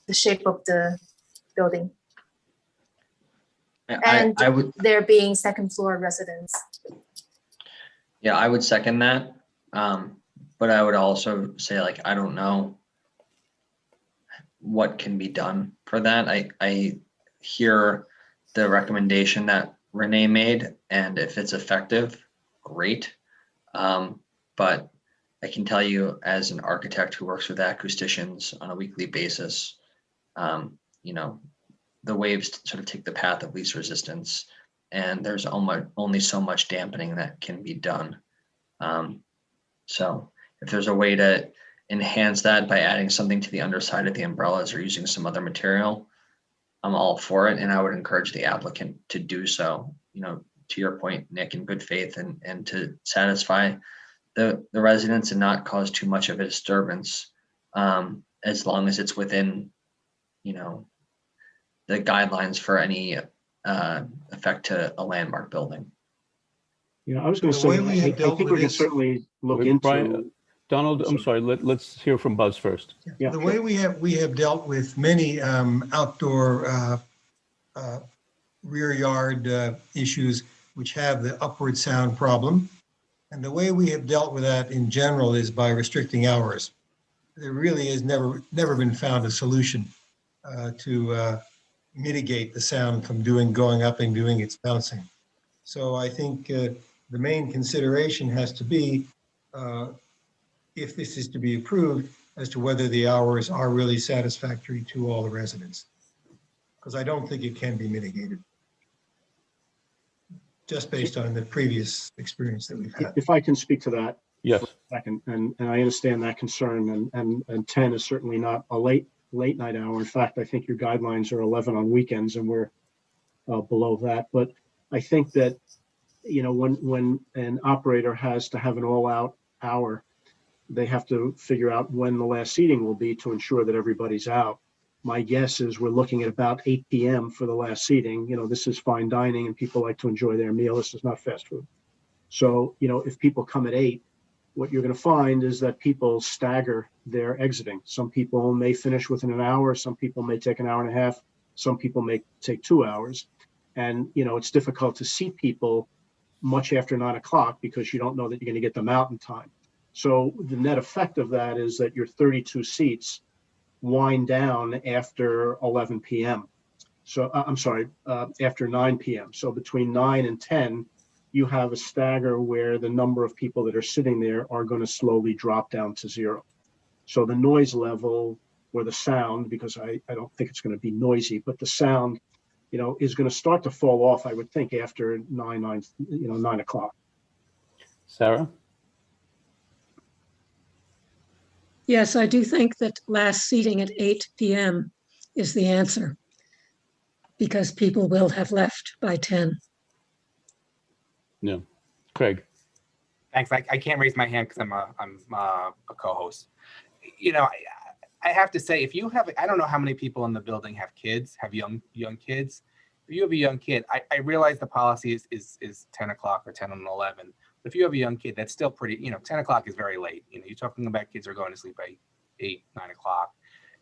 the shape of the building. And I would, there being second floor residents. yeah, I would second that. But I would also say, like, I don't know what can be done for that. I hear the recommendation that Renee made, and if it's effective, great. But I can tell you, as an architect who works with acousticians on a weekly basis, you know, the waves sort of take the path of least resistance, and there's only so much dampening that can be done. So if there's a way to enhance that by adding something to the underside of the umbrellas or using some other material, I'm all for it. And I would encourage the applicant to do so, you know, to your point, Nick, in good faith and to satisfy the residents and not cause too much of a disturbance, as long as it's within, you know, the guidelines for any effect to a landmark building. Yeah, I was going to The way say, we have I dealt think with we can this- certainly look Wait, into. Brian, Donald, I'm sorry, let's hear from Buzz first. Yeah, The way we have dealt with many outdoor rear yard issues which have the upward sound problem. And the way we have dealt with that in general is by restricting hours. There really has never been found a solution to mitigate the sound from going up and doing its bouncing. So I think the main consideration has to be, if this is to be approved, as to whether the hours are really satisfactory to all the residents. Because I don't think it can be mitigated, just based on the previous experience that we've had. If I can speak to that. Yes. For a second, and I understand that concern, and 10 is certainly not a late night hour. In fact, I think your guidelines are 11 on weekends, and we're below that. But I think that, you know, when an operator has to have an all-out hour, they have to figure out when the last seating will be to ensure that everybody's out. My guess is we're looking at about 8 p.m. for the last seating. You know, this is fine dining and people like to enjoy their meal. This is not fast food. So, you know, if people come at 8, what you're going to find is that people stagger their exiting. Some people may finish within an hour. Some people may take an hour and a half. Some people may take 2 hours. And, you know, it's difficult to seat people much after 9 o'clock because you don't know that you're going to get them out in time. So the net effect of that is that your 32 seats wind down after 11 p.m. So I'm sorry, after 9 p.m. So between 9 and 10, you have a stagger where the number of people that are sitting there are going to slowly drop down to 0. So the noise level or the sound, because I don't think it's going to be noisy, but the sound, you know, is going to start to fall off, I would think, after 9 o'clock. Sarah? Yes, I do think that last seating at 8 p.m. is the answer because people will have left by 10. No. Craig? Thanks. I can't raise my hand because I'm a co-host. You know, I have to say, if you have, I don't know how many people in the building have kids, have young kids. If you have a young kid, I realize the policy is 10 o'clock or 10 and 11. But if you have a young kid, that's still pretty, you know, 10 o'clock is very late. You know, you're talking about kids are going to sleep by 8, 9 o'clock.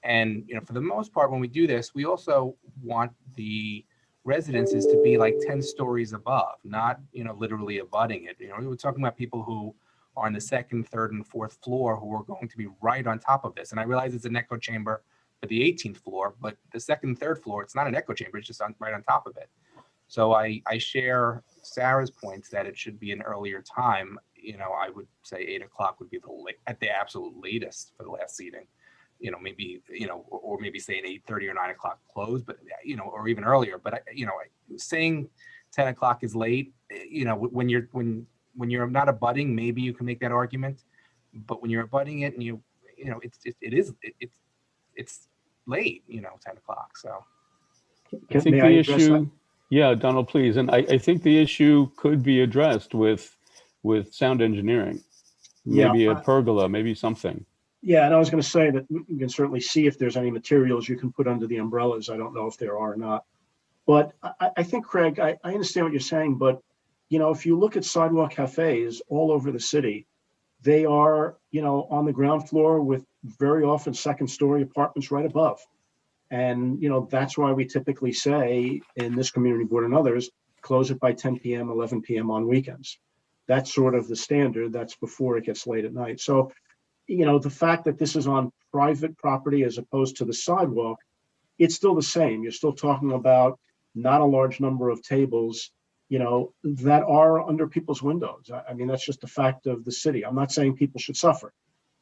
And, for the most part, when we do this, we also want the residences to be like 10 stories above, not, literally abutting it. We were talking about people who are on the second, third, and fourth floor who are going to be right on top of this. And I realize it's an echo chamber for the 18th floor, but the second and third floor, it's not an echo chamber, it's just right on top of it. So I share Sarah's points that it should be an earlier time. I would say 8 o'clock would be at the absolute latest for the last seating. Maybe, or maybe say an 8:30 or 9 o'clock close, but, or even earlier. But, saying 10 o'clock is late, when you're not abutting, maybe you can make that argument. But when you're abutting it and it's late, 10 o'clock. So I think the issue, yeah, Donald, please. And I think the issue could be addressed with sound engineering, maybe a pergola, maybe something. Yeah, and I was going to say that you can certainly see if there's any materials you can put under the umbrellas. I don't know if there are or not. But I think, Craig, I understand what you're saying. But, if you look at sidewalk cafes all over the city, they are, on the ground floor with very often second-story apartments right above. And, that's why we typically say in this community board and others, close it by 10 p.m., 11 p.m. on weekends. That's sort of the standard. That's before it gets late at night. So, the fact that this is on private property as opposed to the sidewalk, it's still the same. You're still talking about not a large number of tables, that are under people's windows. I mean, that's just a fact of the city. I'm not saying people should suffer,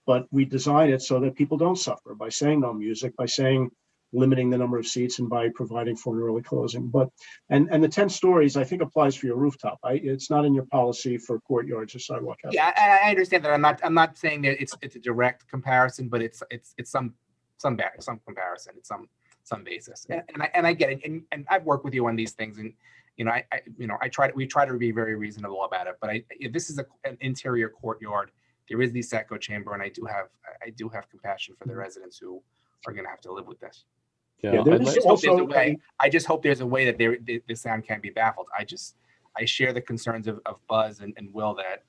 but we design it so that people don't suffer by saying no music, by saying limiting the number of seats, and by providing for an early closing. But and the 10 stories, I think, applies for your rooftop. It's not in your policy for courtyards or sidewalk cafes. Yeah, I understand that. I'm not saying that it's a direct comparison, but it's some comparison. It's some basis. And I get it. And I've worked with you on these things, and we try to be very reasonable about it. But this is an interior courtyard. There is the echo chamber, and I do have compassion for the residents who are going to have to live with this. Yeah, I just hope there's a way that the sound can be baffled. I share the concerns of Buzz and Will that,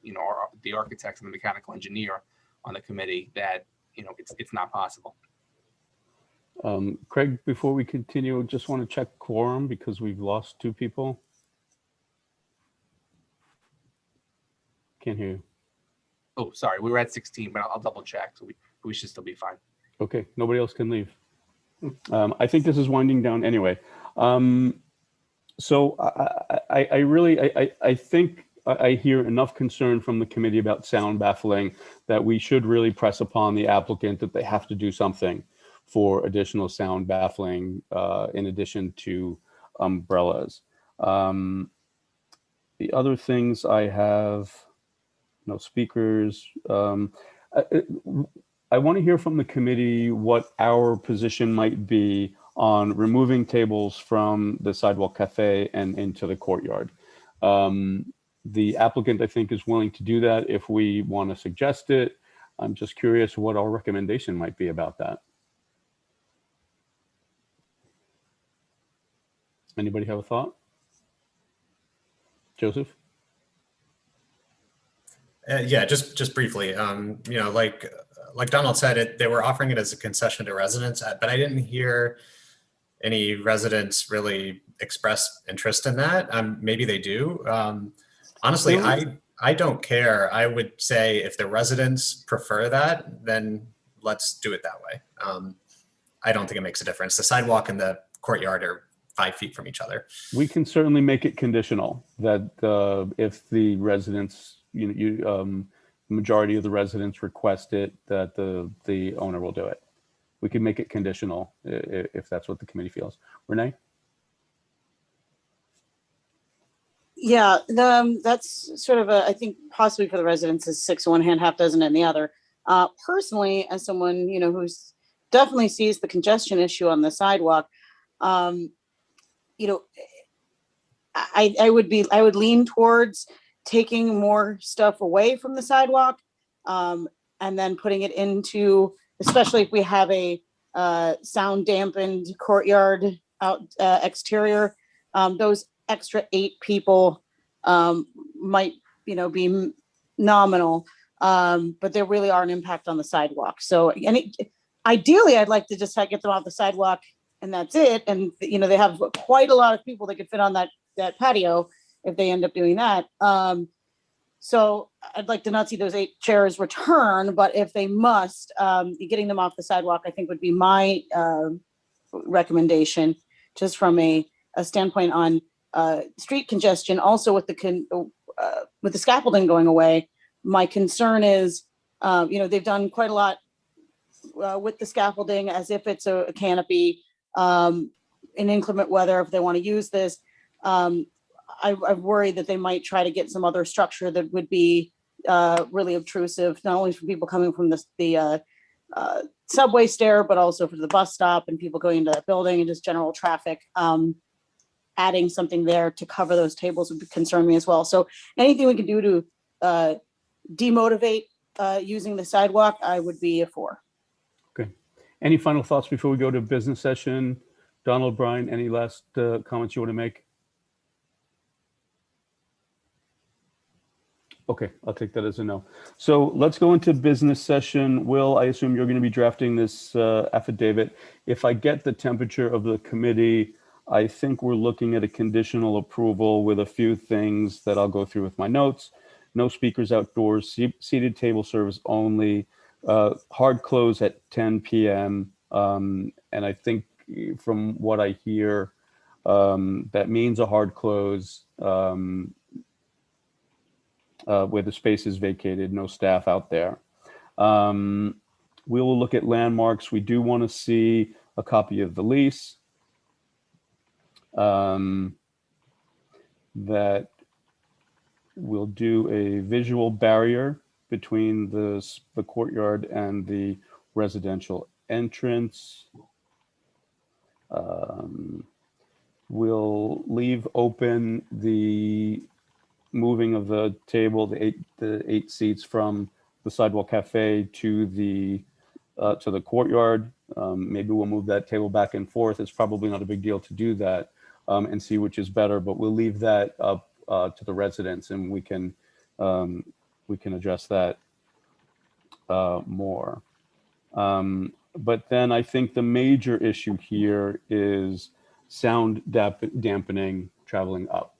the architects and the mechanical engineer on the committee, that, it's not possible. Craig, before we continue, just want to check quorum because we've lost 2 people. Can't hear you. Oh, sorry. We were at 16, but I'll double check. So we should still be fine. Okay. Nobody else can leave. I think this is winding down anyway. So I think I hear enough concern from the committee about sound baffling that we should really press upon the applicant that they have to do something for additional sound baffling in addition to umbrellas. The other things I have, no speakers. I want to hear from the committee what our position might be on removing tables from the sidewalk cafe and into the courtyard. The applicant, I think, is willing to do that if we want to suggest it. I'm just curious what our recommendation might be about that. Anybody have a thought? Joseph? Yeah, just briefly. Like Donald said, they were offering it as a concession to residents, but I didn't hear any residents really express interest in that. Maybe they do. Honestly, I don't care. I would say if the residents prefer that, then let's do it that way. I don't think it makes a difference. The sidewalk and the courtyard are 5 feet from each other. We can certainly make it conditional that if the residents, the majority of the residents request it, that the owner will do it. We can make it conditional if that's what the committee feels. Renee? Yeah, that's sort of I think possibly for the residents is 6 in one hand, half dozen in the other. Personally, as someone, who's definitely sees the congestion issue on the sidewalk, I would lean towards taking more stuff away from the sidewalk and then putting it into, especially if we have a sound dampened courtyard out exterior, those extra 8 people might, be nominal, but they really are an impact on the sidewalk. So Ideally, I'd like to just get them off the sidewalk and that's it. And, you know, they have quite a lot of people that could fit on that patio if they end up doing that. So I'd like to not see those 8 chairs return, but if they must, getting them off the sidewalk, I think would be my recommendation, just from a standpoint on street congestion. Also with the scaffolding going away, my concern is, you know, they've done quite a lot with the scaffolding as if it's a canopy in inclement weather. If they want to use this, I worry that they might try to get some other structure that would be really obtrusive, not only for people coming from the subway stair, but also for the bus stop and people going into that building and just general traffic. Adding something there to cover those tables would concern me as well. So anything we can do to demotivate using the sidewalk, I would be for. Okay. Any final thoughts before we go to business session? Donald, Brian, any last comments you want to make? Okay, I'll take that as a no. So let's go into business session. Will, I assume you're going to be drafting this affidavit. If I get the temperature of the committee, I think we're looking at a conditional approval with a few things that I'll go through with my notes. No speakers outdoors, seated table service only, hard close at 10 p.m. And I think from what I hear, that means a hard close where the space is vacated, no staff out there. We will look at landmarks. We do want to see a copy of the lease. That will do a visual barrier between the courtyard and the residential entrance. We'll leave open the moving of the table, the eight seats from the Sidewalk Cafe to the courtyard. Maybe we'll move that table back and forth. It's probably not a big deal to do that, and see which is better, but we'll leave that up to the residents, and we can address that more. But then I think the major issue here is sound dampening traveling up,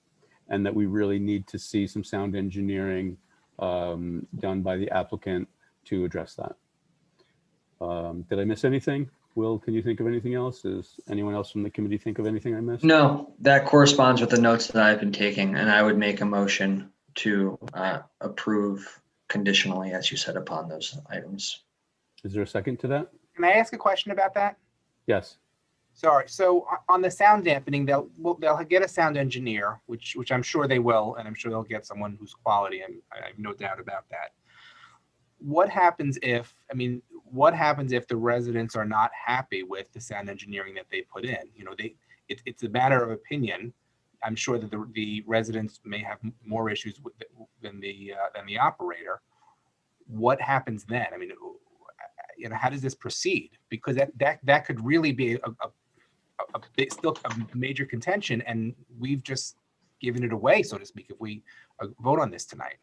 and that we really need to see some sound engineering done by the applicant to address that. Did I miss anything? Will, can you think of anything else? Does anyone else from the committee think of anything I missed? No, that corresponds with the notes that I've been taking, and I would make a motion to approve conditionally, as you said, upon those items. Is there a second to that? Can I ask a question about that? Yes. Sorry. So on the sound dampening, they'll get a sound engineer, which I'm sure they will, and I'm sure they'll get someone who's quality, and I have no doubt about that. What happens if the residents are not happy with the sound engineering that they put in? You know, it's a matter of opinion. I'm sure that the residents may have more issues than the operator. What happens then? I mean, you know, how does this proceed? Because that could really be still a major contention, and we've just given it away, so to speak, if we vote on this tonight.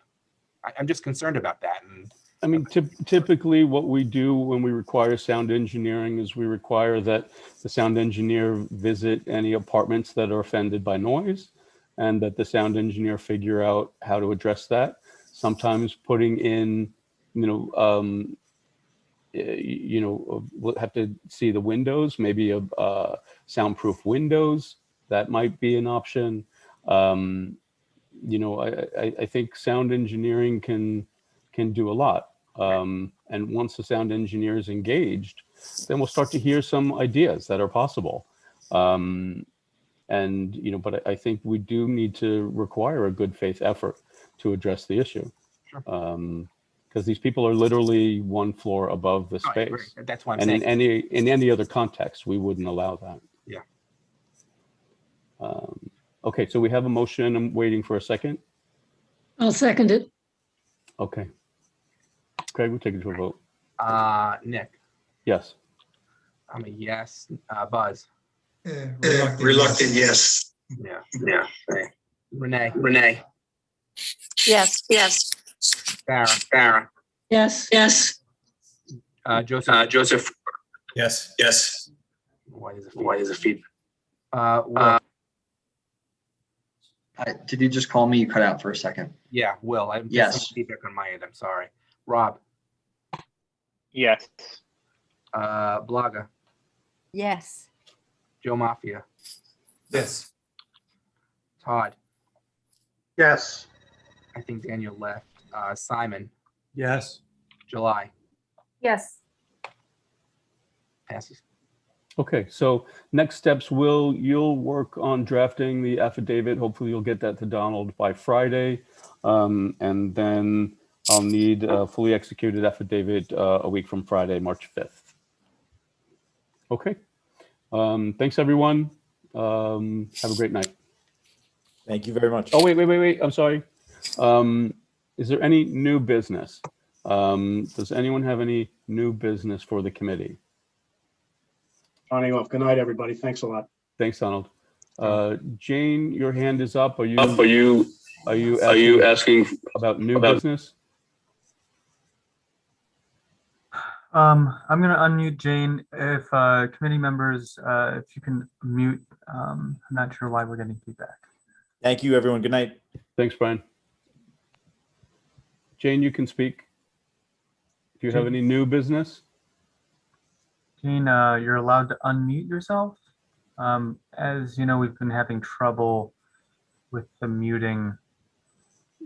I'm just concerned about that. And I mean, typically what we do when we require sound engineering is we require that the sound engineer visit any apartments that are offended by noise, and that the sound engineer figure out how to address that. Sometimes putting in, we'll have to see the windows, maybe soundproof windows. That might be an option. I think sound engineering can do a lot. And once the sound engineer is engaged, then we'll start to hear some ideas that are possible. But I think we do need to require a good faith effort to address the issue. Sure. Because these people are literally one floor above the space. That's why I'm saying. And in any other context, we wouldn't allow that. Yeah. Okay, so we have a motion. I'm waiting for a second. I'll second it. Okay. Craig, we'll take it to a vote. Nick, Yes. I'm a yes. Buzz. Reluctant, yes. Yeah. Renee. Yes. Sarah. Yes. Joseph. Yes. Why is it feedback? Will. Did you just call me? You cut out for a second. Yeah, Will. I'm Yes. just feedback on my end. I'm sorry. Rob. Yes. Blaga. Yes. Joe Mafia. Yes. Todd. Yes. I think Daniel left. Simon. Yes. July. Yes. Passes. Okay, so next steps, you'll work on drafting the affidavit. Hopefully you'll get that to Donald by Friday. And then I'll need a fully executed affidavit a week from Friday, March 5th. Okay. Thanks, everyone. Have a great night. Thank you very much. Oh, wait. I'm sorry. Is there any new business? Does anyone have any new business for the committee? Signing off. Good night, everybody. Thanks a lot. Thanks, Donald. Jane, your hand is up. Are you asking about new business? I'm going to unmute Jane. If committee members, if you can mute, I'm not sure why we're getting feedback. Thank you, everyone. Good night. Thanks, Brian. Jane, you can speak. Do you have any new business? Jane, you're allowed to unmute yourself. As you know, we've been having trouble with the muting.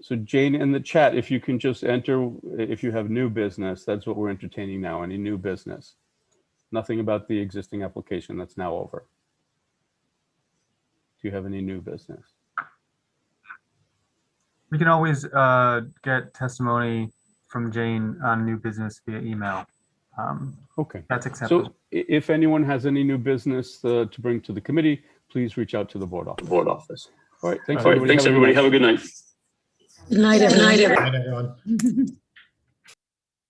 So Jane, in the chat, if you can just enter, if you have new business, that's what we're entertaining now, any new business. Nothing about the existing application that's now over. Do you have any new business? We can always get testimony from Jane on new business via email. Okay. That's acceptable. So if anyone has any new business to bring to the committee, please reach out to the board office. All right. Thanks, everybody. Have a good night. Good night, everyone. Good night, everyone.